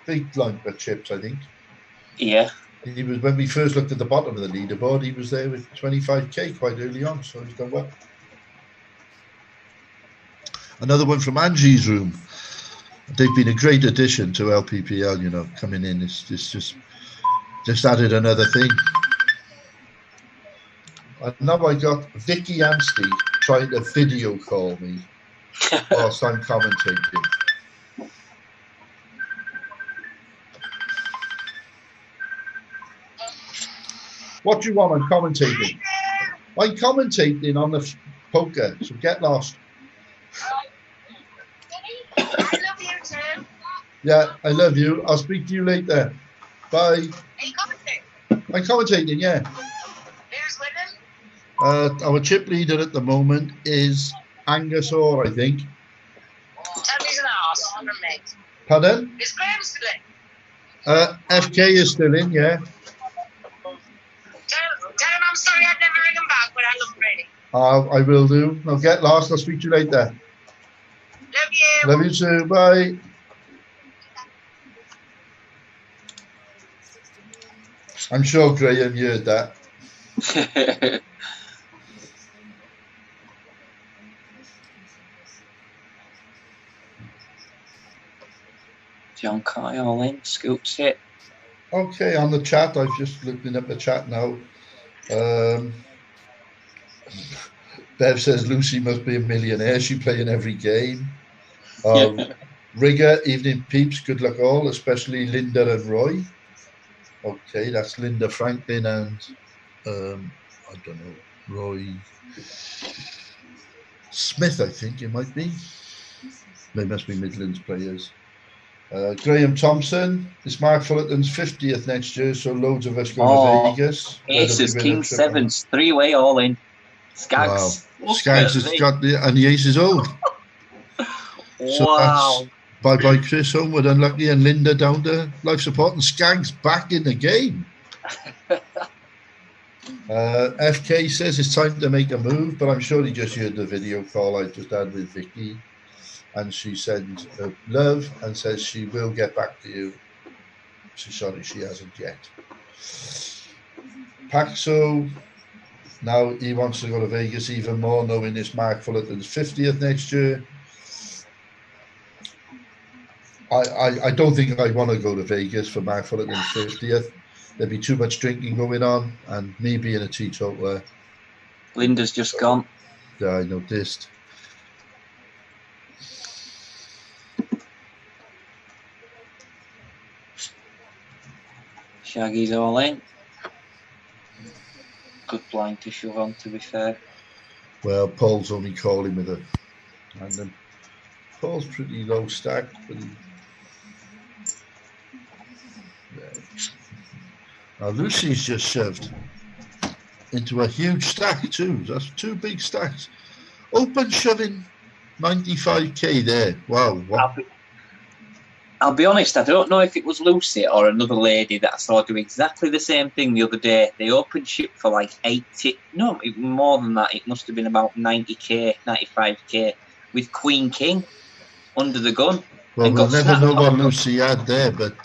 big lump of chips, I think. Yeah. He was, when we first looked at the bottom of the leaderboard, he was there with 25k quite early on, so he's done well. Another one from Angie's room. They've been a great addition to LPPL, you know, coming in. It's just added another thing. And now I got Vicky Anstey trying to video call me whilst I'm commentating. What do you want? I'm commentating. I'm commentating on the poker, so get lost. I love you too. Yeah, I love you. I'll speak to you later. Bye. Are you commentating? I'm commentating, yeah. Who's winning? Our chip leader at the moment is Angus Orr, I think. Tell me he's an arse from me. Pardon? Is Graham still in? FK is still in, yeah. Tell him I'm sorry I'd never ring him back, but I love him really. I will do. I'll get lost. I'll speak to you later. Love you. Love you too. Bye. I'm sure Graham heard that. John Kyle in, scoops it. Okay, on the chat, I've just looking up the chat now. Bev says Lucy must be a millionaire. She playing every game. Rigger, evening peeps. Good luck all, especially Linda and Roy. Okay, that's Linda Franklin and I don't know, Roy Smith, I think it might be. They must be Midlands players. Graham Thompson, it's Mark Fullerton's 50th next year, so loads of us go to Vegas. Aces, King Sevens, three-way all in. Skaggs. Wow. Skaggs has got and the ace is old. So Wow. that's bye-bye Chris Homewood, unlucky, and Linda down to life support, and Skaggs back in the game. FK says it's time to make a move, but I'm sure he just heard the video call I just had with Vicky. And she sends love and says she will get back to you. She's sorry she hasn't yet. Paxo, now he wants to go to Vegas even more, knowing it's Mark Fullerton's 50th next year. I don't think I want to go to Vegas for Mark Fullerton's 50th. There'd be too much drinking going on, and me being a teetotaler. Linda's just gone. Yeah, I noticed. Shaggy's all in. Good blind to shove on, to be fair. Well, Paul's only calling with a random. Paul's pretty low stack, but now Lucy's just shoved into a huge stack too. That's two big stacks. Open shoving 95k there. Wow. What? I'll be honest, I don't know if it was Lucy or another lady that I saw do exactly the same thing the other day. They opened ship for like 80, no, more than that. It must have been about 90k, 95k with Queen King under the gun. Well, And we'll got never snapped know off. what Lucy had there, but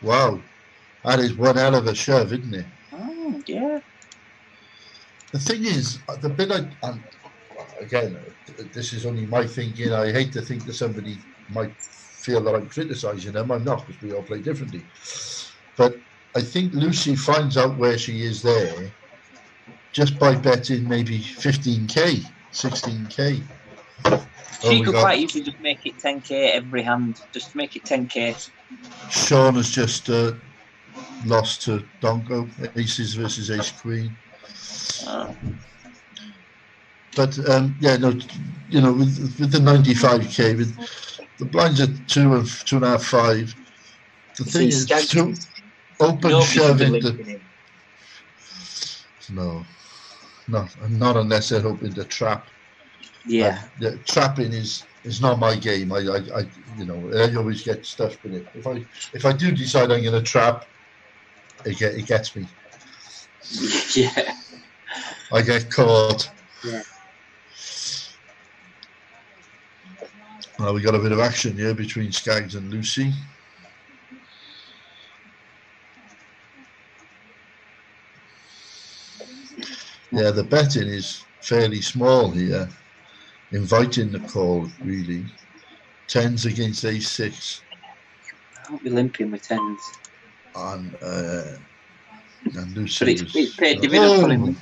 wow, that is one hell of a shove, isn't it? Oh, yeah. The thing is, the bit again, this is only my thinking. I hate to think that somebody might feel that I'm criticising them. I'm not, because we all play differently. But I think Lucy finds out where she is there just by betting maybe 15k, 16k. She could quite easily just make it 10k every hand. Just make it 10k. Sean has just lost to Donko, aces versus ace queen. Oh. But yeah, no, you know, with the 95k, with the blinds at 2 and 2.5, 5. The thing is, to open shove into no, not unless they're hoping to trap. Yeah. Trapping is not my game. I you know, I always get stuffed with it. If I do decide I'm going to trap, it gets me. Yeah. I get caught. Yeah. Well, we got a bit of action here between Skaggs and Lucy. Yeah, the betting is fairly small here, inviting the call, really. 10s against ace-6. I won't be limping with 10s. And Lucy But it's paid dividends for him.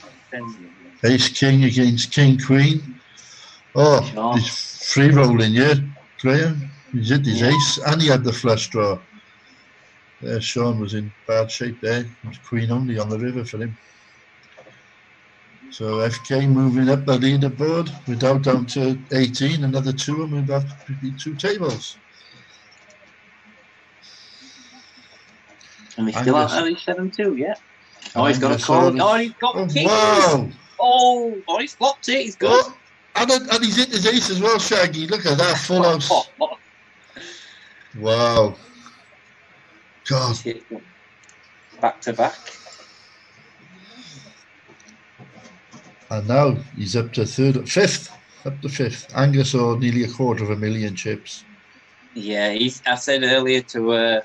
Ace-king against king-queen. Oh, Sure. he's free rolling here, Graham. He's hit his ace, and he had the flush draw. There, Sean was in bad shape there. It was queen only on the river for him. So FK moving up the leaderboard. We're down to 18. Another 2, and we'll have to be 2 tables. And we still Angus. have 7-2, yeah. Oh, he's got a call. Oh, he's got kings. Wow. Oh, he's flopped it. He's good. Oh, and he's hit his ace as well, Shaggy. Look at that, full house. Wow. God. Back to back. And now he's up to fifth. Angus or nearly 250,000 chips. Yeah, I said earlier to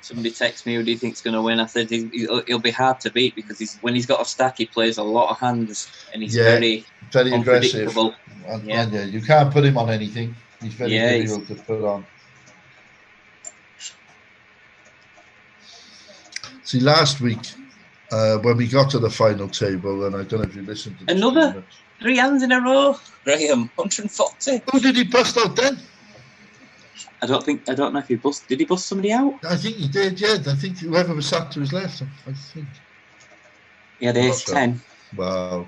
somebody text me who do you think's going to win. I said he'll be hard to beat because when he's got a stack, he plays a lot of hands and he's very aggressive. And you can't put him on anything. He's very difficult to put on. See, last week when we got to the final table, and I don't know if you listened to another 3 hands in a row. Graham, 140. Who did he bust out then? I don't know if he bust. Did he bust somebody out? I think he did. Yeah, I think whoever was sat to his left. I think. Yeah, there's 10. Wow.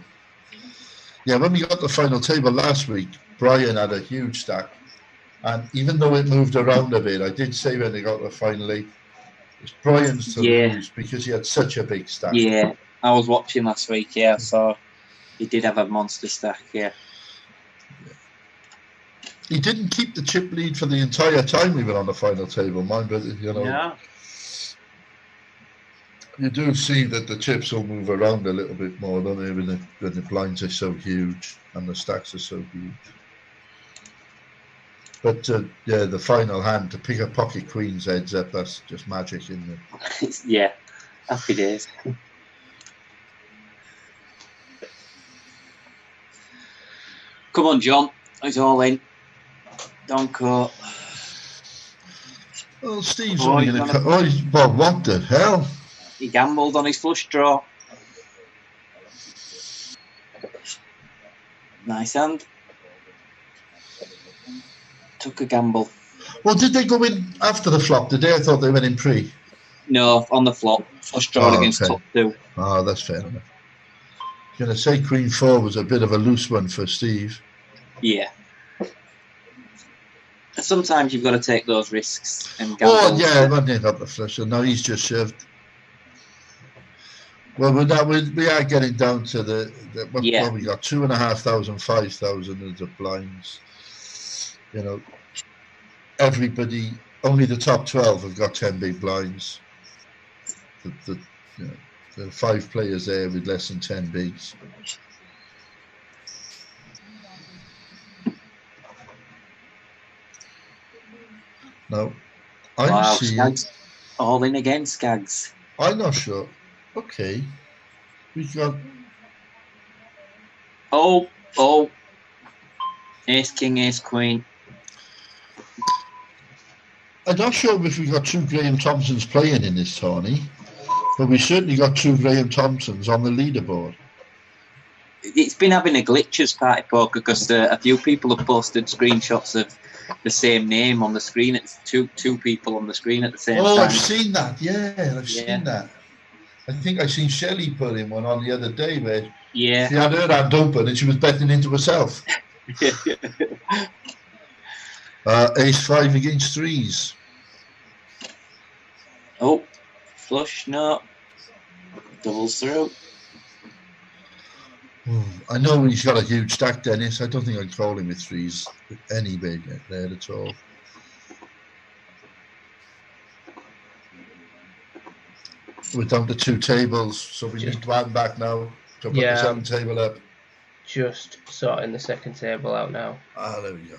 Yeah, when we got the final table last week, Brian had a huge stack, and even though it moved around a bit, I did say when they got the final 8, it's Brian's to lose because he had such a big stack. Yeah, I was watching last week. Yeah, so he did have a monster stack. Yeah. He didn't keep the chip lead for the entire time we were on the final table, mind, but you know. Yeah. You do see that the chips will move around a little bit more, don't they, when the blinds are so huge and the stacks are so huge. But yeah, the final hand to pick a pocket queen's heads up, that's just magic, isn't it? Yeah, happy days. Come on, John. He's all in. Donko. Well, Steve's only going to cut. Well, what the hell? He gambled on his flush draw. Nice hand. Took a gamble. Well, did they go in after the flop today? I thought they went in pre. No, on the flop. Flush draw against top 2. Oh, that's fair enough. I'm going to say Queen 4 was a bit of a loose one for Steve. Yeah. Sometimes you've got to take those risks and gamble. Oh, yeah, when they got the flush, and now he's just shoved. Well, we are getting down to what we got 2,500, 5,000 as the blinds. You know, everybody, only the top 12 have got 10 big blinds. There are 5 players there with less than 10 bigs. No. I'm Wow, seeing. Skags. All in again, Skags. I'm not sure. Okay. We got. Oh. Ace, king, ace, queen. I'm not sure if we got 2 Graham Thompsons playing in this tourney, but we certainly got 2 Graham Thompsons on the leaderboard. It's been having a glitch as Party Poker because a few people have posted screenshots of the same name on the screen. It's two people on the screen at the same time. Oh, I've seen that. Yeah, I've seen that. I think I seen Shelley put in one on the other day where she had her hand open and she was betting into herself. Ace 5 against 3s. Oh, flush, no. Doubles through. I know he's got a huge stack, Dennis. I don't think I'd call him with 3s any big there at all. We're down to 2 tables, so we need to add back now to put the 7th table up. Just sorting the 2nd table out now. Ah, there we go.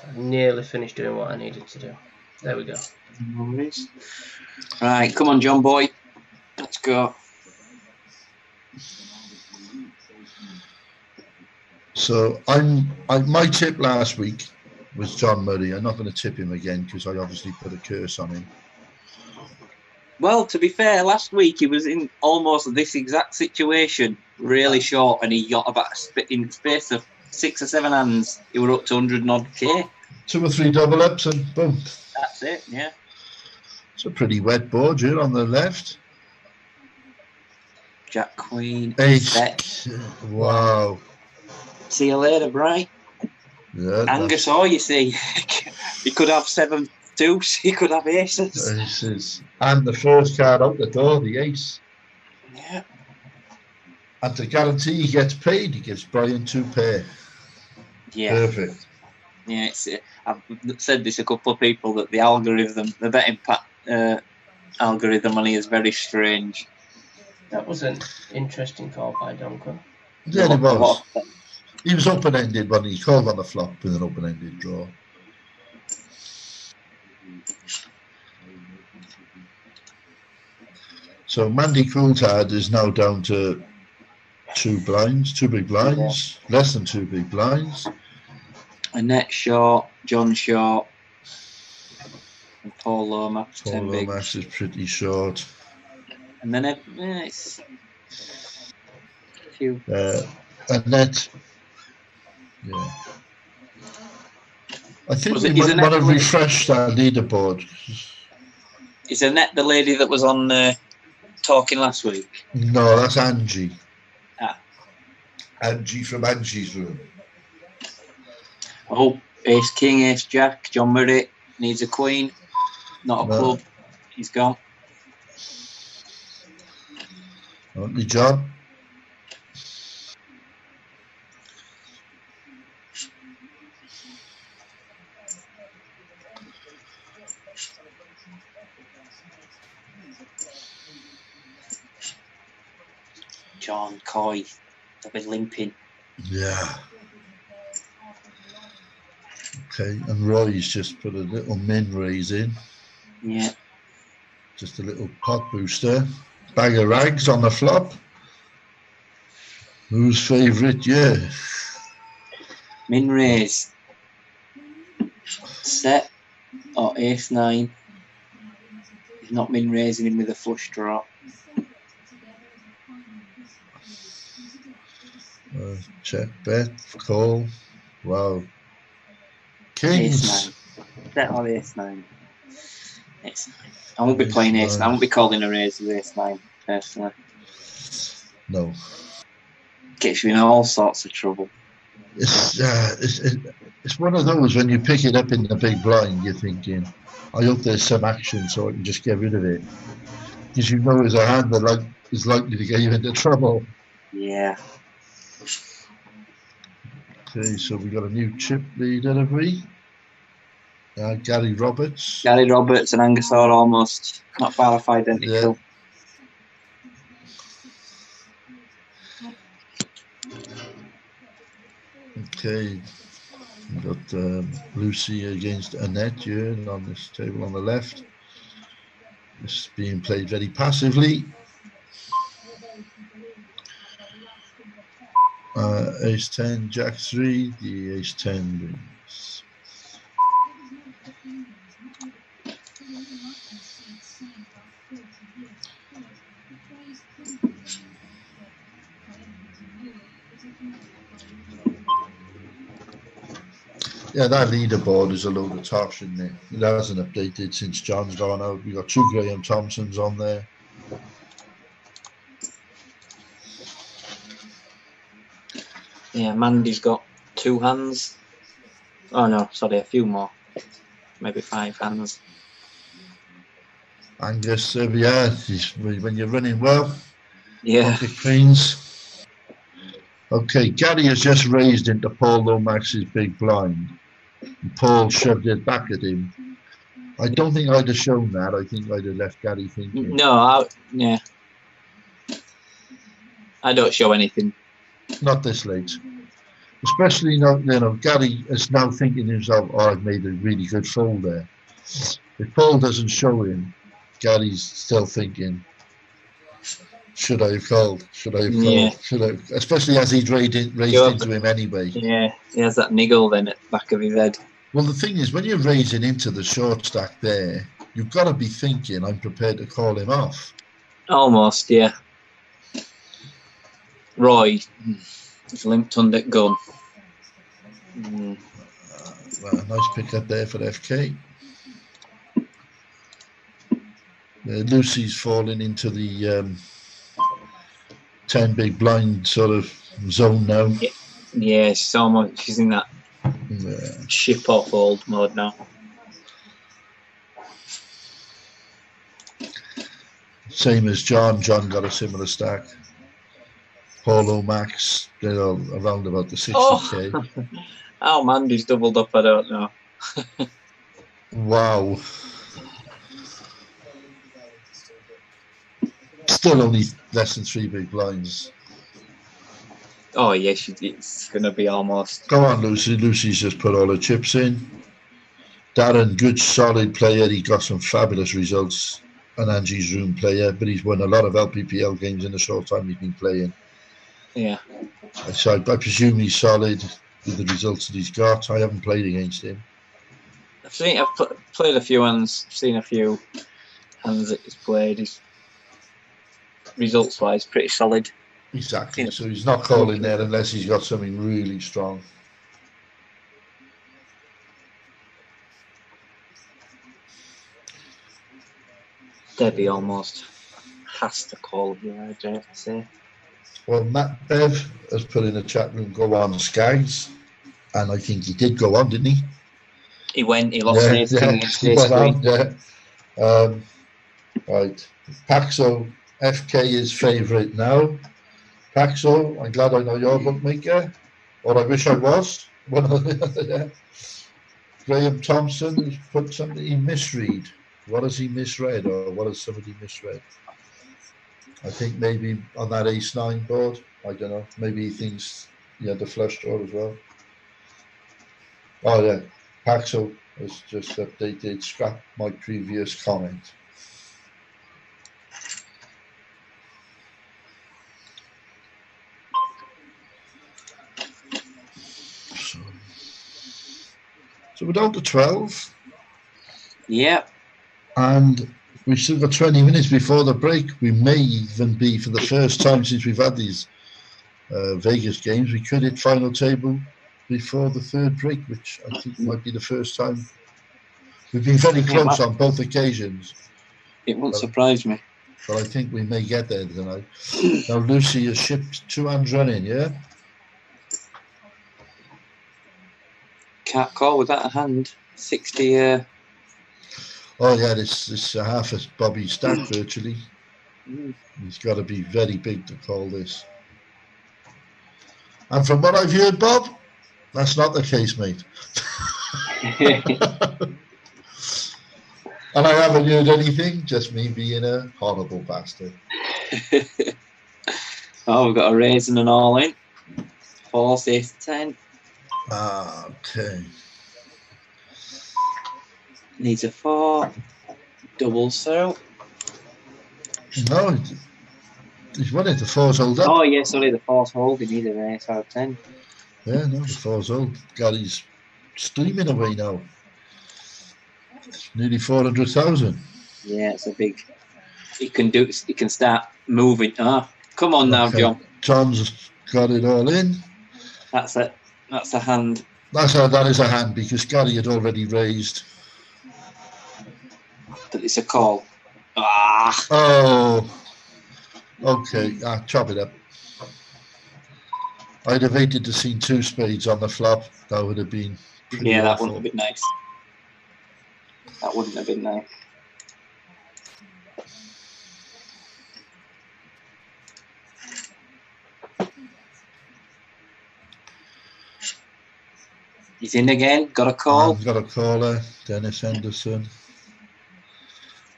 I nearly finished doing what I needed to do. There we go. Right, come on, John boy. Let's go. So my tip last week was John Murray. I'm not going to tip him again because I obviously put a curse on him. Well, to be fair, last week he was in almost this exact situation, really short, and he got about in the space of 6 or 7 hands. He were up to 100 and odd K. 2 or 3 double ups and boom. That's it, yeah. It's a pretty wet board here on the left. Jack Queen. Ace. Wow. See you later, Bright. Yeah, Angus, you see, he could have 7 deuce, he could have aces. Aces. And the first card out the door, the ace. Yeah. And to guarantee he gets paid, he gives Brian 2 pair. Yeah. Perfect. Yeah, I've said this a couple of people that the algorithm, the betting algorithm on here is very strange. That was an interesting call by Donko. Yeah, it was. He was open-ended when he called on the flop with an open-ended draw. So Mandy Coulthard is now down to 2 blinds, 2 big blinds, less than 2 big blinds. Annette short, John short, and Paul Lomax. Paul Lomax is pretty short. And then it's a few. Annette. Yeah. I think we might want to refresh that leaderboard. Is Annette the lady that was on talking last week? No, that's Angie. Ah. Angie from Angie's room. Oh, ace king, ace jack. John Murray needs a queen, not a club. He's gone. Only John. John Coy, they'll be limping. Yeah. Okay, and Roy's just put a little min raise in. Yeah. Just a little pot booster. Bag of rags on the flop. Who's favourite? Yeah. Min raise. Set or ace 9. He's not min raising him with a flush draw. Check, bet, call. Wow. Kings. Ace 9. Set or ace 9. Ace 9. I won't be playing ace 9. I won't be calling a raise with ace 9, personally. No. Gets you in all sorts of trouble. It's one of those when you pick it up in the big blind, you're thinking, I hope there's some action so I can just get rid of it. Because you know it's a hand that is likely to get you into trouble. Yeah. Okay, so we got a new chip leader, have we? Gary Roberts. Gary Roberts and Angus are almost not far off identical. Yeah. Okay, we've got Lucy against Annette here on this table on the left. This is being played very passively. Ace 10, Jack 3, the Ace 10 wins. Yeah, that leaderboard is a load of tosh, isn't it? It hasn't updated since John's gone out. We've got 2 Graham Thompsons on there. Yeah, Mandy's got 2 hands. Oh no, sorry, a few more. Maybe 5 hands. Angus, yeah, when you're running well, Yeah. pocket queens. Okay, Gary has just raised into Paul Lomax's big blind. And Paul shoved it back at him. I don't think I'd have shown that. I think I'd have left Gary thinking. No, yeah. I don't show anything. Not this late. Especially, Gary is now thinking to himself, oh, I've made a really good fold there. If Paul doesn't show him, Gary's still thinking, should I have called? Should I have called? Yeah. Should I? Especially as he'd raised into him anyway. Yeah, he has that niggle then at the back of his head. Well, the thing is, when you're raising into the short stack there, you've got to be thinking, I'm prepared to call him off. Almost, yeah. Roy, he's limped under gun. Well, a nice pick up there for FK. Lucy's falling into the 10 big blind sort of zone now. Yeah, she's in that ship off old mode now. Same as John. John got a similar stack. Paulo Max, they're all around about the 60k. Oh. How Mandy's doubled up, I don't know. Wow. Still only less than 3 big blinds. Oh, yeah, it's going to be almost. Go on, Lucy. Lucy's just put all her chips in. Darren, good, solid player. He got some fabulous results. An Angie's Room player, but he's won a lot of LPPL games in the short time he's been playing. Yeah. So I presume he's solid with the results that he's got. I haven't played against him. I've played a few hands, seen a few hands that he's played. He's results-wise pretty solid. Exactly. So he's not calling there unless he's got something really strong. Debbie almost has to call here, I dare to say. Well, Matt Bev has put in a chat room, go on Skies. And I think he did go on, didn't he? He went, he lost against he went on, yeah. Right. Paxo, FK is favourite now. Paxo, I'm glad I know your bookmaker. Or I wish I was. Yeah. Graham Thompson has put something he misread. What has he misread, or what has somebody misread? I think maybe on that ace-9 board, I don't know. Maybe he thinks he had the flush draw as well. Oh yeah, Paxo has just updated, scrap my previous comment. So we're down to 12. Yeah. And we've still got 20 minutes before the break. We may even be, for the first time since we've had these Vegas games, we could hit final table before the third break, which I think might be the first time. We've been very close on both occasions. It won't surprise me. But I think we may get there tonight. Now Lucy has shipped 2 hands running, yeah? Can't call without a hand. 60. Oh yeah, this half a Bobby stack virtually. He's got to be very big to call this. And from what I've heard, Bob, that's not the case, mate. And I haven't heard anything, just me being a horrible bastard. Oh, we've got a raise and an all in. 4, 6, 10. Okay. Needs a 4. Double so. No, he's won it. The 4's hold up. Oh, yeah, sorry, the 4's hold. He needed an ace out of 10. Yeah, no, the 4's hold. Gary's streaming away now. Nearly 400,000. Yeah, it's a big. He can start moving. Come on now, Okay. John. John's got it all in. That's it. That's a hand. That is a hand because Gary had already raised. But it's a call. Ah. Oh. Okay. Chop it up. I'd have hated to see 2 spades on the flop. That would have been pretty Yeah, that awful. wouldn't have been nice. That wouldn't have been nice. He's in again. Got a call. Got a caller. Dennis Henderson.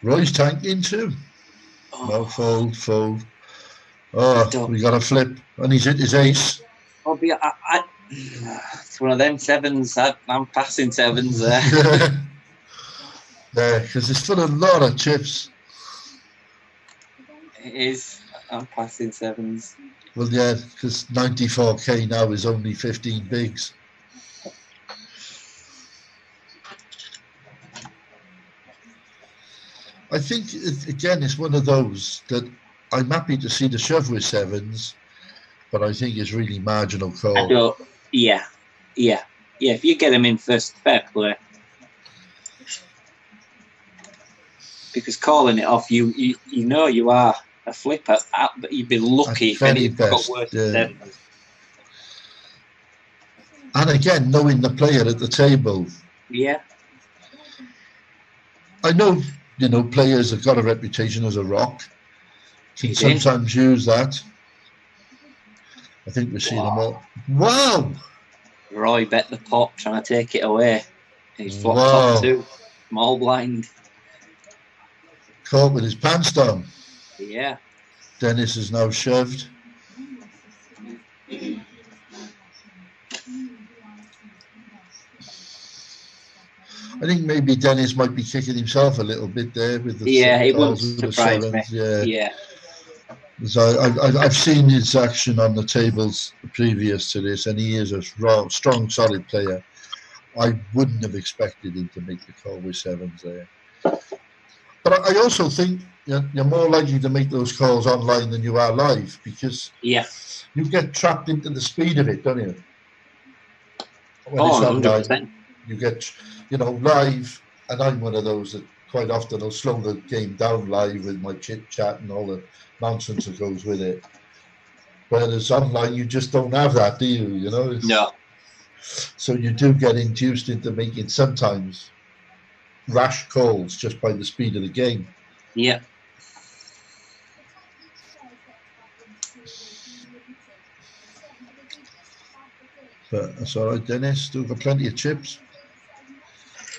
Roy's tanking too. No, fold. Oh, we got a flip. And he's hit his ace. Oh, it's one of them 7s. I'm passing 7s there. Yeah, because there's still a lot of chips. It is. I'm passing 7s. Well, yeah, because 94k now is only 15 bigs. I think, again, it's one of those that I'm happy to see the shove with 7s, but I think it's really marginal call. Yeah. If you get him in first, fair play. Because calling it off, you know you are a flipper, but you'd be lucky if anything got worse than 7s. And again, knowing the player at the table. Yeah. I know, players have got a reputation as a rock. Can sometimes use that. I think we're seeing them all. Wow! Roy bet the pot, trying to take it away. He's flopped top 2. Small blind. Caught with his pants down. Yeah. Dennis is now shoved. I think maybe Dennis might be kicking himself a little bit there with the it wouldn't surprise me. Yeah. So I've seen his action on the tables previous to this, and he is a strong, solid player. I wouldn't have expected him to make the call with 7s there. But I also think you're more likely to make those calls online than you are live because you get trapped into the speed of it, don't you? When it's online, 100%. you get, live, and I'm one of those that quite often will slow the game down live with my chit chat and all the nonsense that goes with it. Whereas online, you just don't have that, do you? No. So you do get induced into making sometimes rash calls just by the speed of the game. Yeah. But that's all right, Dennis. Still got plenty of chips.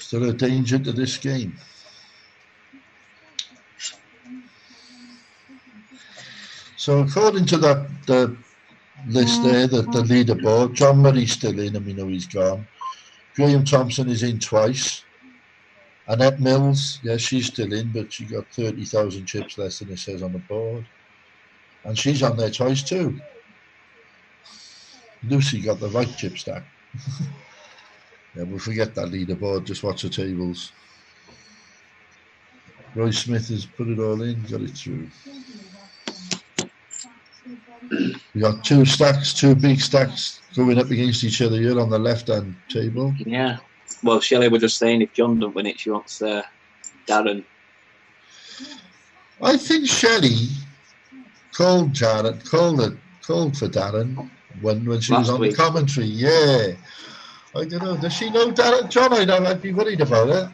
Still a danger to this game. So according to the list there, the leaderboard, John Murray's still in, and we know he's gone. Graham Thompson is in twice. Annette Mills, she's still in, but she got 30,000 chips less than it says on the board. And she's on there twice too. Lucy got the right chip stack. We'll forget that leaderboard, just watch the tables. Roy Smith has put it all in, got it through. We got 2 stacks, 2 big stacks going up against each other here on the left-hand table. Yeah. Well, Shelley was just saying if John doesn't win it, she wants Darren. I think Shelley called for Darren when she was on the commentary. Yeah. I don't know. Does she know Darren? John, I'd be worried about it.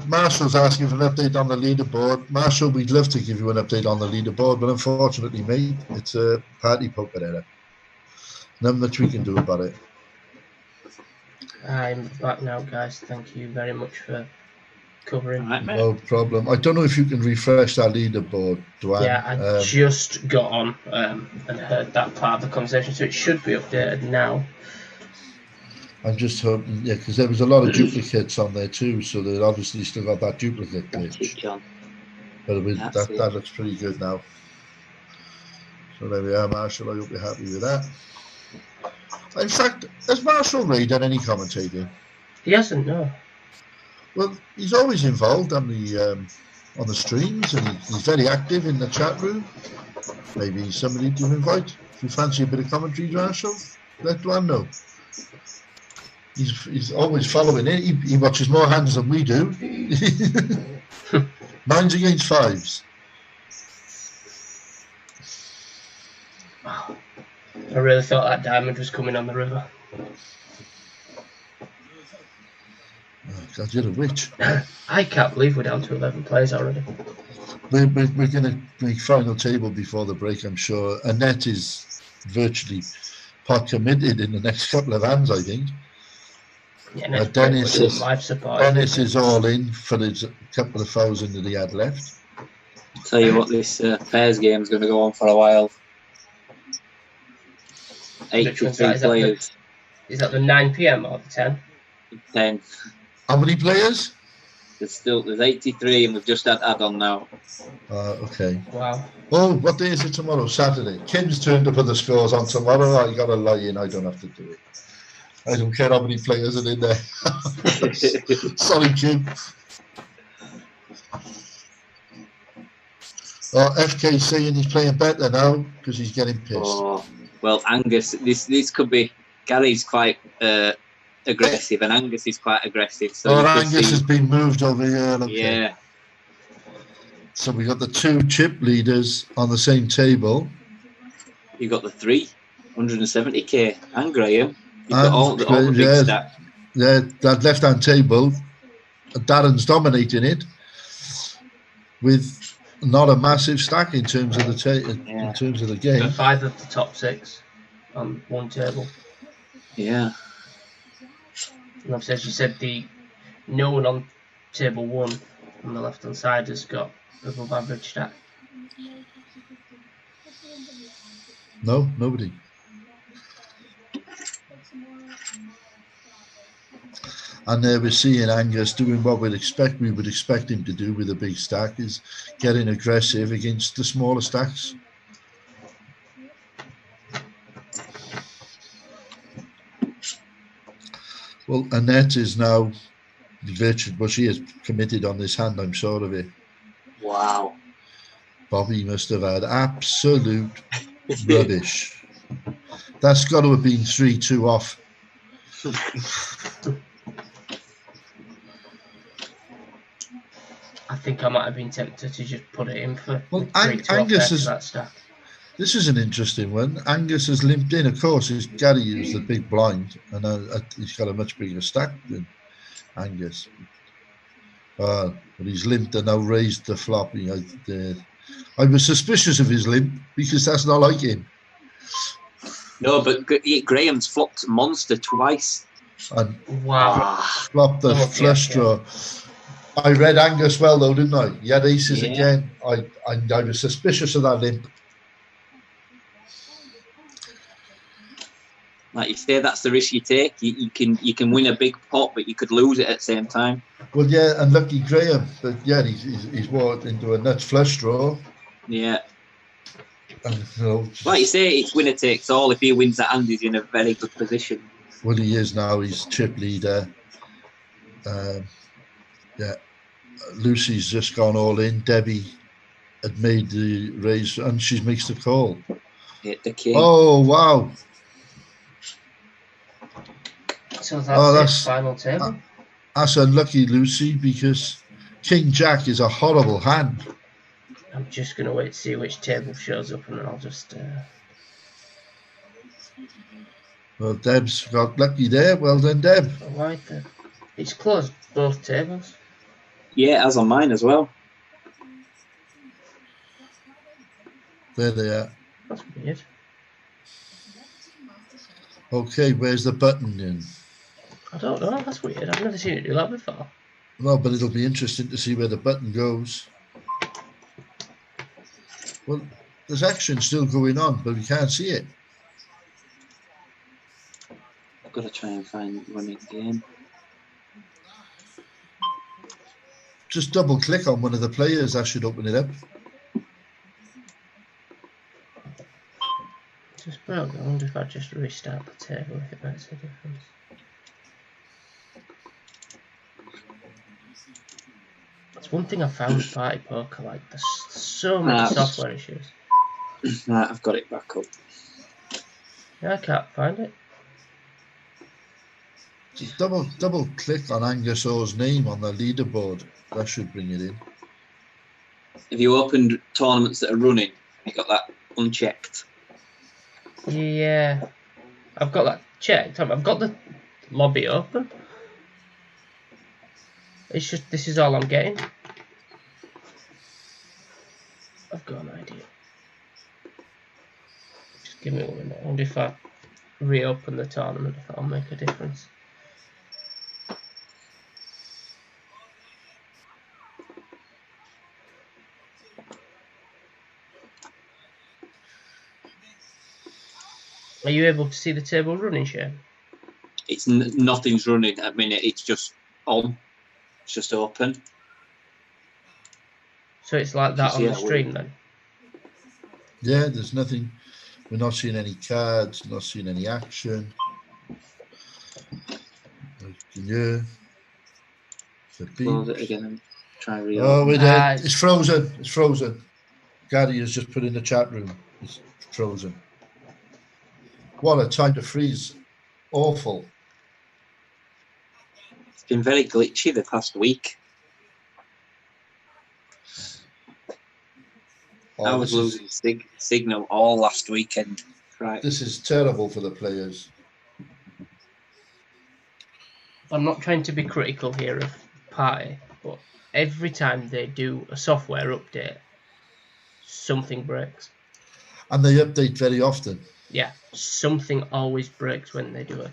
Marshall's asking for an update on the leaderboard. Marshall, we'd love to give you an update on the leaderboard, but unfortunately, mate, it's a party poker error. Nothing much we can do about it. I'm back now, guys. Thank you very much for covering. All right, mate. No problem. I don't know if you can refresh that leaderboard, Dwan. Yeah, I just got on and heard that part of the conversation, so it should be updated now. I'm just hoping, yeah, because there was a lot of duplicates on there too, so they obviously still got that duplicate That's it, glitch. John. But That's it. that looks pretty good now. So there we are, Marshall. I hope you're happy with that. In fact, has Marshall Ray done any commentating? He hasn't, no. Well, he's always involved on the streams, and he's very active in the chat room. Maybe he's somebody to invite. If you fancy a bit of commentary, Marshall, let Dwan know. He's always following it. He watches more hands than we do. 9s against 5s. Wow. I really thought that diamond was coming on the river. Oh, God, you're a witch. I can't believe we're down to 11 players already. We're going to make final table before the break, I'm sure. Annette is virtually pot committed in the next couple of hands, I think. Yeah, Dennis is all in for his couple of thousand that he had left. Tell you what, this pairs game is going to go on for a while. 83 players. Is that the 9 PM or the 10? 10. How many players? There's 83, and we've just had add-on now. Okay. Wow. Oh, what day is it tomorrow? Saturday. Kim's turned to put the scores on tomorrow. I got to lie in. I don't have to do it. I don't care how many players are in there. Sorry, Kim. FK saying he's playing better now because he's getting pissed. Oh, well, Angus, this could be. Gary's quite aggressive, and Angus is quite aggressive. So Angus has been moved over here. Okay. Yeah. So we got the 2 chip leaders on the same table. You got the 3, 170k, and Graham. You've got all the big stack. Yeah, that left-hand table, Darren's dominating it with not a massive stack in terms of the game. But 5 of the top 6 on one table. Yeah. And obviously, as you said, no one on table 1 on the left-hand side has got above average stack. No, nobody. And there we're seeing Angus doing what we would expect him to do with a big stack, is getting aggressive against the smaller stacks. Well, Annette is now virtually, but she is committed on this hand, I'm sure of it. Wow. Bobby must have had absolute rubbish. That's got to have been 3-2 off. I think I might have been tempted to just put it in for. Well, Angus is. That stack. This is an interesting one. Angus has limped in. Of course, Gary is the big blind, and he's got a much bigger stack than Angus. But he's limped and now raised the flop. I was suspicious of his limp because that's not like him. No, but Graham's flopped monster twice. And wow. Flopped the flush draw. I read Angus well though, didn't I? He had aces again. I was suspicious of that limp. Like you say, that's the risk you take. You can win a big pot, but you could lose it at the same time. Well, yeah, and lucky Graham, but yeah, he's walked into a nuts flush draw. Yeah. And, like you say, it's winner takes all. If he wins that hand, he's in a very good position. Well, he is now. He's chip leader. Yeah. Lucy's just gone all in. Debbie had made the raise, and she's mixed the call. Hit the king. Oh, wow. So that's final table. That's unlucky, Lucy, because King Jack is a horrible hand. I'm just going to wait to see which table shows up, and then I'll just... Well, Deb's got lucky there. Well done, Deb. All right, then. It's closed, both tables. Yeah, as on mine as well. There they are. That's weird. Okay, where's the button then? I don't know, that's weird. I've never seen it do that before. Well, but it'll be interesting to see where the button goes. Well, there's action still going on, but we can't see it. I've got to try and find running game. Just double click on one of the players. That should open it up. Just broke. I wonder if I just restart the table if it makes a difference. That's one thing I found with Party Poker. Like, there's so many software issues. Right, I've got it back up. Yeah, I can't find it. Just double click on Angus Orr's name on the leaderboard. That should bring it in. Have you opened tournaments that are running? You got that unchecked? Yeah, I've got that checked. I've got the lobby open. It's just this is all I'm getting. I've got an idea. Just give me 1 minute. I wonder if I reopen the tournament if that'll make a difference. Are you able to see the table running, Shane? It's nothing's running at the minute. It's just on. It's just open. So it's like that on the stream then? Yeah, there's nothing. We're not seeing any cards, not seeing any action. Yeah. Close it again and try and Oh, reopen. it's frozen. It's frozen. Gary has just put in the chat room. It's frozen. What a time to freeze. Awful. It's been very glitchy the past week. I was losing signal all last weekend. Right. This is terrible for the players. I'm not trying to be critical here of Party, but every time they do a software update, something breaks. And they update very often. Yeah, something always breaks when they do it.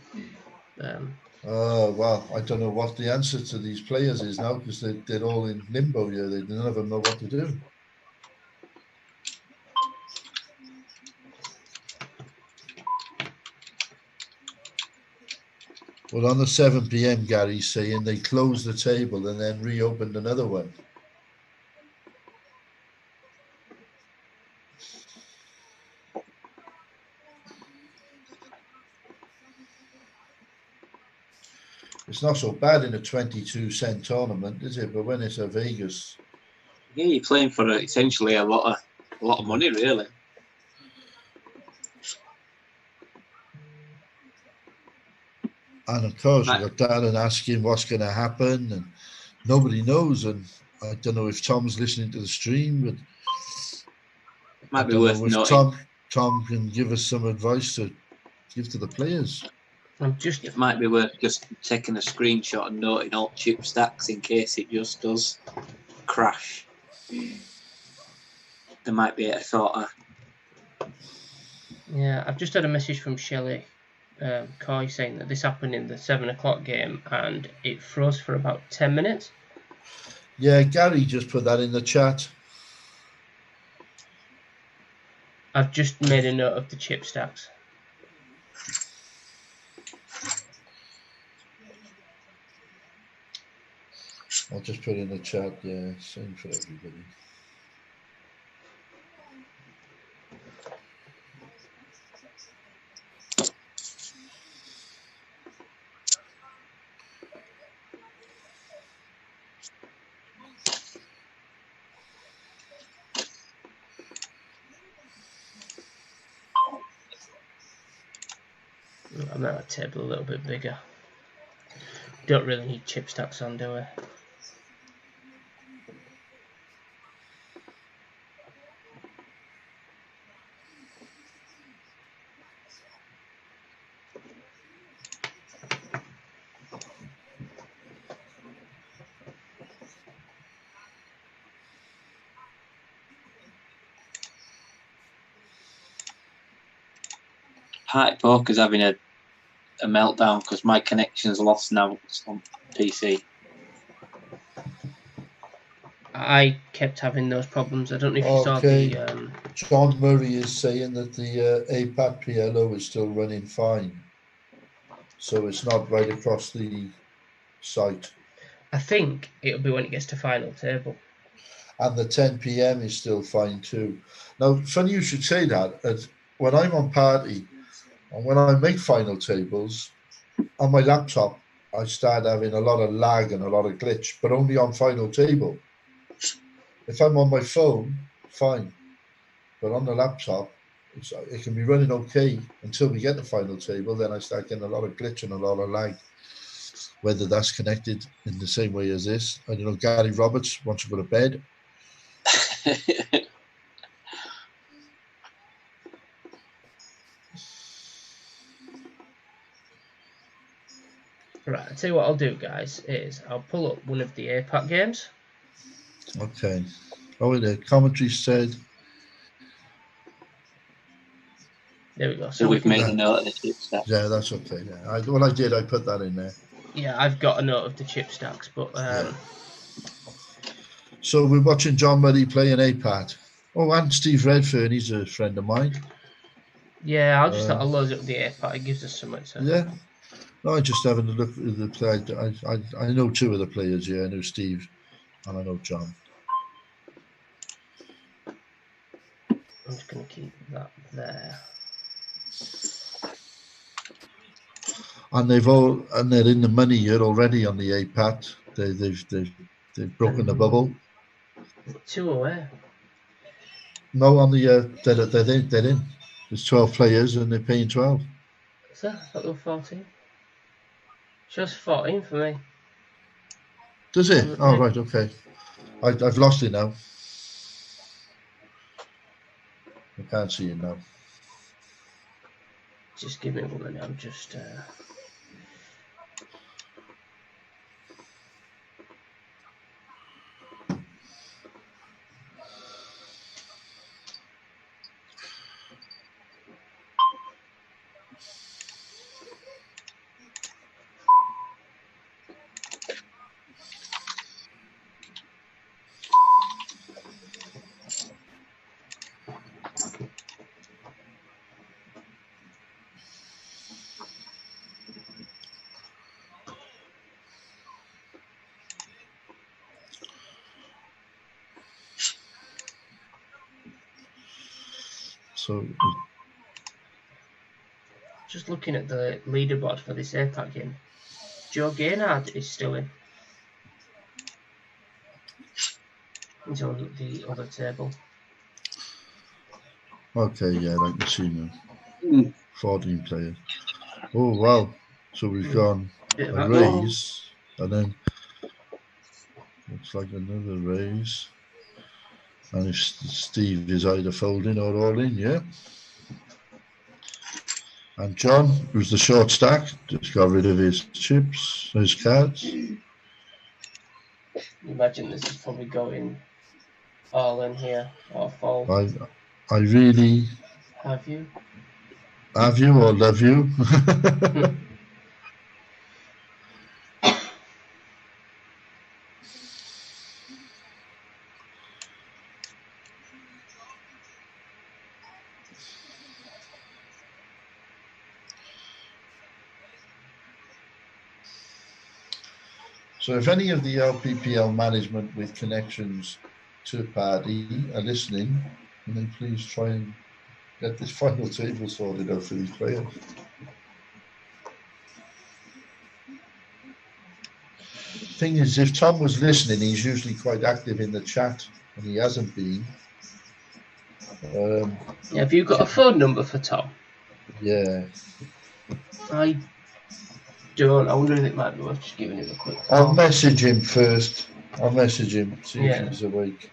Oh, well, I don't know what the answer to these players is now because they're all in limbo here. None of them know what to do. Well, on the 7 p.m, Gary's saying they closed the table and then reopened another one. It's not so bad in a 22-cent tournament, is it? But when it's a Vegas, yeah, you're playing for essentially a lot of money, really. And of course, you've got Darren asking what's going to happen, and nobody knows. And I don't know if Tom's listening to the stream, but it might be worth noting. Tom can give us some advice to give to the players. It might be worth just taking a screenshot and noting all chip stacks in case it just does crash. There might be a sort of. Yeah, I've just had a message from Shelley Coy saying that this happened in the 7 o'clock game and it froze for about 10 minutes. Yeah, Gary just put that in the chat. I've just made a note of the chip stacks. I'll just put in the chat, yeah, same for everybody. I'm at a table a little bit bigger. Don't really need chip stacks on, do we? Party Poker's having a meltdown because my connection's lost now on PC. I kept having those problems. I don't know if you saw Okay. the. John Murray is saying that the APAT PLO is still running fine. So it's not right across the site. I think it'll be when it gets to final table. And the 10 p.m. is still fine too. Now, funny you should say that. As when I'm on party and when I make final tables, on my laptop, I start having a lot of lag and a lot of glitch, but only on final table. If I'm on my phone, fine. But on the laptop, it can be running okay until we get to final table. Then I start getting a lot of glitch and a lot of lag. Whether that's connected in the same way as this, I don't know. Gary Roberts wants to go to bed. Right, I'll tell you what I'll do, guys, is I'll pull up one of the APAT games. Okay. Oh, the commentary said. There we go. So we've made a note of the chip stack. Yeah, that's okay. Yeah, I did. I put that in there. Yeah, I've got a note of the chip stacks, but Yeah. So we're watching John Murray play an APAT. Oh, and Steve Redfern, he's a friend of mine. Yeah, I'll just thought I'll load up the APAT. It gives us something to. Yeah. No, I just having a look at the play. I know two of the players here. I know Steve, and I know John. I'm just going to keep that there. And they're in the money here already on the APAT. They've broken the bubble. 2 away. No, on the they're in. There's 12 players and they're paying 12. Is that? I thought there were 14. Shows 14 for me. Does it? Oh, right, okay. I've lost it now. I can't see it now. Just give me 1 minute. I'm just. So. Just looking at the leaderboard for this APAC game. Joe Gaynard is still in. He's on the other table. Okay, yeah, I can see now. 14 players. Oh, wow. So we've gone a raise, and then looks like another raise. And if Steve is either folding or all in, yeah. And John, who's the short stack, just got rid of his chips, his cards. Imagine this is probably going all in here or fold. I really. Have you? Have you or love you? So if any of the LPPL management with connections to party are listening, then please try and get this final table sorted out for these players. Thing is, if Tom was listening, he's usually quite active in the chat, and he hasn't been. Have you got a phone number for Tom? Yeah. I don't. I wonder if it might be worth just giving him a quick call. I'll message him first. I'll message him, see if he's awake.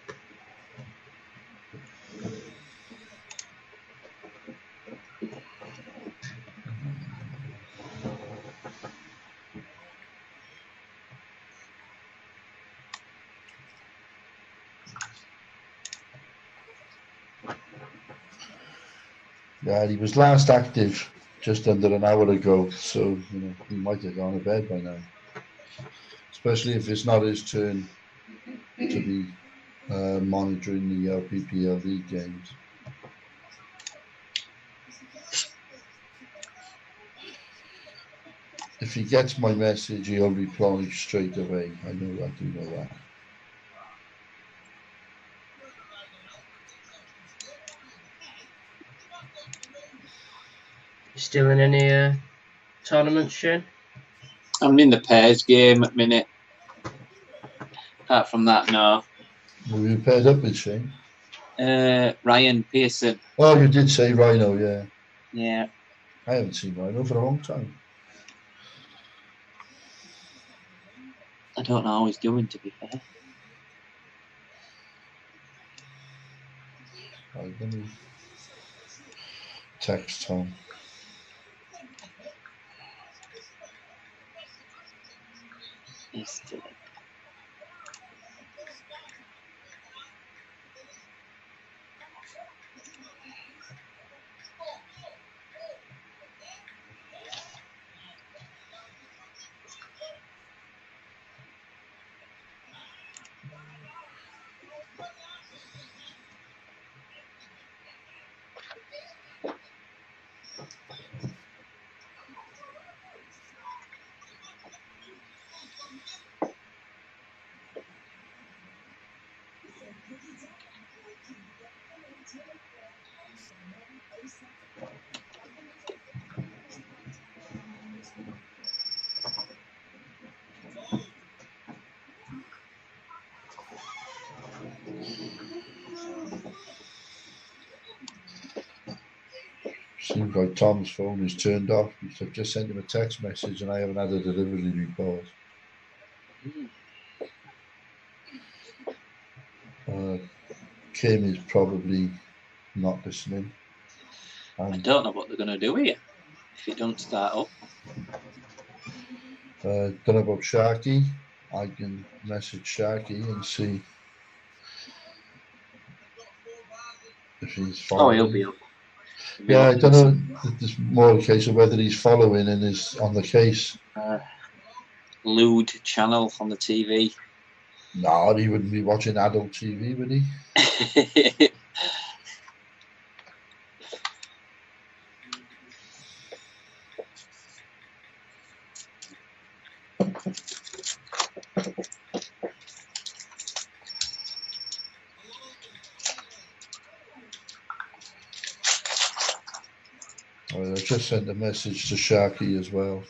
Yeah, he was last active just under an hour ago, so he might have gone to bed by now. Especially if it's not his turn to be monitoring the LPPL league games. If he gets my message, he'll reply straight away. I do know that. Still in any tournaments, Shane? I'm in the pairs game at minute. Apart from that, no. Were you paired up with Shane? Ryan Pearson. Oh, you did say Rhino, yeah. Yeah. I haven't seen Rhino for a long time. I don't know how he's doing, to be fair. Right, let me text Tom. He's still in. Seems like Tom's phone is turned off because I've just sent him a text message and I haven't had a delivery report. Kim is probably not listening. I don't know what they're going to do here if it don't start up. Don't know about Sharky. I can message Sharky and see if he's following. Oh, he'll be up. Yeah, I don't know. It's more a case of whether he's following and is on the case. Lewd channel on the TV. No, he wouldn't be watching adult TV, would he? Well, I just sent a message to Sharky as well.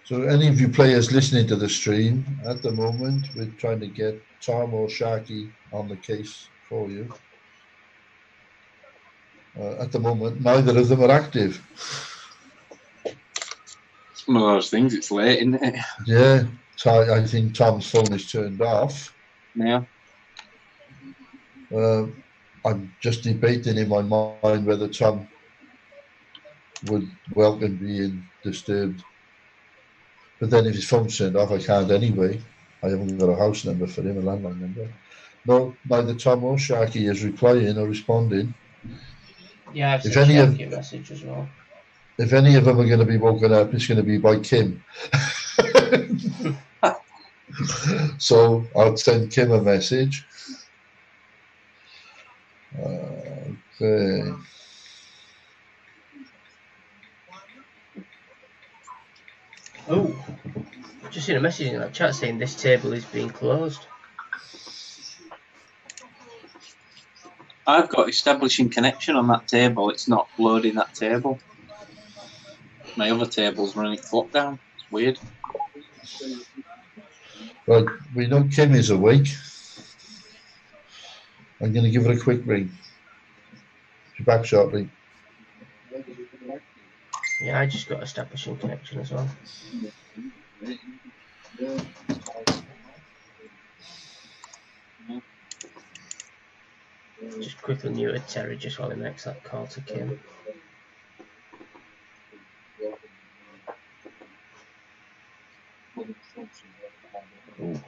So any of you players listening to the stream at the moment, we're trying to get Tom or Sharky on the case for you. At the moment, neither of them are active. It's one of those things, it's late, isn't it? Yeah, I think Tom's phone is turned off. Yeah. I'm just debating in my mind whether Tom would welcome being disturbed. But then if his phone's turned off, I can't anyway. I haven't got a house number for him, a landline number. No, neither Tom or Sharky is replying or responding. Yeah, I've sent Sharky a message as well. If any of them are going to be woken up, it's going to be by Kim. So I'll send Kim a message. Okay. Oh, just seen a message in that chat saying this table is being closed. I've got establishing connection on that table. It's not loading that table. My other table's running lockdown. It's weird. Right, we know Kim is awake. I'm going to give her a quick ring. She's back shortly. Yeah, I just got establishing connection as well. Just quickly muted Terry just while he makes that call to Kim. Ooh.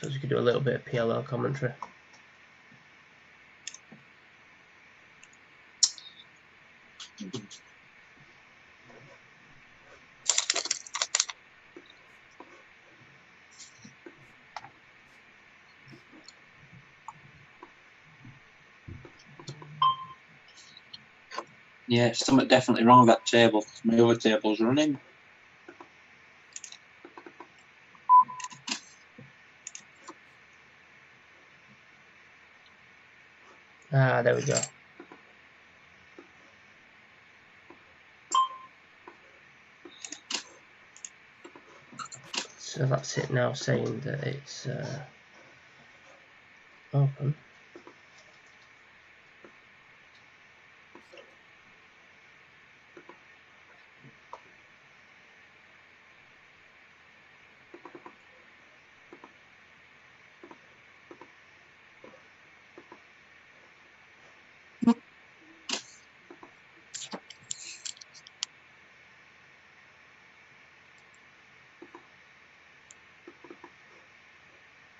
So we could do a little bit of PLL commentary. Yeah, something definitely wrong with that table. My other table's running. Ah, there we go. So that's it now, saying that it's open.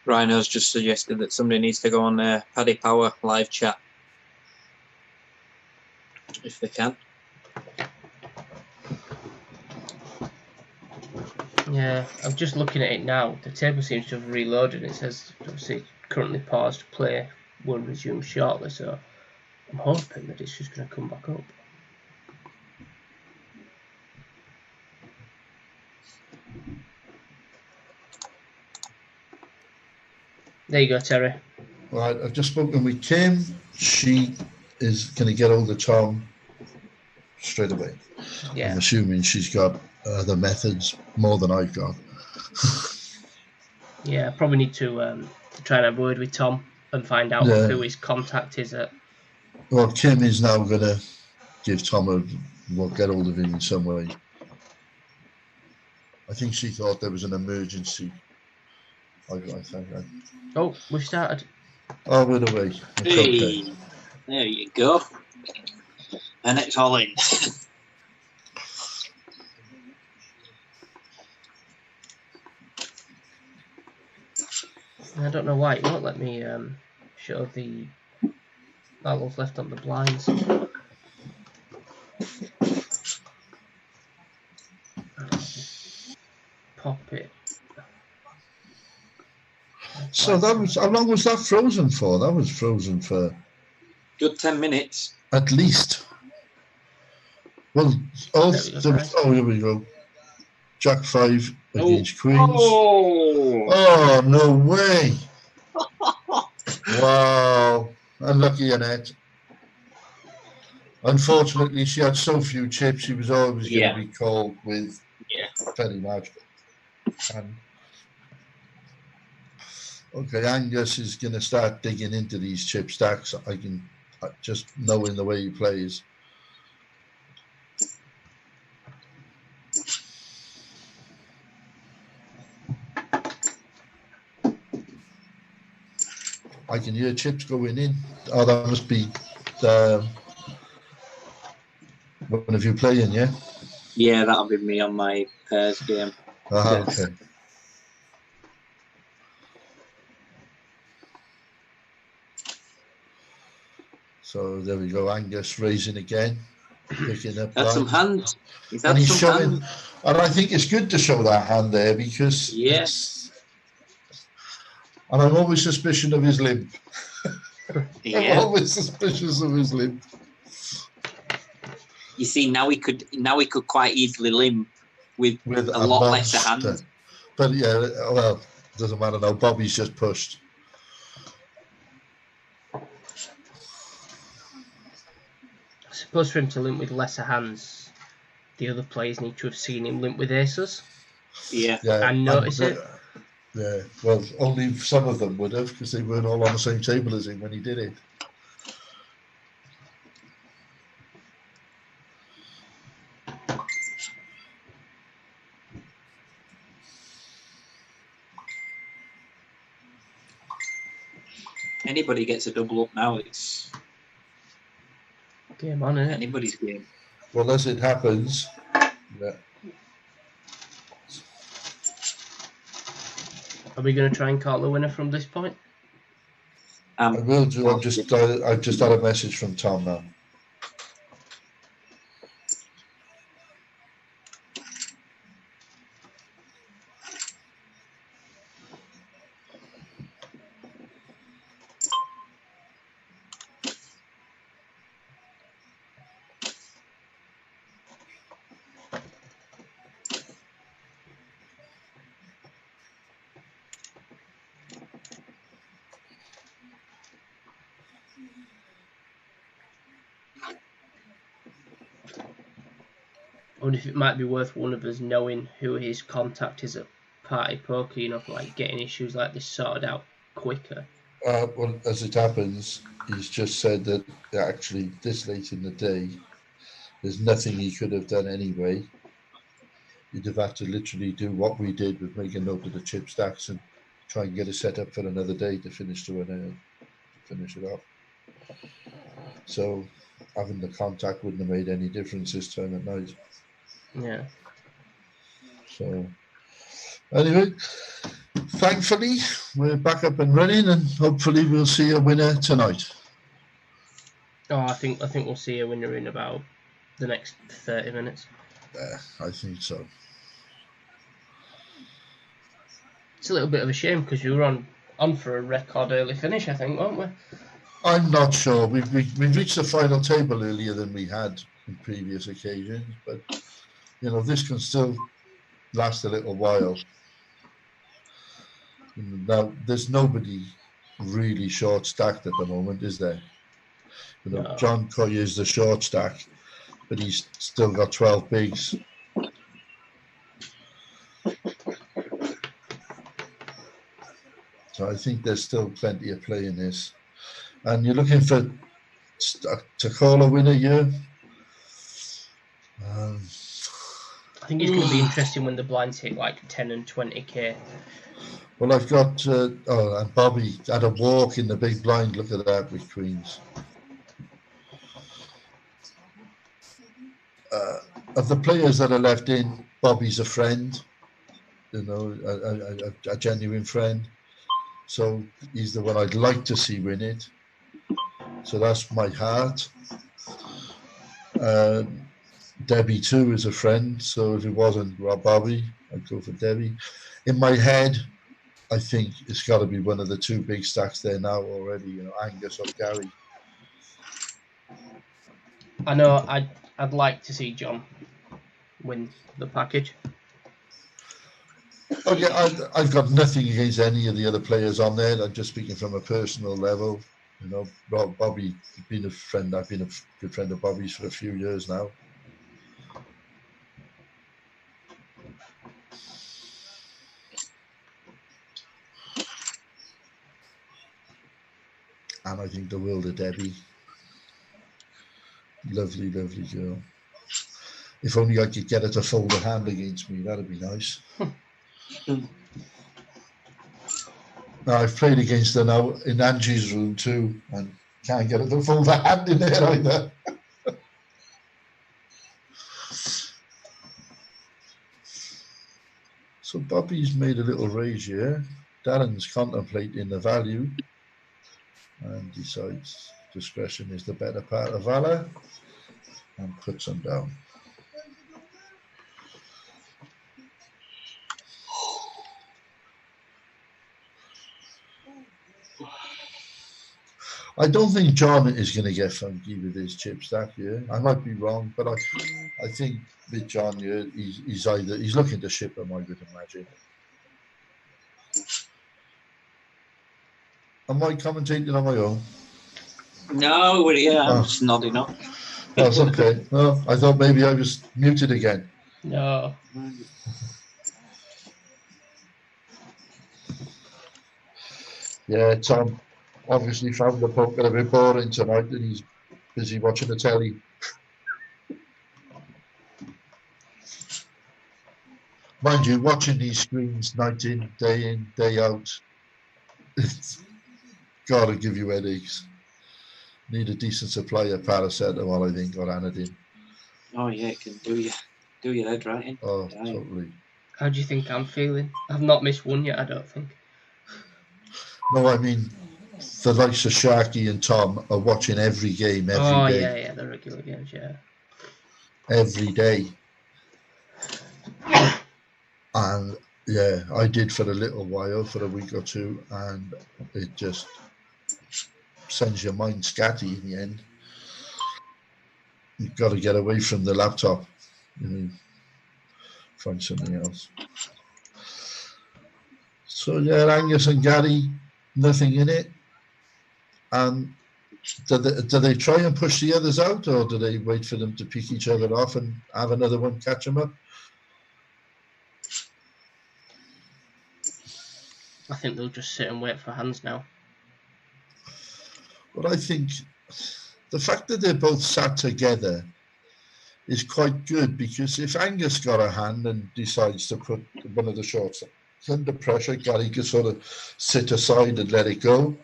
Rhino's just suggested that somebody needs to go on Paddy Power live chat. If they can. Yeah, I'm just looking at it now. The table seems to have reloaded. It says obviously currently paused. Play will resume shortly. So I'm hoping that it's just going to come back up. There you go, Terry. Right, I've just spoken with Kim. She is going to get hold of Tom straight away. Yeah. I'm assuming she's got other methods more than I've got. Yeah, probably need to try and have a word with Tom and find out who his contact is at. Well, Kim is now going to give Tom get hold of him in some way. I think she thought there was an emergency. Oh, we've started. Oh, by the way. Hey, there you go. And it's all in. I don't know why it won't let me show the balls left on the blinds. Pop it. So that was, how long was that frozen for? That was frozen for good 10 minutes. At least. Well, here we go. Jack 5 against Queens. Oh, no way. Wow. Unlucky Annette. Unfortunately, she had so few chips, she was always going to be called with very much. And okay, Angus is going to start digging into these chip stacks. I can just knowing the way he plays. I can hear chips going in. Oh, that must be one of you playing, yeah? Yeah, that'll be me on my pairs game. Okay. So there we go. Angus raising again, picking up. That's some hands. And he's showing, and I think it's good to show that hand there because it's. And I'm always suspicious of his limp. I'm always suspicious of his limp. You see, now he could quite easily limp with a lot less hand. But yeah, well, it doesn't matter now. Bobby's just pushed. I suppose for him to limp with lesser hands, the other players need to have seen him limp with aces. Yeah. And notice it. Yeah, well, only some of them would have because they weren't all on the same table as him when he did it. Anybody gets a double up now, it's game on, isn't it? Anybody's game. Well, as it happens, Are we going to try and call the winner from this point? I will do. I've just had a message from Tom now. wonder if it might be worth one of us knowing who his contact is at Party Poker, you know, for like getting issues like this sorted out quicker. Well, as it happens, he's just said that actually this late in the day, there's nothing he could have done anyway. You'd have had to literally do what we did with make a note of the chip stacks and try and get it set up for another day to finish it off. So having the contact wouldn't have made any difference this time at night. Yeah. So anyway, thankfully we're back up and running, and hopefully we'll see a winner tonight. Oh, I think we'll see a winner in about the next 30 minutes. I think so. It's a little bit of a shame because we were on for a record early finish, I think, weren't we? I'm not sure. We reached the final table earlier than we had in previous occasions, but you know, this can still last a little while. Now, there's nobody really short stacked at the moment, is there? You know, No. John Coy is the short stack, but he's still got 12 bigs. So I think there's still plenty of play in this. And you're looking for to call a winner here. I think it's going to be interesting when the blinds hit like 10 and 20k. Well, I've got and Bobby had a walk in the big blind. Look at that with queens. Of the players that are left in, Bobby's a friend, you know, a genuine friend. So he's the one I'd like to see win it. So that's my heart. Debbie too is a friend. So if it wasn't Bobby, I'd go for Debbie. In my head, I think it's got to be one of the two big stacks there now already. You know, Angus or Gary. I know. I'd like to see John win the package. Oh yeah, I've got nothing against any of the other players on there. I'm just speaking from a personal level. You know, Bobby, been a friend. I've been a good friend of Bobby's for a few years now. And I think the world of Debbie. Lovely, lovely girl. If only I could get her to fold her hand against me, that'd be nice. Now, I've played against her now in Angie's room too, and can't get her to fold her hand in there either. So Bobby's made a little raise here. Darren's contemplating the value and decides discretion is the better part of valor and puts them down. I don't think John is going to get funky with his chip stack here. I might be wrong, but I think with John here, he's looking to ship them, I would imagine. Am I commentating on my own? No, we're here. I'm just nodding off. That's okay. No, I thought maybe I was muted again. No. Yeah, Tom obviously found the poker a bit boring tonight, and he's busy watching the telly. Mind you, watching these screens night in, day out, it's got to give you headaches. Need a decent supply of paracetamol, I think, or Anadine. Oh yeah, it can do your head right in. Oh, totally. How do you think I'm feeling? I've not missed one yet, I don't think. No, I mean, the likes of Sharky and Tom are watching every game every day. Oh, yeah, the regular games, yeah. Every day. And yeah, I did for a little while, for a week or two, and it just sends your mind scatty in the end. You've got to get away from the laptop, you know, find something else. So yeah, Angus and Gary, nothing in it. And Do they try and push the others out, or do they wait for them to pick each other off and have another one catch them up? I think they'll just sit and wait for hands now. Well, I think the fact that they're both sat together is quite good, because if Angus got a hand and decides to put one of the shots under pressure, Gary can sort of sit aside and let it go.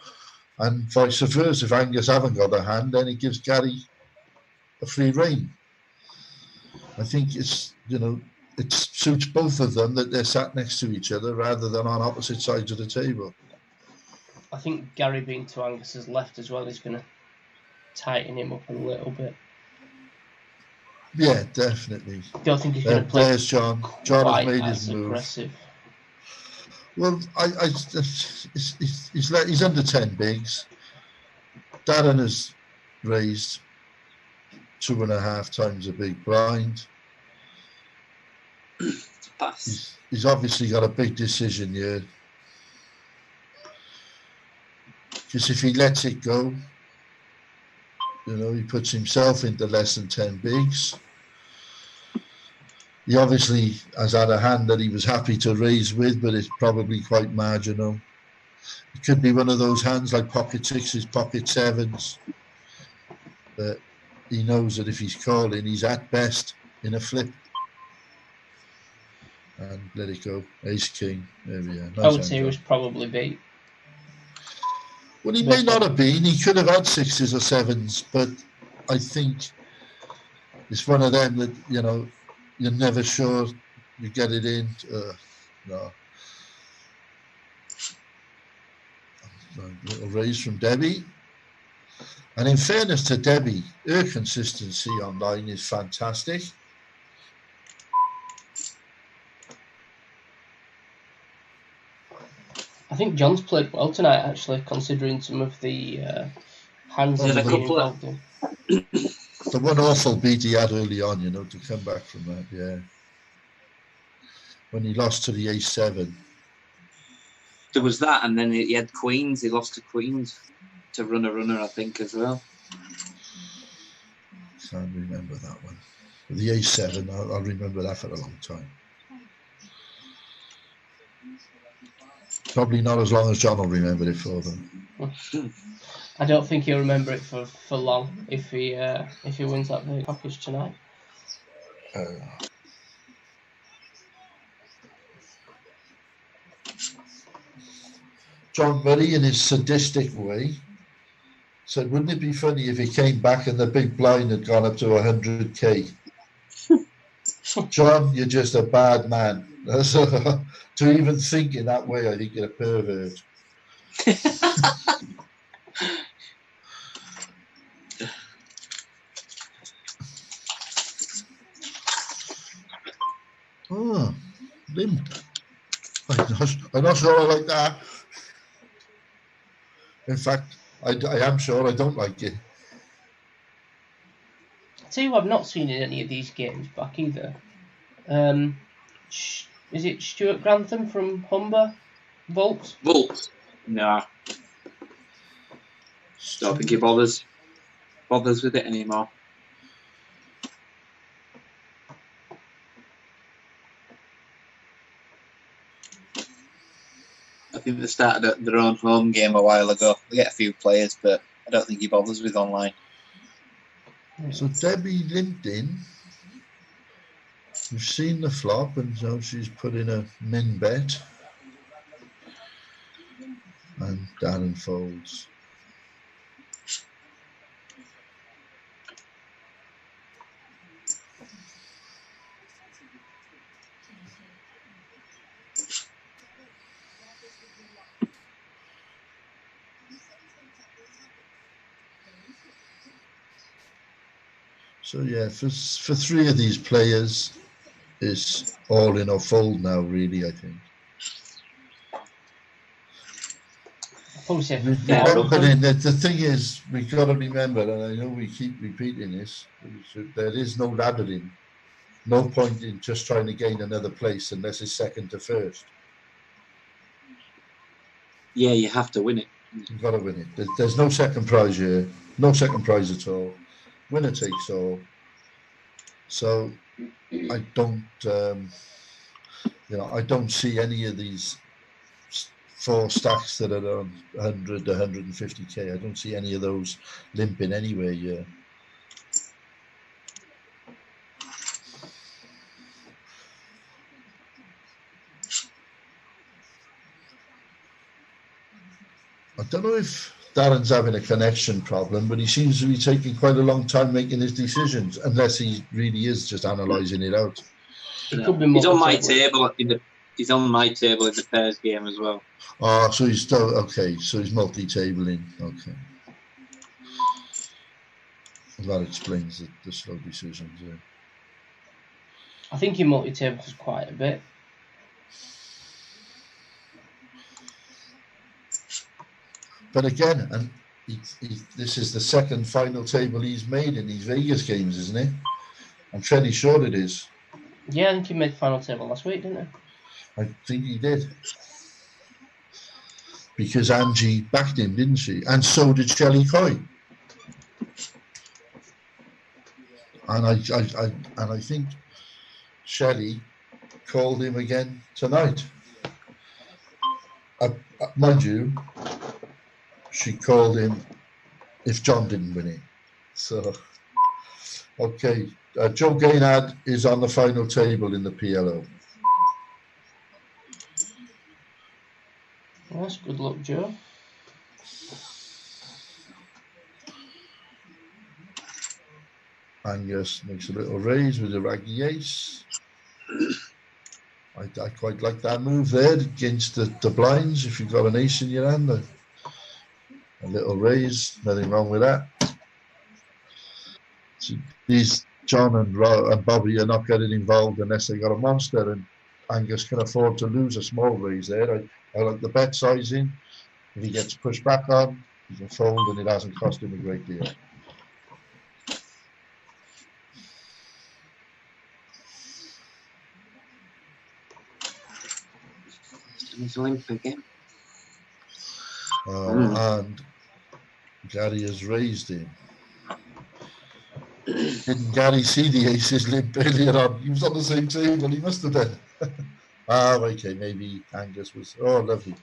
And vice versa, if Angus haven't got a hand, then it gives Gary a free rein. I think it's, it suits both of them that they're sat next to each other rather than on opposite sides of the table. I think Gary being to Angus's left as well is going to tighten him up a little bit. Yeah, definitely. Don't think he's going to play. There's John. John has made his move. Aggressive. Well, he's under 10 bigs. Darren has raised 2.5 times a big blind. He's obviously got a big decision here. Because if he lets it go, he puts himself into less than 10 bigs. He obviously has had a hand that he was happy to raise with, but it's probably quite marginal. It could be one of those hands like pocket sixes, pocket sevens, that he knows that if he's calling, he's at best in a flip. And let it go. Ace king. There we are. Nice. I would say he was probably beat. Well, he may not have been. He could have had sixes or sevens, but I think it's one of them that, you're never sure you get it in. No. Little raise from Debbie. And in fairness to Debbie, her consistency online is fantastic. I think John's played well tonight, actually, considering some of the hands he's been involved in. The one awful beat he had early on, to come back from that, yeah. When he lost to the ace-7. There was that, and then he had queens. He lost to queens to runner, I think, as well. Can't remember that one. The ace-7, I'll remember that for a long time. Probably not as long as John will remember it for them. I don't think he'll remember it for long if he wins that big package tonight. John Murray, in his sadistic way, said, wouldn't it be funny if he came back and the big blind had gone up to 100k? John, you're just a bad man. To even think in that way, I think you're a pervert. Oh, limp. I'm not sure I like that. In fact, I am sure I don't like it. I'll tell you what, I've not seen in any of these games back either. Is it Stuart Grantham from Humber? Vault? Nah. Don't think he bothers with it anymore. I think they started their own home game a while ago. They get a few players, but I don't think he bothers with online. So Debbie limped in. We've seen the flop, and so she's put in a min bet. And Darren folds. So yeah, for three of these players, it's all in or fold now, really, I think. The thing is, we've got to remember, and I know we keep repeating this, there is no laddering. No point in just trying to gain another place unless it's second to first. Yeah, you have to win it. You've got to win it. There's no second prize here. No second prize at all. Winner takes all. So I don't, I don't see any of these 4 stacks that are on 100 to 150k. I don't see any of those limping anywhere. Yeah. I don't know if Darren's having a connection problem, but he seems to be taking quite a long time making his decisions, unless he really is just analysing it out. It could be He's on my multi-table. table he's on my table in the pairs game as well. Oh, so he's still okay. So he's multi-tabling. Okay, well, that explains the slow decisions. Yeah. I think he multi-tables quite a bit. But again, and this is the second final table he's made in these Vegas games, isn't it? I'm fairly sure it is. Yeah, I think he made final table last week, didn't he? I think he did. Because Angie backed him, didn't she? And so did Shelley Coy. And I think Shelley called him again tonight. Mind you, she called him if John didn't win it. So, okay. Joe Gaynard is on the final table in the PLO. Well, that's good luck, Joe. Angus makes a little raise with a raggy ace. I quite like that move there against the blinds. If you've got an ace in your hand, a little raise, nothing wrong with that. So these John and Bobby are not getting involved unless they got a monster, and Angus can afford to lose a small raise there. I like the bet sizing. If he gets pushed back on, he can fold, and it hasn't cost him a great deal. He's limp again. And Gary has raised him. Didn't Gary see the aces limp earlier on? He was on the same table. He must have done. Okay. Maybe Angus was. Oh, lovely.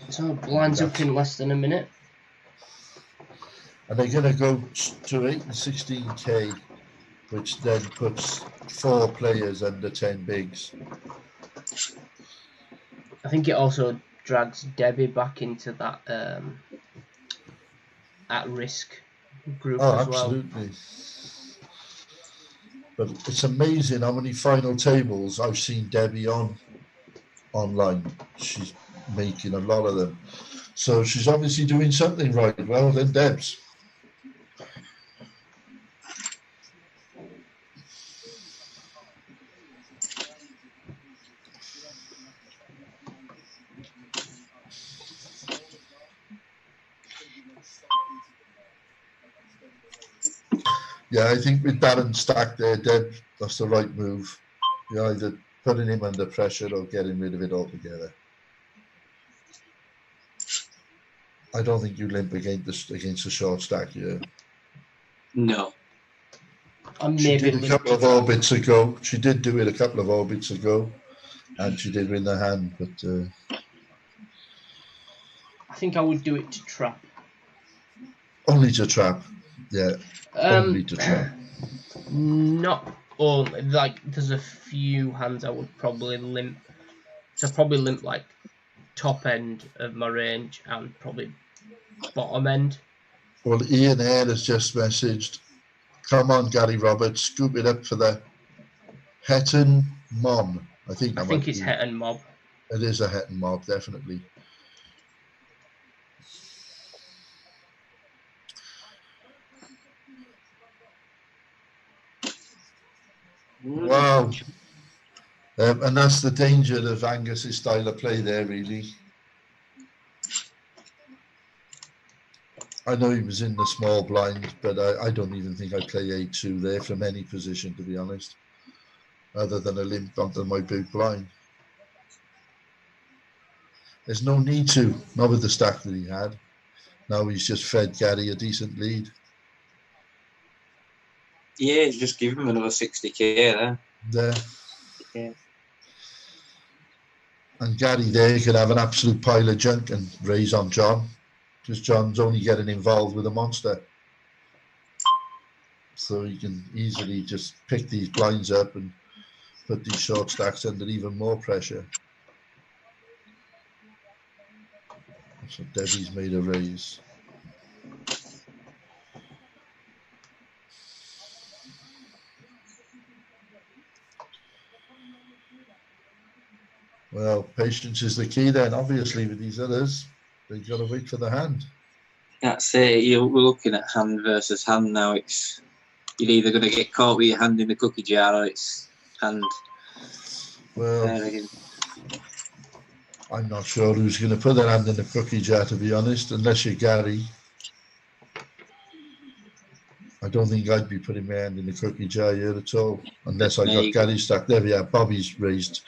So blinds up in less than a minute. And they're going to go to 8 and 16k, which then puts 4 players under 10 bigs. I think it also drags Debbie back into that at-risk group as well. Absolutely. But it's amazing how many final tables I've seen Debbie on online. She's making a lot of them. So she's obviously doing something right. Well then, Debs. Yeah, I think with Darren stacked there, Deb, that's the right move. You're either putting him under pressure or getting rid of it altogether. I don't think you limp against a short stack here. No. She did a couple of orbits ago. She did do it a couple of orbits ago, and she did win the hand. But I think I would do it to trap. Only to trap, yeah. Only to trap. Not all. Like, there's a few hands I would probably limp. So probably limp like top end of my range and probably bottom end. Well, Ian Hare has just messaged, come on, Gary Roberts, scoop it up for the Hetton Mom. I think it's Hetton Mob. It is a Hetton Mob, definitely. Wow. And that's the danger of Angus's style of play there, really. I know he was in the small blind, but I don't even think I'd play A2 there from any position, to be honest, other than a limp onto my big blind. There's no need to, not with the stack that he had. Now he's just fed Gary a decent lead. Yeah, just give him another 60k there. There. Yeah. And Gary there could have an absolute pile of junk and raise on John, because John's only getting involved with a monster. So he can easily just pick these blinds up and put these short stacks under even more pressure. So Debbie's made a raise. Well, patience is the key then, obviously, with these others. They've got to wait for the hand. That's it. We're looking at hand versus hand now. You're either going to get caught with your hand in the cookie jar or it's hand. Well, I'm not sure who's going to put their hand in the cookie jar, to be honest, unless you're Gary. I don't think I'd be putting my hand in the cookie jar here at all, unless I got Gary stacked there. Yeah, Bobby's raised.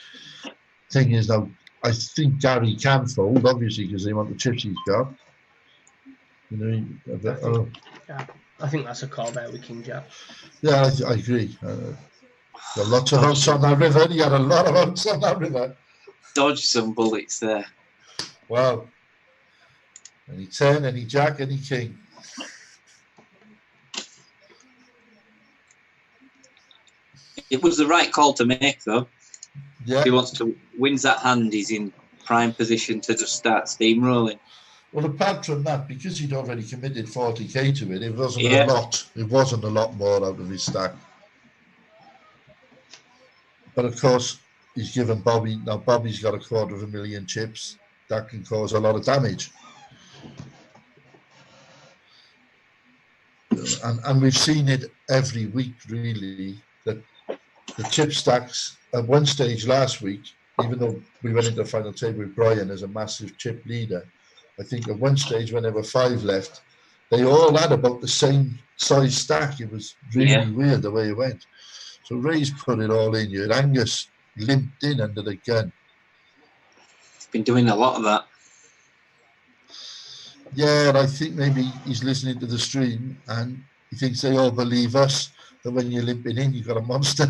Thing is, now, I think Gary can fold, obviously, because they want the chips he's got. You know, I think that's a call there with King Jack. Yeah, I agree. Got lots of outs on that river. He had a lot of outs on that river. Dodge some bullets there. Wow. Any 10, any Jack, any King. It was the right call to make, though. Yeah. If he wants to win that hand, he's in prime position to just start steamrolling. Well, apart from that, because he'd already committed 40k to it, it wasn't a lot. It wasn't a lot more out of his stack. But of course, he's given Bobby. Now Bobby's got 250,000 chips. That can cause a lot of damage. And we've seen it every week, really, that the chip stacks at one stage last week, even though we went into the final table with Brian as a massive chip leader, I think at one stage when there were 5 left, they all had about the same size stack. It was really weird the way it went. So Ray's put it all in here. Angus limped in under the gun. He's been doing a lot of that. Yeah, and I think maybe he's listening to the stream and he thinks they all believe us, that when you're limping in, you've got a monster.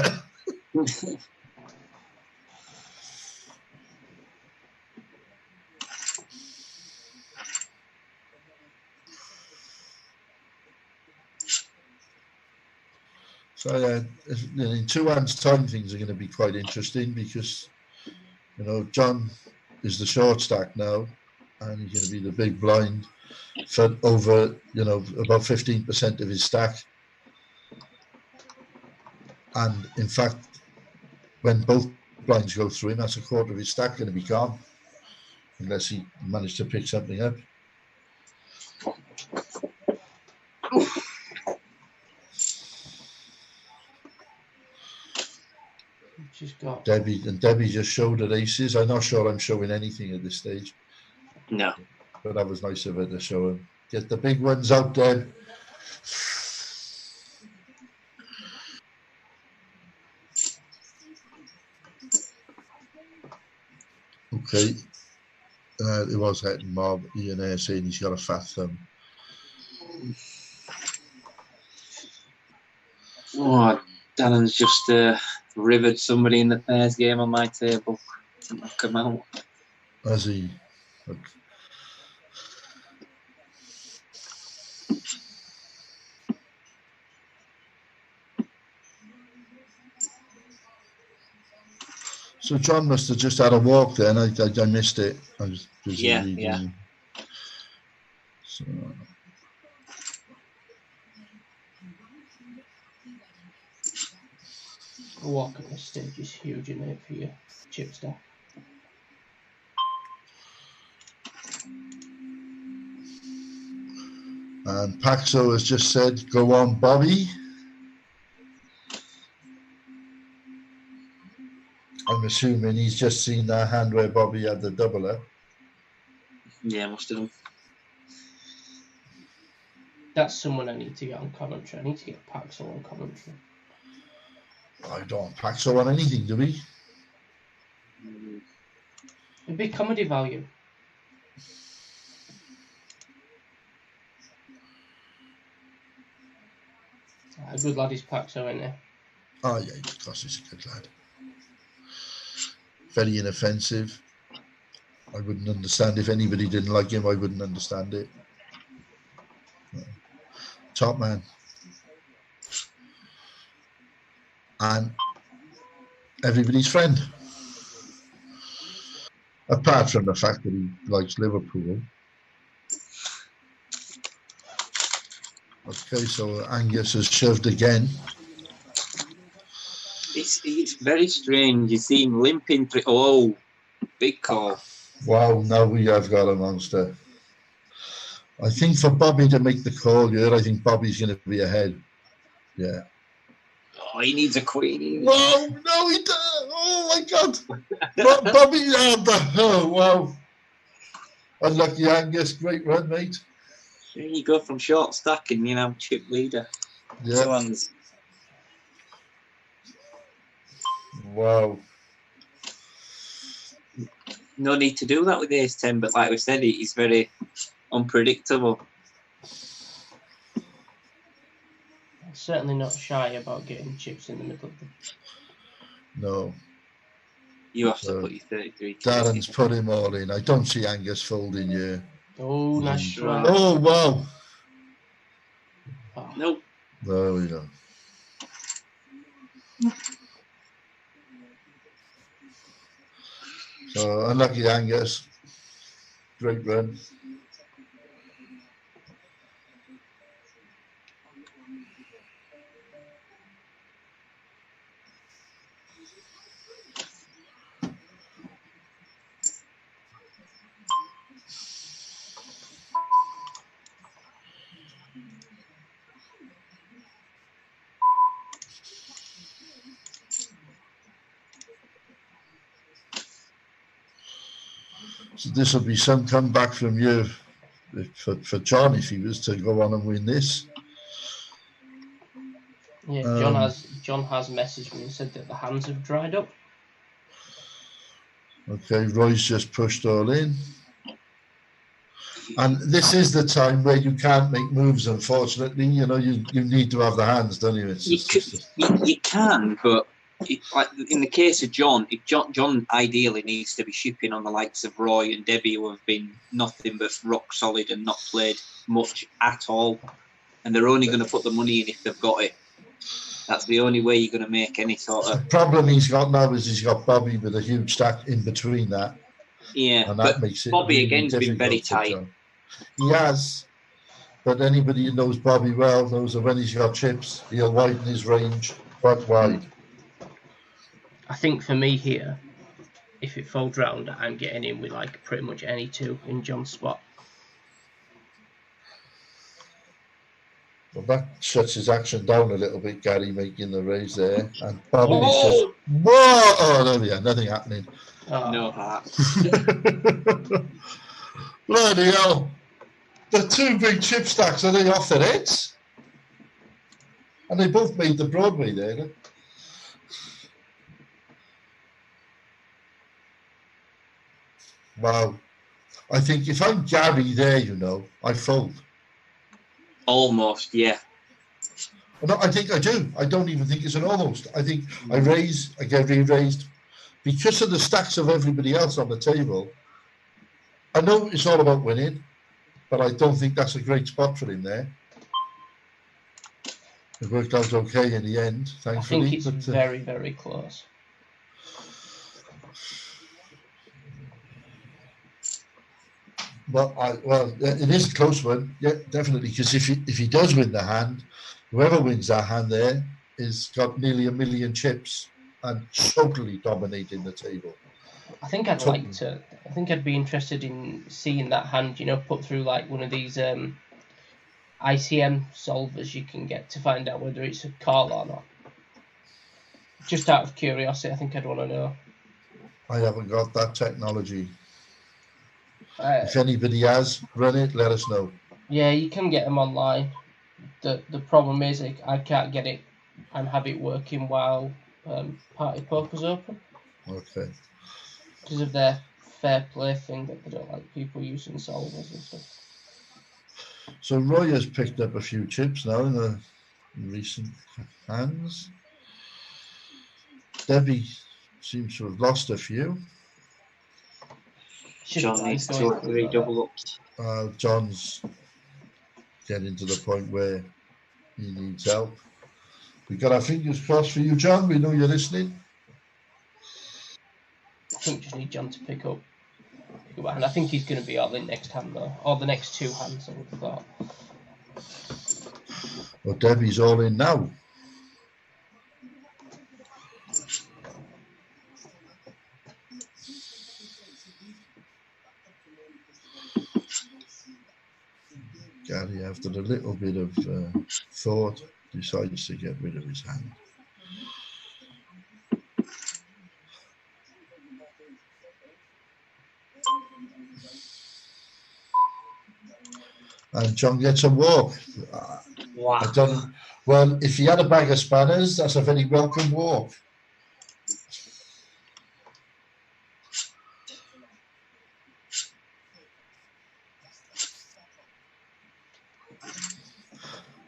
So in 2 hands' time, things are going to be quite interesting because, John is the short stack now, and he's going to be the big blind for over, about 15% of his stack. And in fact, when both blinds go through him, that's a quarter of his stack going to be gone, unless he managed to pick something up. She's got Debbie just showed her aces. I'm not sure I'm showing anything at this stage. No. But that was nice of her to show him. Get the big ones out, Deb. Okay. It was hitting Mob. Ian saying he's got a fat thumb. Oh, Darren's just rivered somebody in the pairs game on my table. Knock him out. Has he? Look. So John must have just had a walk then. I missed it. I was busy reading. Yeah. So. a walk at this stage is huge, isn't it, for your chip stack? And Paxo has just said, "Go on, Bobby." I'm assuming he's just seen that hand where Bobby had the doubler. Yeah, must have done. That's someone I need to get on commentary. I need to get Paxo on commentary. I don't want Paxo on anything, do we? It'd be comedy value. A good lad is Paxo, isn't he? Oh, yeah, of course he's a good lad. Very inoffensive. I wouldn't understand if anybody didn't like him. I wouldn't understand it. Top man. And everybody's friend. Apart from the fact that he likes Liverpool. Okay, so Angus has shoved again. It's very strange. You see him limping through. Oh, big call. Wow, now we have got a monster. I think for Bobby to make the call here, I think Bobby's going to be ahead. Yeah. Oh, he needs a queen. Whoa, no, he does. Oh, my God. Bobby, oh, wow. Unlucky Angus, great run, mate. There you go from short stacking, chip leader. Yeah. Two hands. Wow. No need to do that with ace 10, but like we said, he's very unpredictable. Certainly not shy about getting chips in the middle of them. No. You have to put your 33. Darren's put him all in. I don't see Angus folding here. Oh, nice try. Oh, wow. Oh. Nope. There we go. So, unlucky Angus. Great run. So this will be some comeback from you for John if he was to go on and win this. Yeah, John has messaged me and said that the hands have dried up. Okay, Roy's just pushed all in. And this is the time where you can't make moves, unfortunately. You need to have the hands, don't you? You can, but like in the case of John, John ideally needs to be shipping on the likes of Roy and Debbie, who have been nothing but rock solid and not played much at all. And they're only going to put the money in if they've got it. That's the only way you're going to make any sort of... The problem he's got now is he's got Bobby with a huge stack in between that. Yeah, and that makes it Bobby really again's been very tight. He has, but anybody who knows Bobby well knows that when he's got chips, he'll widen his range quite wide. I think for me here, if it folds round, I'm getting in with like pretty much any two in John's spot. Well, that shuts his action down a little bit, Gary making the raise there. And Bobby's just... Whoa! Oh, there we are. Nothing happening. Oh. No heart. Bloody hell. The two big chip stacks, are they off their heads? And they both made the Broadway there. Wow. I think if I'm Gary there, I fold. Almost, yeah. No, I think I do. I don't even think it's an almost. I think I raise, I get re-raised. Because of the stacks of everybody else on the table, I know it's all about winning, but I don't think that's a great spot for him there. It worked out okay in the end, thankfully. I think it's very, very close. Well, it is a close one, yeah, definitely. Because if he does win the hand, whoever wins that hand there is got nearly 1 million chips and totally dominating the table. I think I'd like to. I think I'd be interested in seeing that hand, put through like one of these ICM solvers you can get to find out whether it's a call or not. Just out of curiosity, I think I'd want to know. I haven't got that technology. If anybody has run it, let us know. Yeah, you can get them online. The problem is I can't get it and have it working while Party Poker's open. Okay. Because of their fair play thing that they don't like people using solvers and stuff. So Roy has picked up a few chips now in the in recent hands. Debbie seems to have lost a few. John needs 2 or 3 double ups. John's getting to the point where he needs help. We got our fingers crossed for you, John. We know you're listening. I think just need John to pick up a hand. I think he's going to be all in next hand though, or the next 2 hands. I would have thought. Well, Debbie's all in now. Gary, after a little bit of thought, decides to get rid of his hand. And John gets a walk. Wow. Well, if he had a bag of spanners, that's a very welcome walk.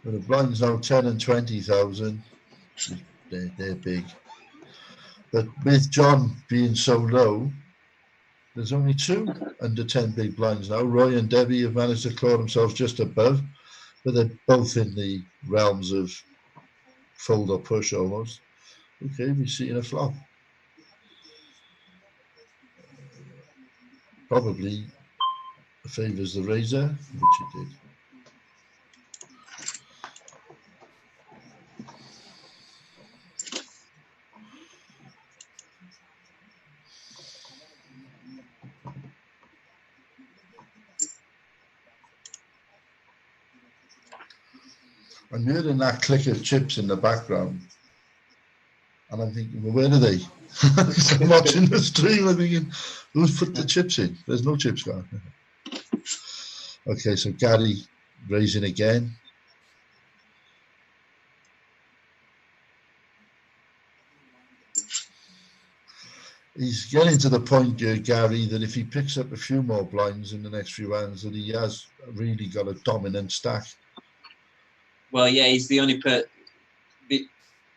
But the blinds now 10 and 20,000. They're big. But with John being so low, there's only 2 under 10 big blinds now. Roy and Debbie have managed to claw themselves just above, but they're both in the realms of fold or push almost. Okay, we're seeing a flop. Probably favours the razor, which it did. I'm hearing that click of chips in the background, and I'm thinking, well, where are they? I'm watching the stream, I'm thinking, who's put the chips in? There's no chips going. Okay, so Gary raising again. He's getting to the point here, Gary, that if he picks up a few more blinds in the next few hands, that he has really got a dominant stack. Well, yeah, he's the only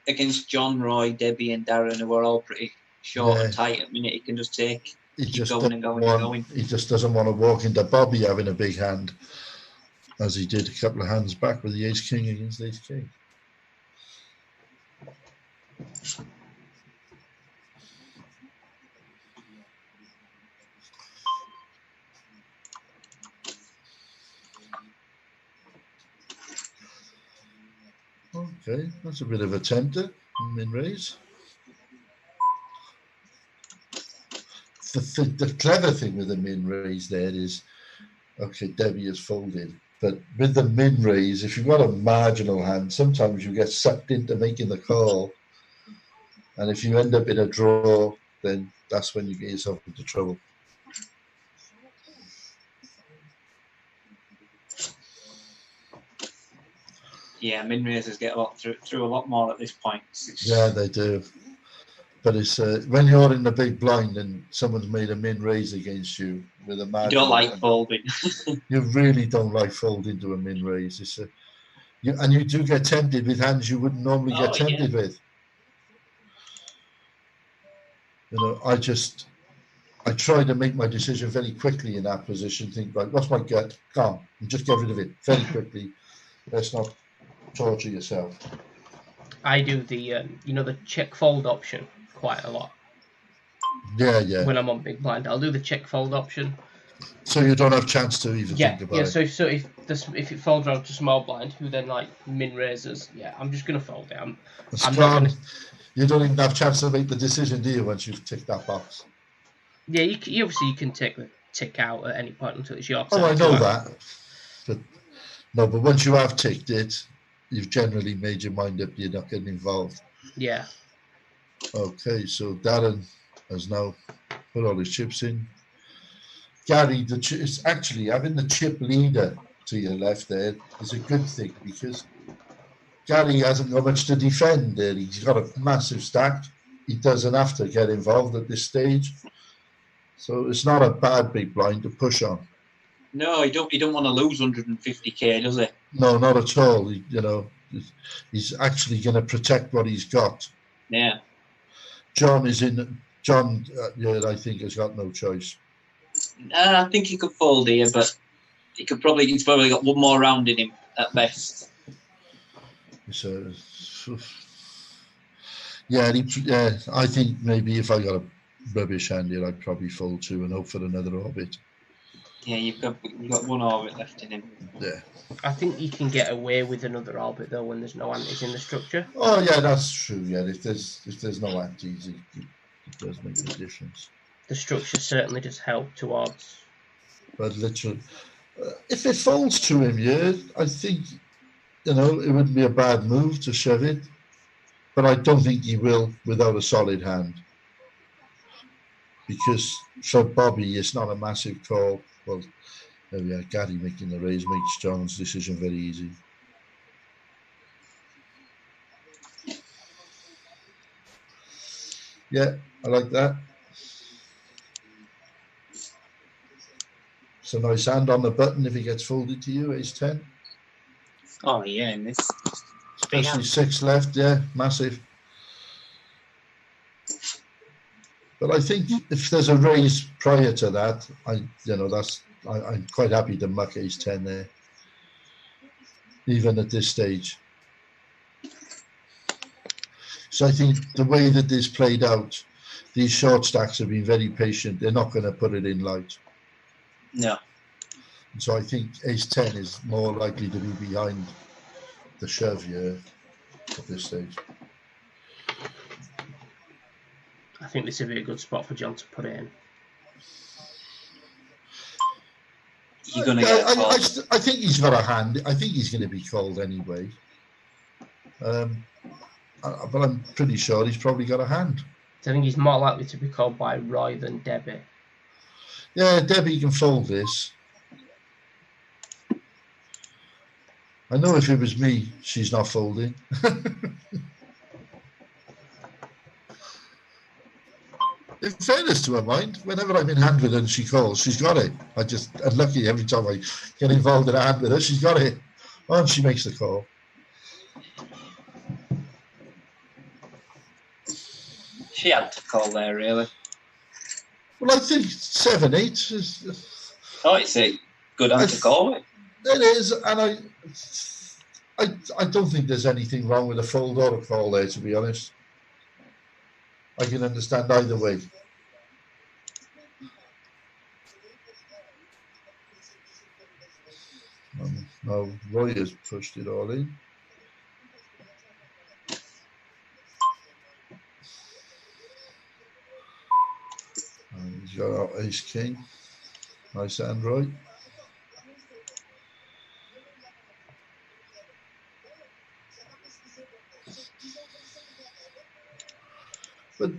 against John, Roy, Debbie, and Darren, who are all pretty short and tight at the minute. He can just keep going and going and going. He just doesn't want to walk into Bobby having a big hand, as he did a couple of hands back with the Ace King against Ace King. Okay, that's a bit of a tempter, min raise. The clever thing with the min raise there is, okay, Debbie has folded, but with the min raise, if you've got a marginal hand, sometimes you get sucked into making the call, and if you end up in a draw, then that's when you get yourself into trouble. Yeah, min raisers get through a lot more at this point. Yeah, they do. But it's when you're in the big blind and someone's made a min raise against you with a margin. You don't like folding. You really don't like folding to a min raise. It's and you do get tempted with hands you wouldn't normally get tempted with. You know, I try to make my decision very quickly in that position. Think, right, what's my gut? Calm, and just get rid of it very quickly. Let's not torture yourself. I do the the check fold option quite a lot. Yeah. When I'm on big blind, I'll do the check fold option. So you don't have chance to even think about it. So if it folds around to small blind, who then like min raises, I'm just gonna fold it. I'm not gonna... You don't even have a chance to make the decision, do you? Once you've ticked that box. Yeah, you obviously can take the tick out at any point until it's your turn. Oh, I know that, but once you have ticked it, you've generally made your mind up. You're not getting involved. Yeah. Okay, so Darren has now put all his chips in. Gary, it's actually having the chip leader to your left there is a good thing, because Gary hasn't got much to defend there. He's got a massive stack. He doesn't have to get involved at this stage. So it's not a bad big blind to push on. No, he don't want to lose 150k, does he? No, not at all. he's actually going to protect what he's got. Yeah. John, yeah, I think has got no choice. I think he could fold here, but he's probably got one more round in him at best. So, yeah, I think maybe if I got a rubbish hand here, I'd probably fold 2 and hope for another orbit. Yeah, you've got one orbit left in him. Yeah. I think you can get away with another orbit though when there's no antis in the structure. Oh yeah, that's true. Yeah, if there's no antis, it does make a difference. The structure certainly does help towards. But literally, if it folds to him, yeah, I think it wouldn't be a bad move to shove it. But I don't think he will without a solid hand. Because for Bobby, it's not a massive call. Well, there we are. Gary making the raise makes John's decision very easy. Yeah, I like that. It's a nice hand on the button if he gets folded to you, ace 10. Oh, yeah, in this. Especially 6 left, yeah, massive. But I think if there's a raise prior to that, I'm quite happy to muck ace 10 there, even at this stage. So I think the way that this played out, these short stacks have been very patient. They're not going to put it in light. No. So I think ace 10 is more likely to be behind the shove here at this stage. I think this would be a good spot for John to put it in. You're going to get a call. I think he's got a hand. I think he's going to be called anyway. But I'm pretty sure he's probably got a hand. I think he's more likely to be called by Roy than Debbie. Yeah, Debbie can fold this. I know if it was me, she's not folding. In fairness to her mind, whenever I'm in hand with her and she calls, she's got it. I'm lucky every time I get involved in a hand with her, she's got it. And she makes the call. She had to call there, really. Well, I think 7-8 is... Oh, it's a good hand to call it. It is, and I don't think there's anything wrong with a fold or a call there, to be honest. I can understand either way. Now Roy has pushed it all in. And he's got our ace king. Nice hand, Roy. But,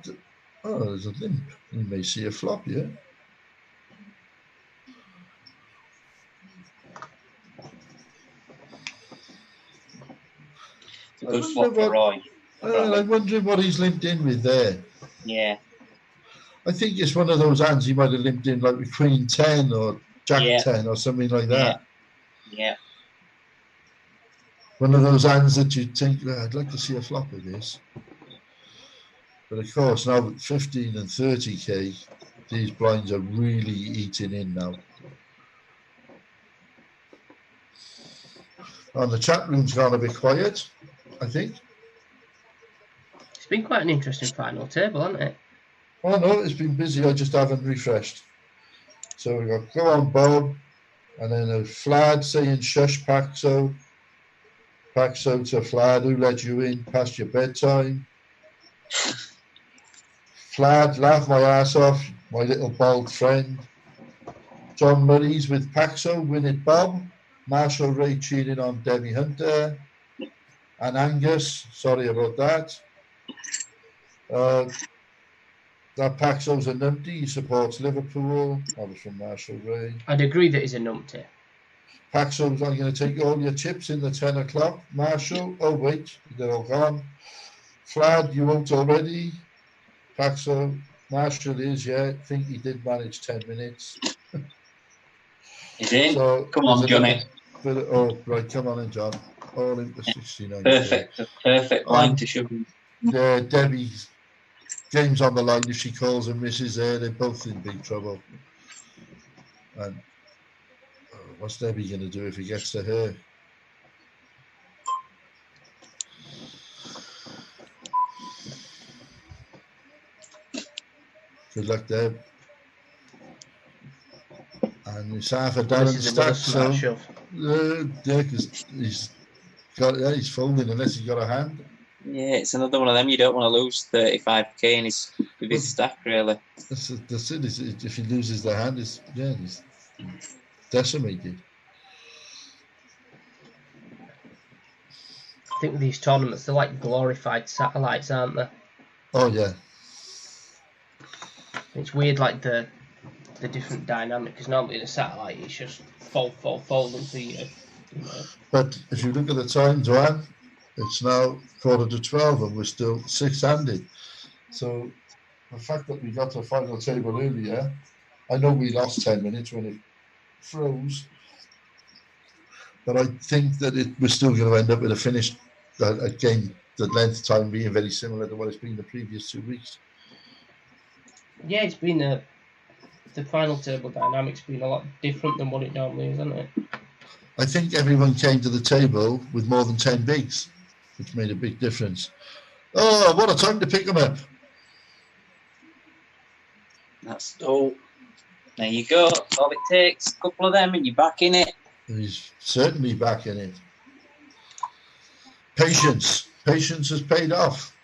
there's a limp. We may see a flop, yeah? It's a good flop for Roy. I'm wondering what he's limped in with there. Yeah. I think it's one of those hands he might have limped in like with Queen 10 or Jack 10 or something like that. Yeah. One of those hands that you think, I'd like to see a flop of this. But of course, now with 15 and 30k, these blinds are really eating in now. And the chat room's gone a bit quiet, I think. It's been quite an interesting final table, hasn't it? Oh no, it's been busy. I just haven't refreshed. So we got go on Bob, and then a Flad saying shush Paxo. Paxo to Flad, who let you in past your bedtime? Flad, laugh my ass off, my little bald friend. John Murray's with Paxo, win it Bob. Marshall Ray cheating on Debbie Hunter. And Angus, sorry about that. That Paxo's a numpty, he supports Liverpool. That was from Marshall Ray. I'd agree that he's a numpty. Paxo's, I'm going to take all your chips in the 10 o'clock. Marshall, oh wait, they're all gone. Flad, you won't already. Paxo, Marshall is, yeah, I think he did manage 10 minutes. He did? So, come on, Johnny. Right, come on in, John. all into 69. Perfect line to shove in. Debbie's game's on the line. If she calls and misses there, they're both in big trouble. And what's Debbie going to do if he gets to her? Good luck, Deb. And it's half a Darren stack, so because he's folding unless he's got a hand. Yeah, it's another one of them. You don't want to lose 35k in with his stack, really. That's it. If he loses the hand, he's decimated. I think with these tournaments, they're like glorified satellites, aren't they? Oh yeah. It's weird, like the different dynamic, because normally in a satellite it's just fold until you know. But if you look at the time, Joanne, it's now 11:45 and we're still 6-handed. So the fact that we got to the final table earlier, I know we lost 10 minutes when it froze, but I think that we're still going to end up with a finish, a game, the length time being very similar to what it's been the previous 2 weeks. Yeah, it's been the final table dynamic's been a lot different than what it normally is, hasn't it? I think everyone came to the table with more than 10 bigs, which made a big difference. Oh, what a time to pick them up. That's all. There you go. That's all it takes. A couple of them and you're back in it. He's certainly back in it. Patience. Patience has paid off.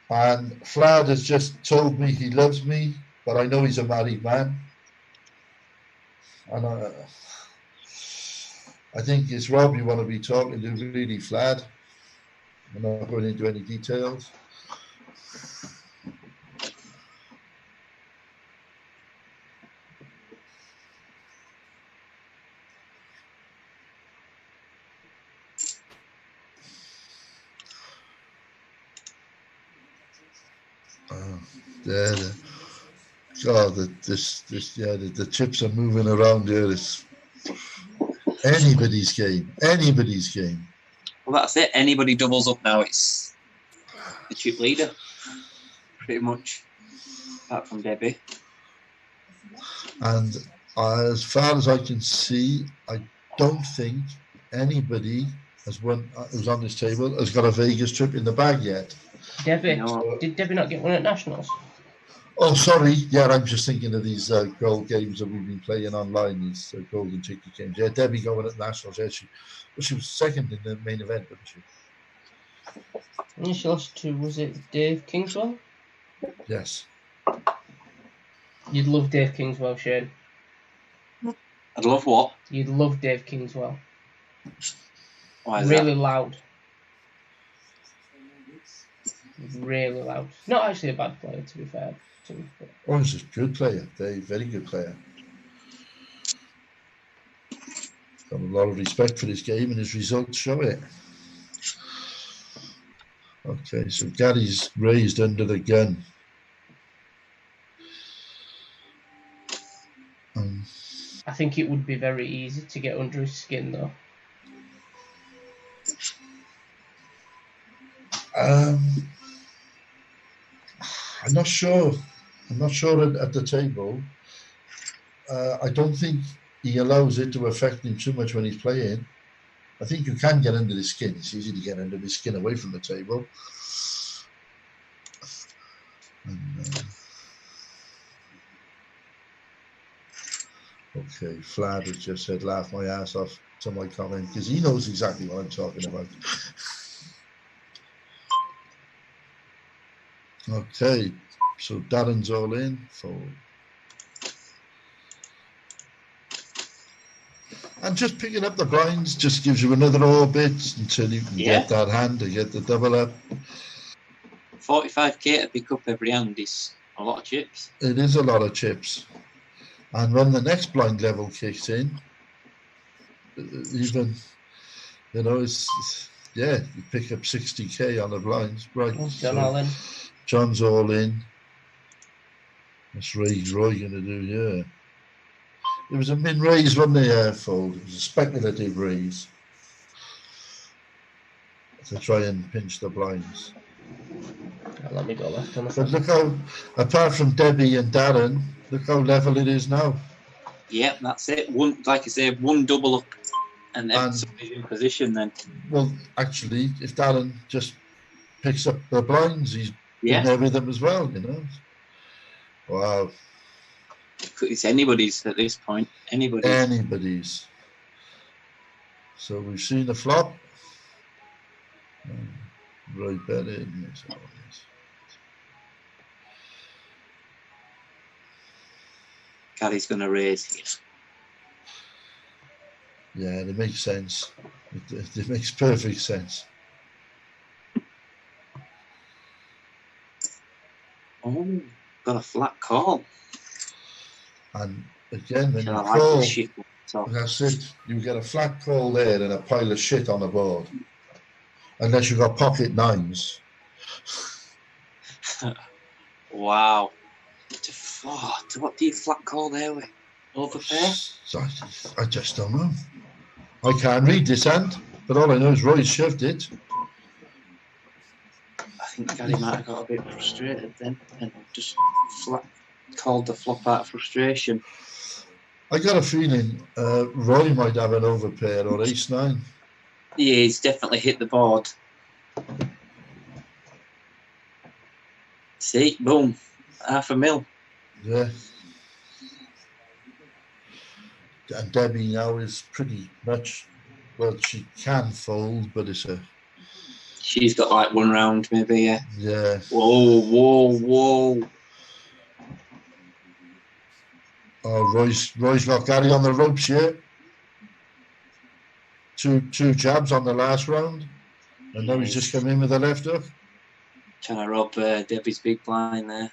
And Flad has just told me he loves me, but I know he's a married man. And I think it's Rob you want to be talking to, really, Flad. I'm not going into any details. The chips are moving around here. It's anybody's game. Anybody's game. Well, that's it. Anybody doubles up now, it's the chip leader, pretty much, apart from Debbie. And as far as I can see, I don't think anybody has won who's on this table has got a Vegas trip in the bag yet. Debbie, No. Did Debbie not get one at Nationals? Oh, sorry. Yeah, I'm just thinking of these gold games that we've been playing online, these golden ticket games. Yeah, Debbie got one at Nationals. Yeah, she was second in the main event, wasn't she? And she lost to, was it Dave Kingswell? Yes. You'd love Dave Kingswell, Shane. I'd love what? You'd love Dave Kingswell. Why is really that? loud. Really loud. Not actually a bad player, to be fair. Oh, he's a good player. Very good player. Got a lot of respect for this game, and his results show it. Okay, so Gary's raised under the gun. I think it would be very easy to get under his skin, though. I'm not sure. I'm not sure at the table. I don't think he allows it to affect him too much when he's playing. I think you can get under his skin. It's easy to get under his skin away from the table. Okay, Flad has just said, laugh my ass off to my comment, because he knows exactly what I'm talking about. Okay, so Darren's all in for... And just picking up the blinds just gives you another orbit until you can get that hand to get the double up. 45k to pick up every hand is a lot of chips. It is a lot of chips. And when the next blind level kicks in, even, you know, you pick up 60k on the blinds. Right. John all in. John's all in. What's Roy going to do here? It was a min raise, wasn't it, Fold? It was a speculative raise to try and pinch the blinds. Let me go left on the But front. look how, apart from Debbie and Darren, look how level it is now. Yeah, that's it. One, like I say, one double up, and then somebody's in position. Then, well, actually, if Darren just picks up the blinds, he's in there with them as well. You know. Wow. It's anybody's at this point. Anybody's. So we've seen the flop. Right bet in. Yes, always. Gary's going to raise here. Yeah, it makes sense. It makes perfect sense. Oh, got a flat call. And again, when you Like call, this shit. that's it. You get a flat call there and a pile of shit on the board. Unless you've got pocket nines. Wow. What do you flat call there with? Overpair? I just don't know. I can't read this hand, but all I know is Roy's shoved it. I think Gary might have got a bit frustrated then and just flat called the flop out of frustration. I got a feeling Roy might have an overpair or ace-9. Yeah, he's definitely hit the board. See, boom, $500,000. Yeah. And Debbie now is pretty much, well, she can fold, but it's a... She's got like one round, maybe, yeah. Yeah. Whoa. Oh, Roy's got Gary on the ropes here. Two jabs on the last round. And now he's just come in with a left hook. Trying to rob Debbie's big blind there.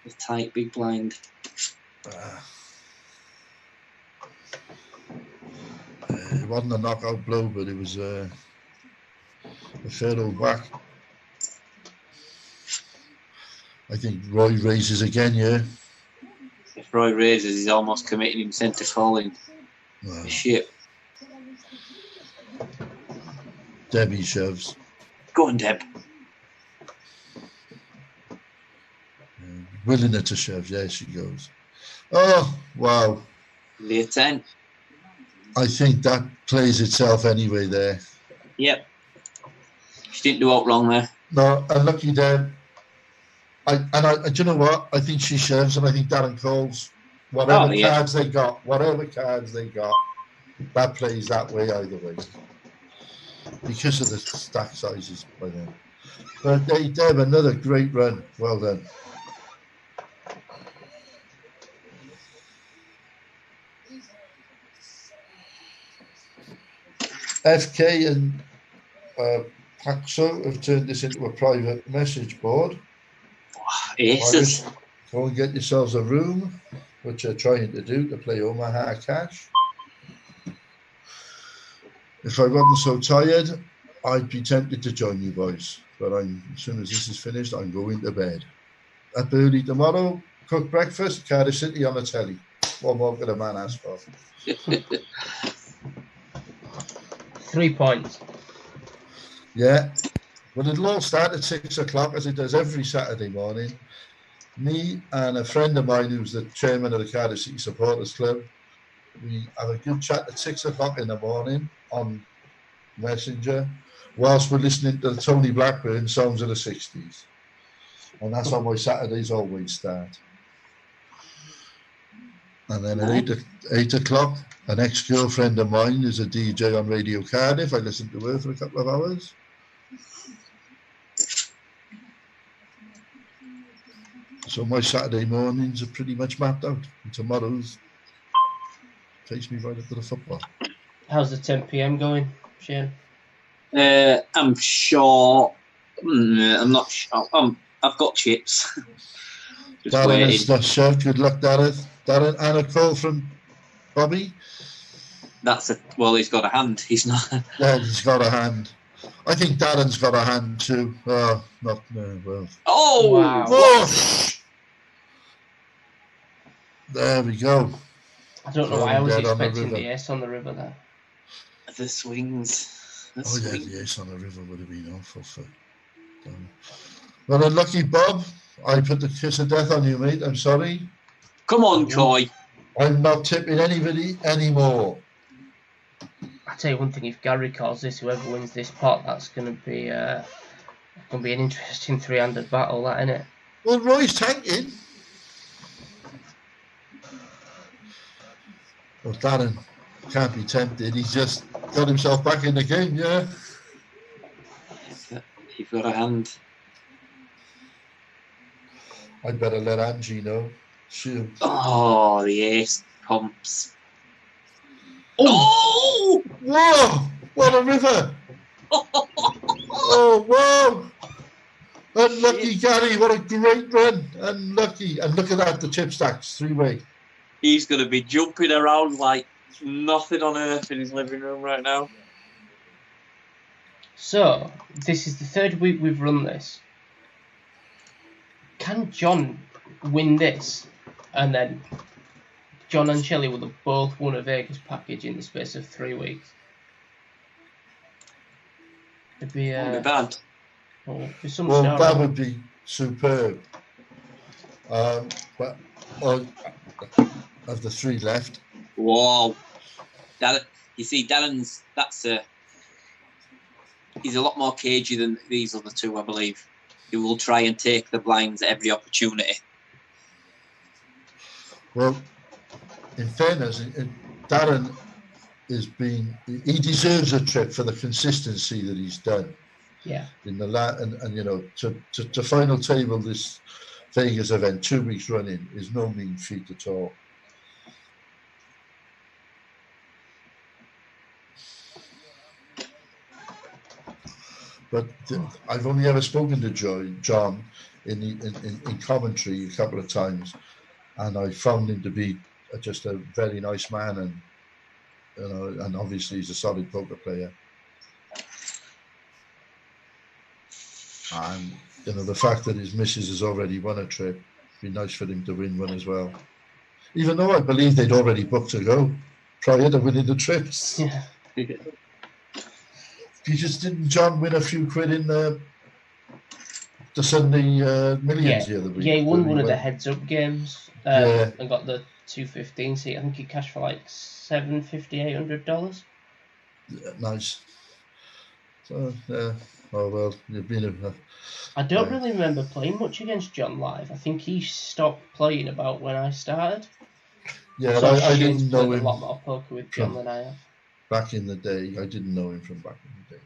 The tight big blind. It wasn't a knockout blow, but it was a fair old whack. I think Roy raises again, yeah. If Roy raises, he's almost committing himself to falling. Shit. Debbie shoves. Go on, Deb. Willing her to shove, yeah, she goes. Oh, wow. Near 10. I think that plays itself anyway there. Yep. She didn't do out wrong there. No, unlucky Deb. Do you know what? I think she shoves, and I think Darren calls whatever cards they got, that plays that way either way. Because of the stack sizes by then. But hey, Deb, another great run. Well done. FK and Paxo have turned this into a private message board. Aces. Go and get yourselves a room, which they're trying to do to play Omaha Cash. If I wasn't so tired, I'd be tempted to join you boys. But as soon as this is finished, I'm going to bed. Up early tomorrow, cook breakfast, Cardiff City on the telly. What more could a man ask for? 3 points. Yeah. Well, it'll all start at 6 o'clock, as it does every Saturday morning. Me and a friend of mine who's the chairman of the Cardiff City Supporters Club, we have a good chat at 6 o'clock in the morning on Messenger, whilst we're listening to the Tony Blackburn songs of the 60s. And that's how my Saturdays always start. And then at 8 o'clock, an ex-girlfriend of mine is a DJ on Radio Cardiff. I listen to her for a couple of hours. So my Saturday mornings are pretty much mapped out. And tomorrow's takes me right up to the football. How's the 10 p.m. going, Shane? I'm sure. I'm not sure. I've got chips. Just Darren is not sure. Good luck, Darren. Darren, and a call from Bobby. He's got a hand. He's not. Yeah, he's got a hand. I think Darren's got a hand too. Oh, not well. Oh! Wow. Oh! There we go. I don't know why I Drawing was dead on the expecting the river. ace on the river there. The swings. The Oh yeah, swings. the ace on the river would have been awful for. Well, unlucky Bob. I put the kiss of death on you, mate. I'm sorry. Come on, Coy. I'm not tipping anybody anymore. I tell you one thing: if Gary calls this, whoever wins this pot, that's going to be an interesting three-handed battle, that, isn't it? Well, Roy's tanking. Well, Darren can't be tempted. He's just got himself back in the game, yeah. You've got a hand. I'd better let Angie know. Shoot. Oh, the ace pumps. Oh! Whoa! What a river! Oh, whoa! Unlucky Gary, what a great run. Unlucky. And look at that, the chip stacks, three-way. He's going to be jumping around like nothing on earth in his living room right now. So, this is the third week we've run this. Can John win this? And then John and Shelley would have both won a Vegas package in the space of 3 weeks. It'd be bad. some Well, story. that would be superb. But of the three left. Whoa. You see, Darren's, he's a lot more cagey than these other two, I believe. He will try and take the blinds at every opportunity. Well, in fairness, Darren he deserves a trip for the consistency that he's done. Yeah. In the and you know, to final table this Vegas event 2 weeks running is no mean feat at all. But I've only ever spoken to John in commentary a couple of times, and I found him to be just a very nice man, and you know, and obviously he's a solid poker player. And you know, the fact that his missus has already won a trip, it'd be nice for him to win one as well. Even though I believe they'd already booked to go prior to winning the trips. Yeah. Didn't John win a few quid in the Sunday Millions the other week? Yeah, he won one of the heads-up games and got the 215 seat. I think he cashed for like $750, $800. Nice. So, oh well, you've been I don't really remember playing much against John live. I think he stopped playing about when I started. Yeah, so I didn't know him. A lot more poker with John than I have. Back in the day, I didn't know him from back in the day.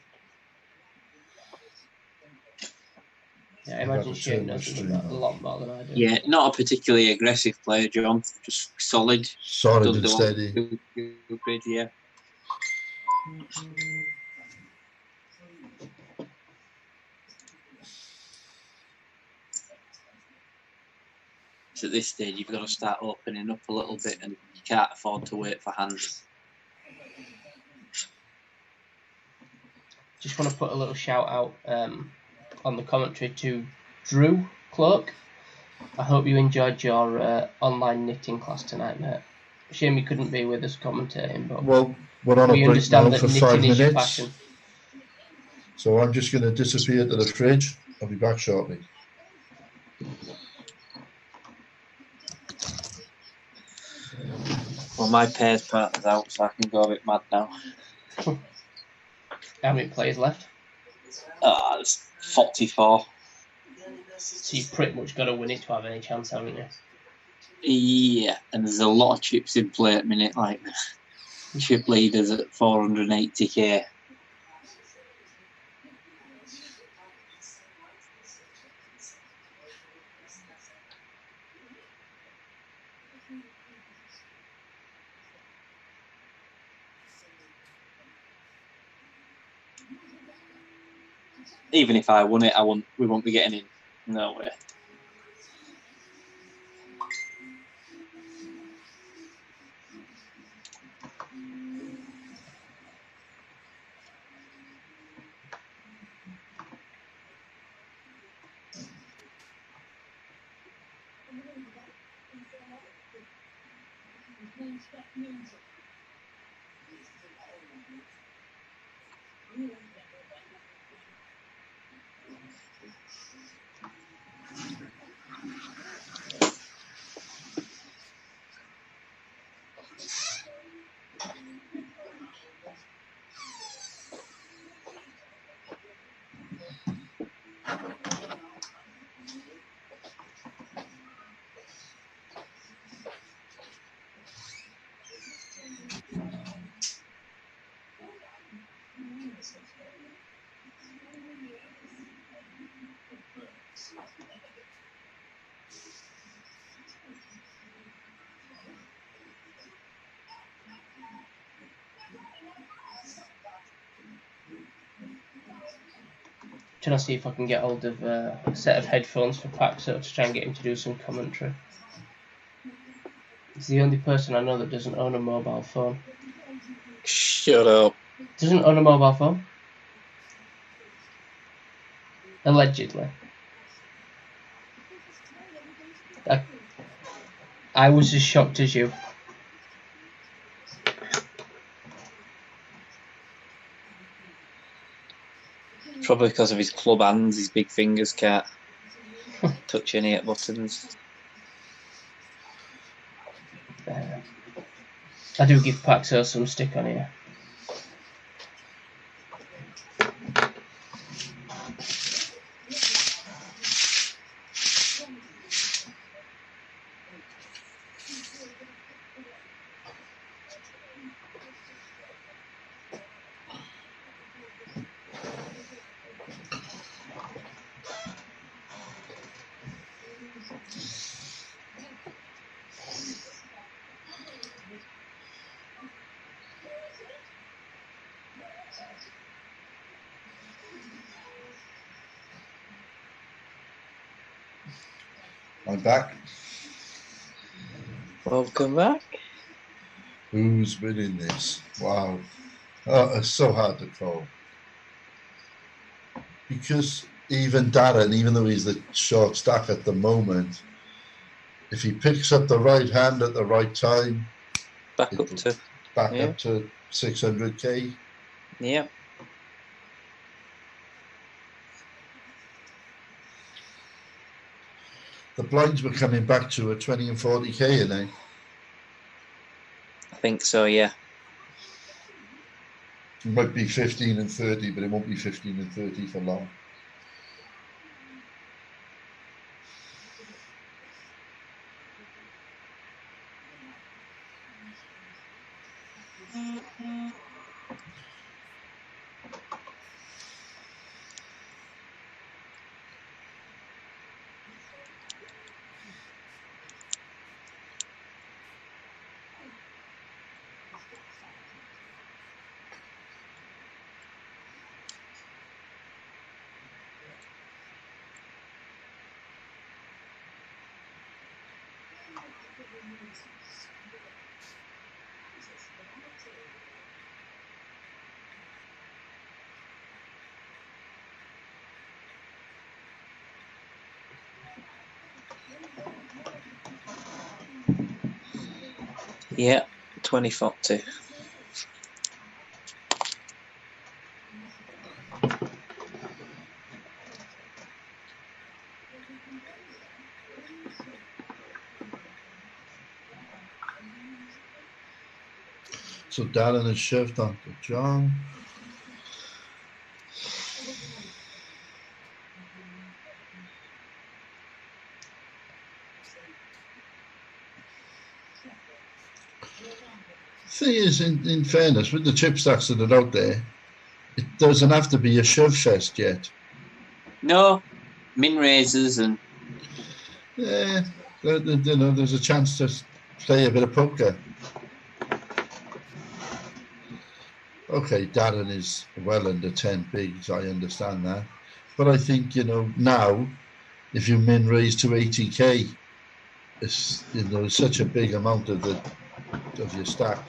Yeah, I imagine Shane knows him a lot more than I do. Yeah, not a particularly aggressive player, John. Just solid. Solid and steady. Good, yeah. So at this stage, you've got to start opening up a little bit, and you can't afford to wait for hands. Just want to put a little shout out on the commentary to Drew Cloak. I hope you enjoyed your online knitting class tonight, mate. Shame you couldn't be with us commentating, but well, we're on we a break understand now that for knitting 5 is minutes. your passion. So I'm just going to disappear to the fridge. I'll be back shortly. Well, my pairs partner's out, so I can go a bit mad now. How many players left? It's 44. So you've pretty much got to win it to have any chance, haven't you? Yeah, and there's a lot of chips in play at the minute, like chip leaders at 480k. Even if I won it, we won't be getting in. No way. Trying to see if I can get hold of a set of headphones for Paxo to try and get him to do some commentary. He's the only person I know that doesn't own a mobile phone. Shut up. Doesn't own a mobile phone? Allegedly. I was as shocked as you. Probably because of his club hands, his big fingers can't touch any buttons. I do give Paxo some stick on here. I'm back. Welcome back. Who's winning this? Wow. Oh, it's so hard to call. Because even Darren, even though he's the short stack at the moment, if he picks up the right hand at the right time, Back up to 600k. Yeah. The blinds were coming back to a 20 and 40k, now. I think so, yeah. It might be 15 and 30, but it won't be 15 and 30 for long. Yeah, 2040. So Darren has shoved on to John. Thing is, in fairness, with the chip stacks that are out there, it doesn't have to be a shove fest yet. No, min raisers and Yeah, you know, there's a chance to play a bit of poker. Okay, Darren is well under 10 bigs, I understand that. But I think, you know, now, if you min raise to 80k, it's, you know, such a big amount of your stack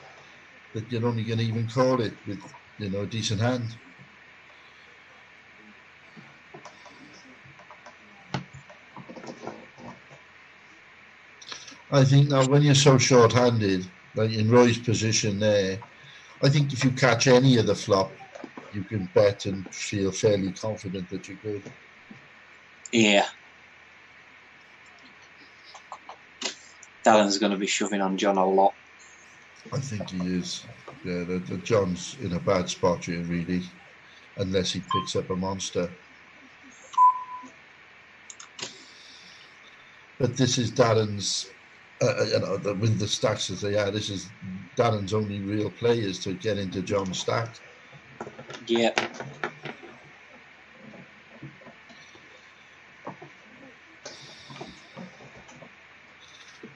that you're only going to even call it with, you know, a decent hand. I think now when you're so short-handed, like in Roy's position there, I think if you catch any of the flop, you can bet and feel fairly confident that you're good. Yeah. Darren's going to be shoving on John a lot. I think he is. Yeah, the John's in a bad spot here, really, unless he picks up a monster. But this is Darren's, with the stacks as they are, this is Darren's only real play is to get into John's stack. Yeah.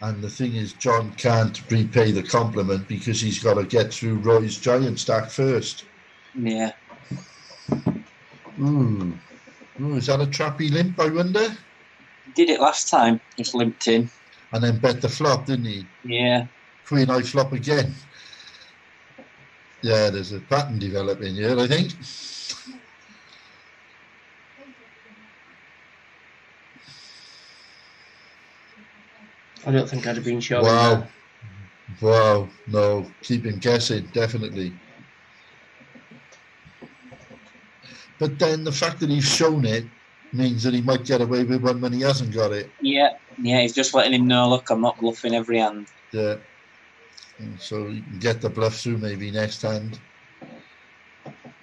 And the thing is, John can't repay the compliment because he's got to get through Roy's giant stack first. Yeah. Ooh, is that a trappy limp, I wonder? He did it last time, just limped in. And then bet the flop, didn't he? Yeah. Queen eye flop again. Yeah, there's a pattern developing here, I think. I don't think I'd have been sure. Wow. Wow. No, keep him guessing, definitely. But then the fact that he's shown it means that he might get away with one when he hasn't got it. Yeah. Yeah, he's just letting him know, look, I'm not bluffing every hand. Yeah. And so you can get the bluff through maybe next hand.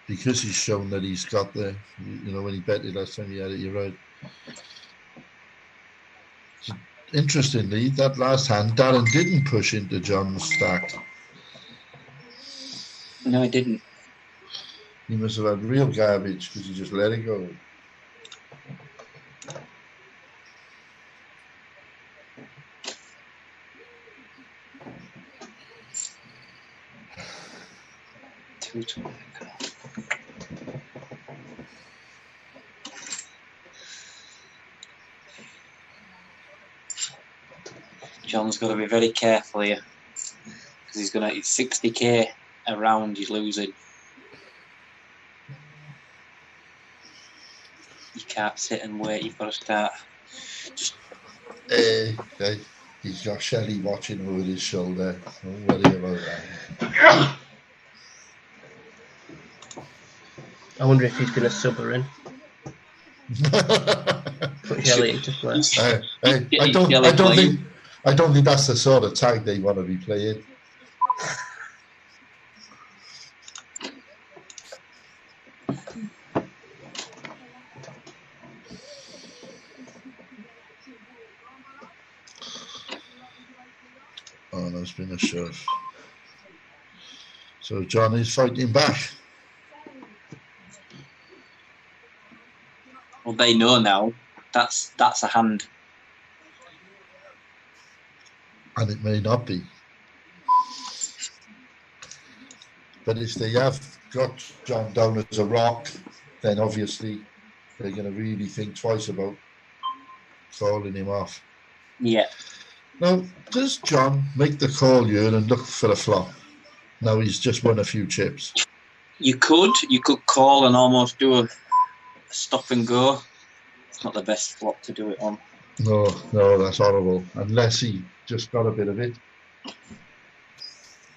Because he's shown that he's got the, when he bet it last time he had it, you're right. So, interestingly, that last hand, Darren didn't push into John's stack. No, he didn't. He must have had real garbage because he just let it go. John's got to be very careful here because he's going to hit 60k a round. He's losing. You can't sit and wait. You've got to start. Just he's got Shelley watching over his shoulder. Don't worry about that. I wonder if he's going to sub her in. Put Shelley into play. I don't think that's the sort of tag they want to be playing. Oh, there's been a shove. So John is fighting back. Well, they know now. That's a hand. And it may not be. But if they have got John down as a rock, then obviously they're going to really think twice about calling him off. Yeah. Now, does John make the call here and look for a flop? Now he's just won a few chips. You could call and almost do a stop and go. It's not the best flop to do it on. No, that's horrible. Unless he just got a bit of it.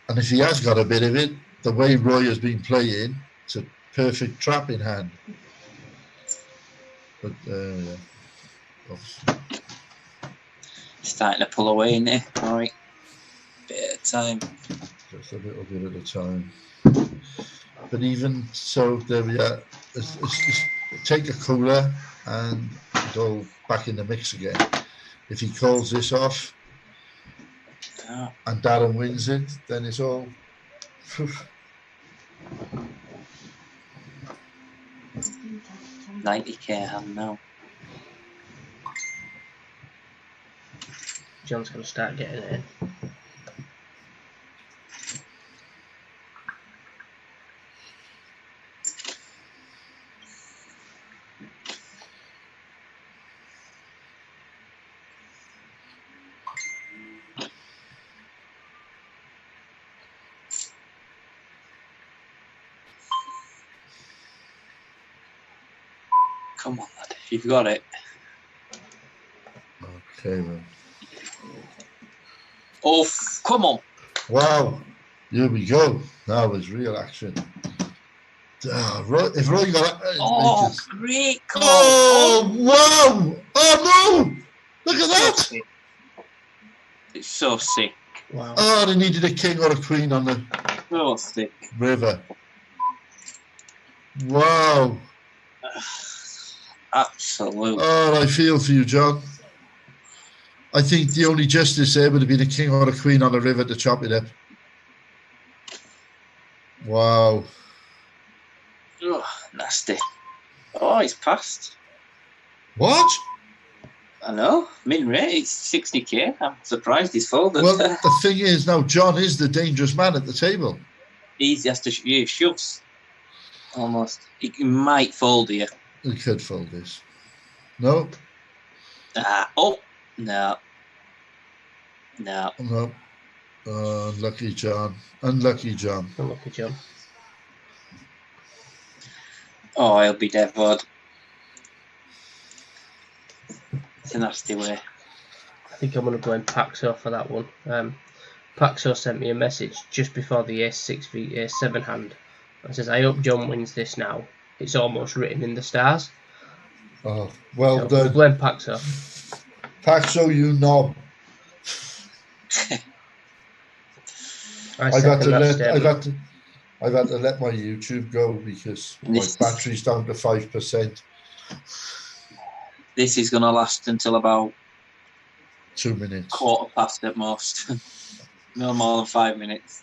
And if he has got a bit of it, the way Roy has been playing, it's a perfect trap in hand. But, yeah. Obviously. Starting to pull away in there. All right. Bit of time. Just a little bit at a time. But even so, there we are. Let's take a cooler and it's all back in the mix again. If he calls this off and Darren wins it, then it's all... 90k hand now. John's going to start getting it in. Come on, lad. You've got it. Okay, man. Oh, come on. Wow. Here we go. Now there's real action. If Roy got Oh, great call. Oh, wow. Oh, no. Look at that. It's so sick. Wow. Oh, they needed a king or a queen on the So sick. river. Wow. Absolutely. Oh, I feel for you, John. I think the only justice there would have been a king or a queen on the river to chop it up. Wow. Oh, nasty. Oh, he's passed. What? I know. Min rate, it's 60k. I'm surprised he's folded. Well, the thing is now, John is the dangerous man at the table. He has to shoves. Almost. He might fold here. He could fold this. No. Oh, no. No. No. Unlucky John. Unlucky John. Unlucky John. Oh, he'll be devoured. It's a nasty way. I think I'm going to blame Paxo for that one. Paxo sent me a message just before the Ace-6 v Ace-7 hand. It says, I hope John wins this now. It's almost written in the stars. Oh, well So done. blame Paxo. Paxo, you knob. I've had to let my YouTube go because my battery's down to 5%. This is going to last until about 2 minutes. Quarter past at most. No more than 5 minutes.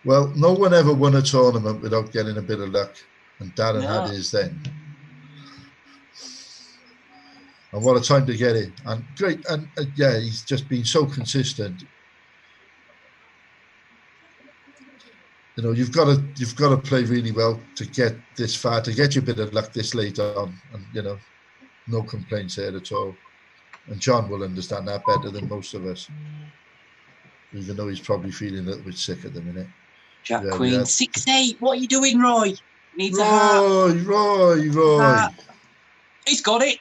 Well, no one ever won a tournament without getting a bit of luck, and Darren No. had his then. And what a time to get it! And great, and yeah, he's just been so consistent. You know, you've got to play really well to get this far, to get your bit of luck this late on, and you know, no complaints there at all. And John will understand that better than most of us, even though he's probably feeling a little bit sick at the minute. Jack Queen 6-8. What are you doing, Roy? Needs a heart. Roy. He's got it.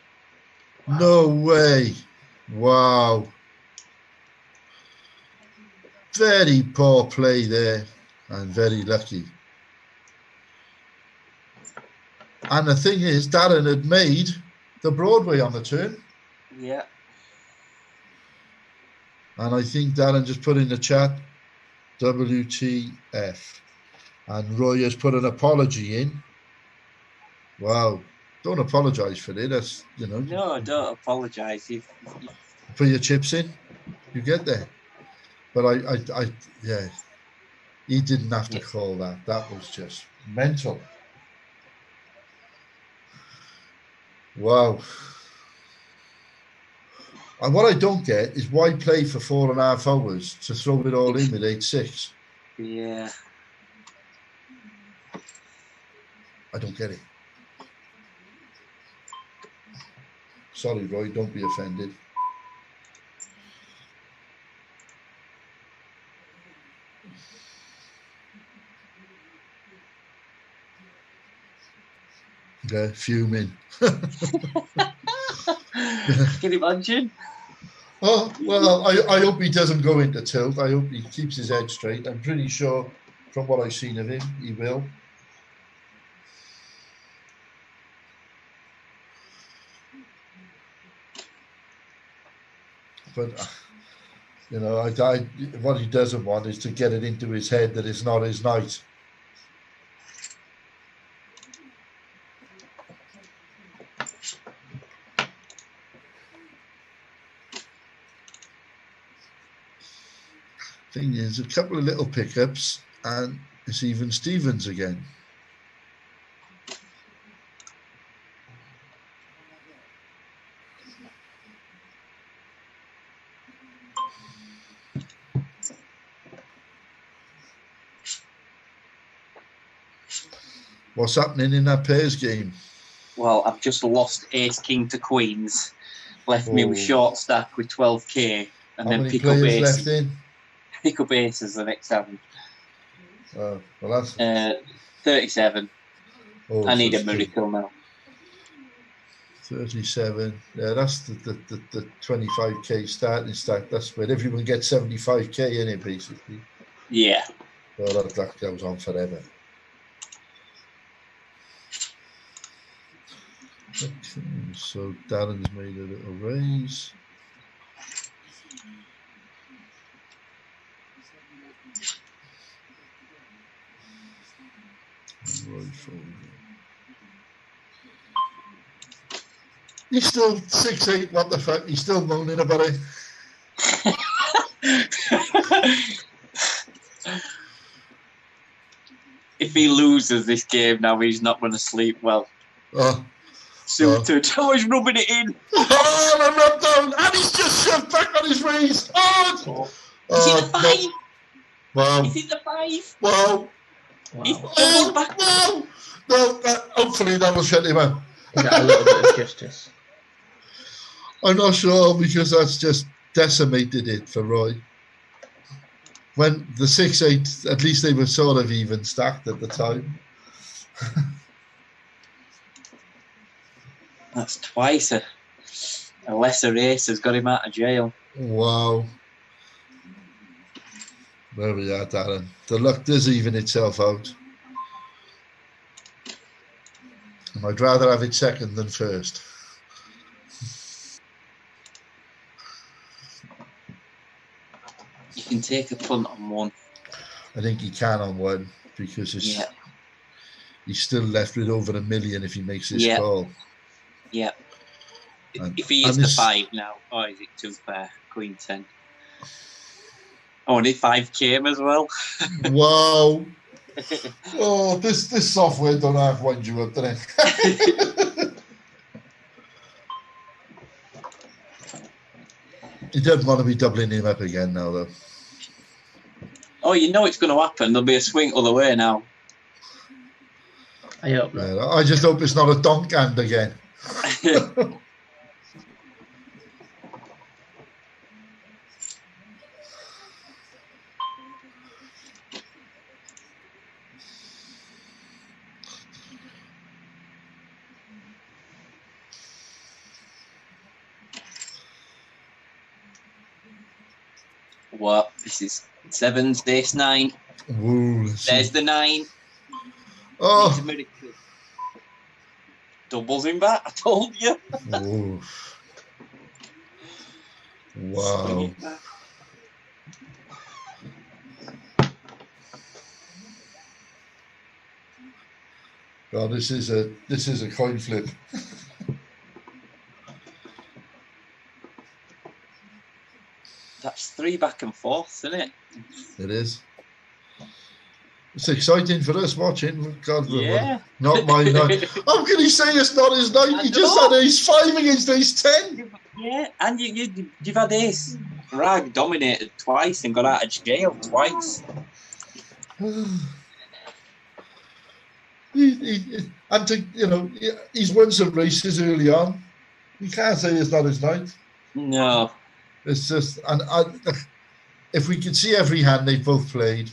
No way. Wow. Very poor play there and very lucky. And the thing is, Darren had made the Broadway on the turn. Yeah. And I think Darren just put in the chat, WTF. And Roy has put an apology in. Wow. Don't apologise for it. That's, you know. No, don't apologise. Put your chips in. You get there. But I yeah. He didn't have to call that. That was just mental. Wow. And what I don't get is why play for 4.5 hours to throw it all in with 8-6. Yeah. I don't get it. Sorry, Roy, don't be offended. Yeah, fuming. Can you imagine? Oh, well, I hope he doesn't go into tilt. I hope he keeps his head straight. I'm pretty sure from what I've seen of him, he will. But, you know, what he doesn't want is to get it into his head that it's not his night. Thing is, a couple of little pickups, and it's even Stevens again. What's happening in that pairs game? Well, I've just lost Ace King to Queens, left me with short stack with 12k, and then pick up aces. Left in? Pick up aces the next hand. Well, that's 37. I need a miracle now. 37. Yeah, that's the 25k starting stack. That's where everyone gets 75k in it, basically. Yeah. So that goes on forever. Okay, so Darren's made a little raise. Right forward. He's still 6'8". What the fuck? He's still moaning about it. If he loses this game now, he's not going to sleep well. Suited. Oh, he's rubbing it in. Oh, the rub down. And he's just shoved back on his raise. Oh, Is it the 5? Wow. Is it the 5? Wow. He's doubled back. Wow. No, hopefully that will shut him out. Is that a little bit of justice? I'm not sure, because that's just decimated it for Roy. When the 6-8, at least they were sort of even stacked at the time. That's twice a lesser ace has got him out of jail. Wow. There we are, Darren. The luck does even itself out. And I'd rather have it second than first. You can take a punt on one. I think he can on one, because it's, he's still left with over $1 million if he makes this call. Yeah. And, if he is the 5 now, or is it too fair? Queen 10. Oh, and his 5 came as well. Wow. Oh, this software don't have wind you up, does it? He doesn't want to be doubling him up again now, though. Oh, you know it's going to happen. There'll be a swing other way now. I hope not. Yeah, I just hope it's not a donk hand again. What? This is 7s, ace 9. Ooh, there's the 9. Oh. Needs a miracle. Doubles him back, I told you. Ooh. Wow. God, this is a coin flip. That's 3 back and forth, isn't it? It is. It's exciting for us watching. God, yeah. Not my night. How can he say it's not his night? He just had ace 5 against ace 10. Yeah, and you've had ace. Rag dominated twice and got out of jail twice. He's won some races early on. You can't say it's not his night. No. It's just, if we could see every hand they've both played,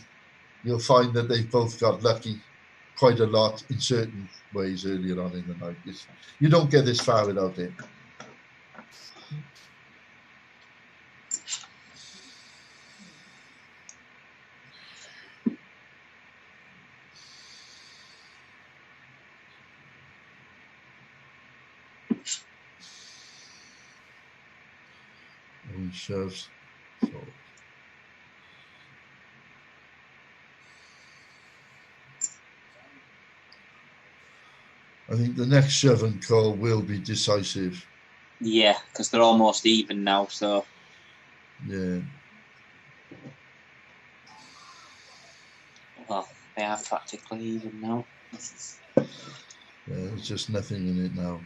you'll find that they've both got lucky quite a lot in certain ways earlier on in the night. You don't get this far without it. And he shoves. So. I think the next shove and call will be decisive. Yeah, because they're almost even now, so. Yeah. Well, they are practically even now. Yeah, there's just nothing in it now.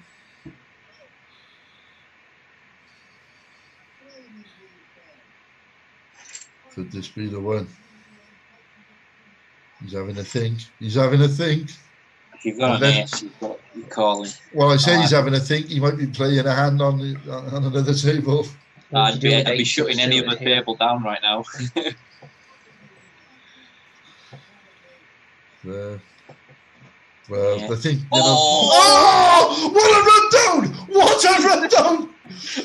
Could this be the one? He's having a think. He's having a think. If you've got an ace, you're calling. Well, I say he's having a think. He might be playing a hand on another table. I'd be shutting any other table down right now. Well, Yeah. the thing, you know. Oh! Oh! What a run down! What a run down!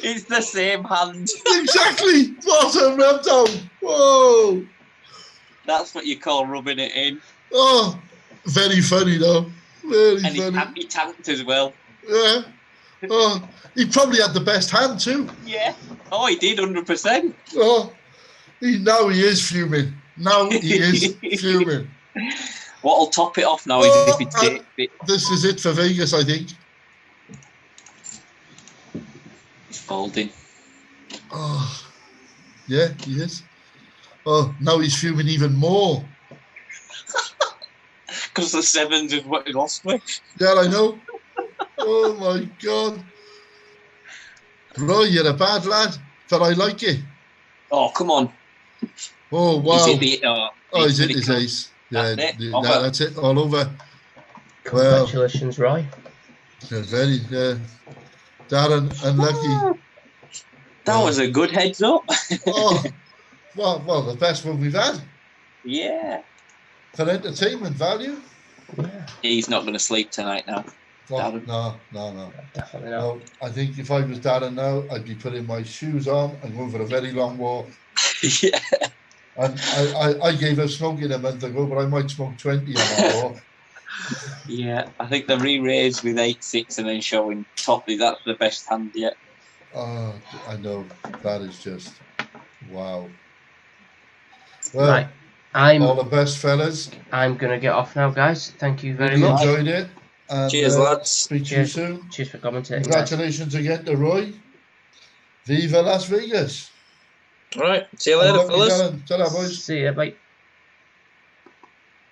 It's the same hand. Exactly! What a run down! Whoa! That's what you call rubbing it in. Oh, very funny though. Very And funny. he tanked as well. Yeah. Oh, he probably had the best hand too. Yeah. Oh, he did 100%. Oh, now he is fuming. Now he is fuming. What'll top it off now Oh, is if he takes it. This is it for Vegas, I think. He's folding. Oh, yeah, he is. Oh, now he's fuming even more. Because the sevens is what he lost with. Yeah, I know. Oh my God. Roy, you're a bad lad, but I like it. Oh, come on. Oh, wow. He's hit the, He's hit his ace. Yeah, That's it. that's it. All over. Congratulations, Roy. Very, Darren, unlucky. That was a good heads up. Oh, well, the best one we've had. Yeah. For entertainment value. Yeah, He's not going to sleep tonight now. Oh, Darren. no. definitely not. No, I think if I was Darren now, I'd be putting my shoes on and going for a very long walk. Yeah. And I gave up smoking a month ago, but I might smoke 20 on that walk. Yeah. I think the re-raise with 8-6 and then showing top, that's the best hand yet. Oh, I know. That is just, wow. Well, Right. all the best, fellas. I'm going to get off now, guys. Thank you very Really much. enjoyed it. And, Cheers, lads. Speak to you Cheers. soon. Cheers for commentating. guys. Congratulations again to Roy. Viva Las Vegas. All right. See you later, Unlucky fellas. Darren. Ta-ra, boys. See ya, bye.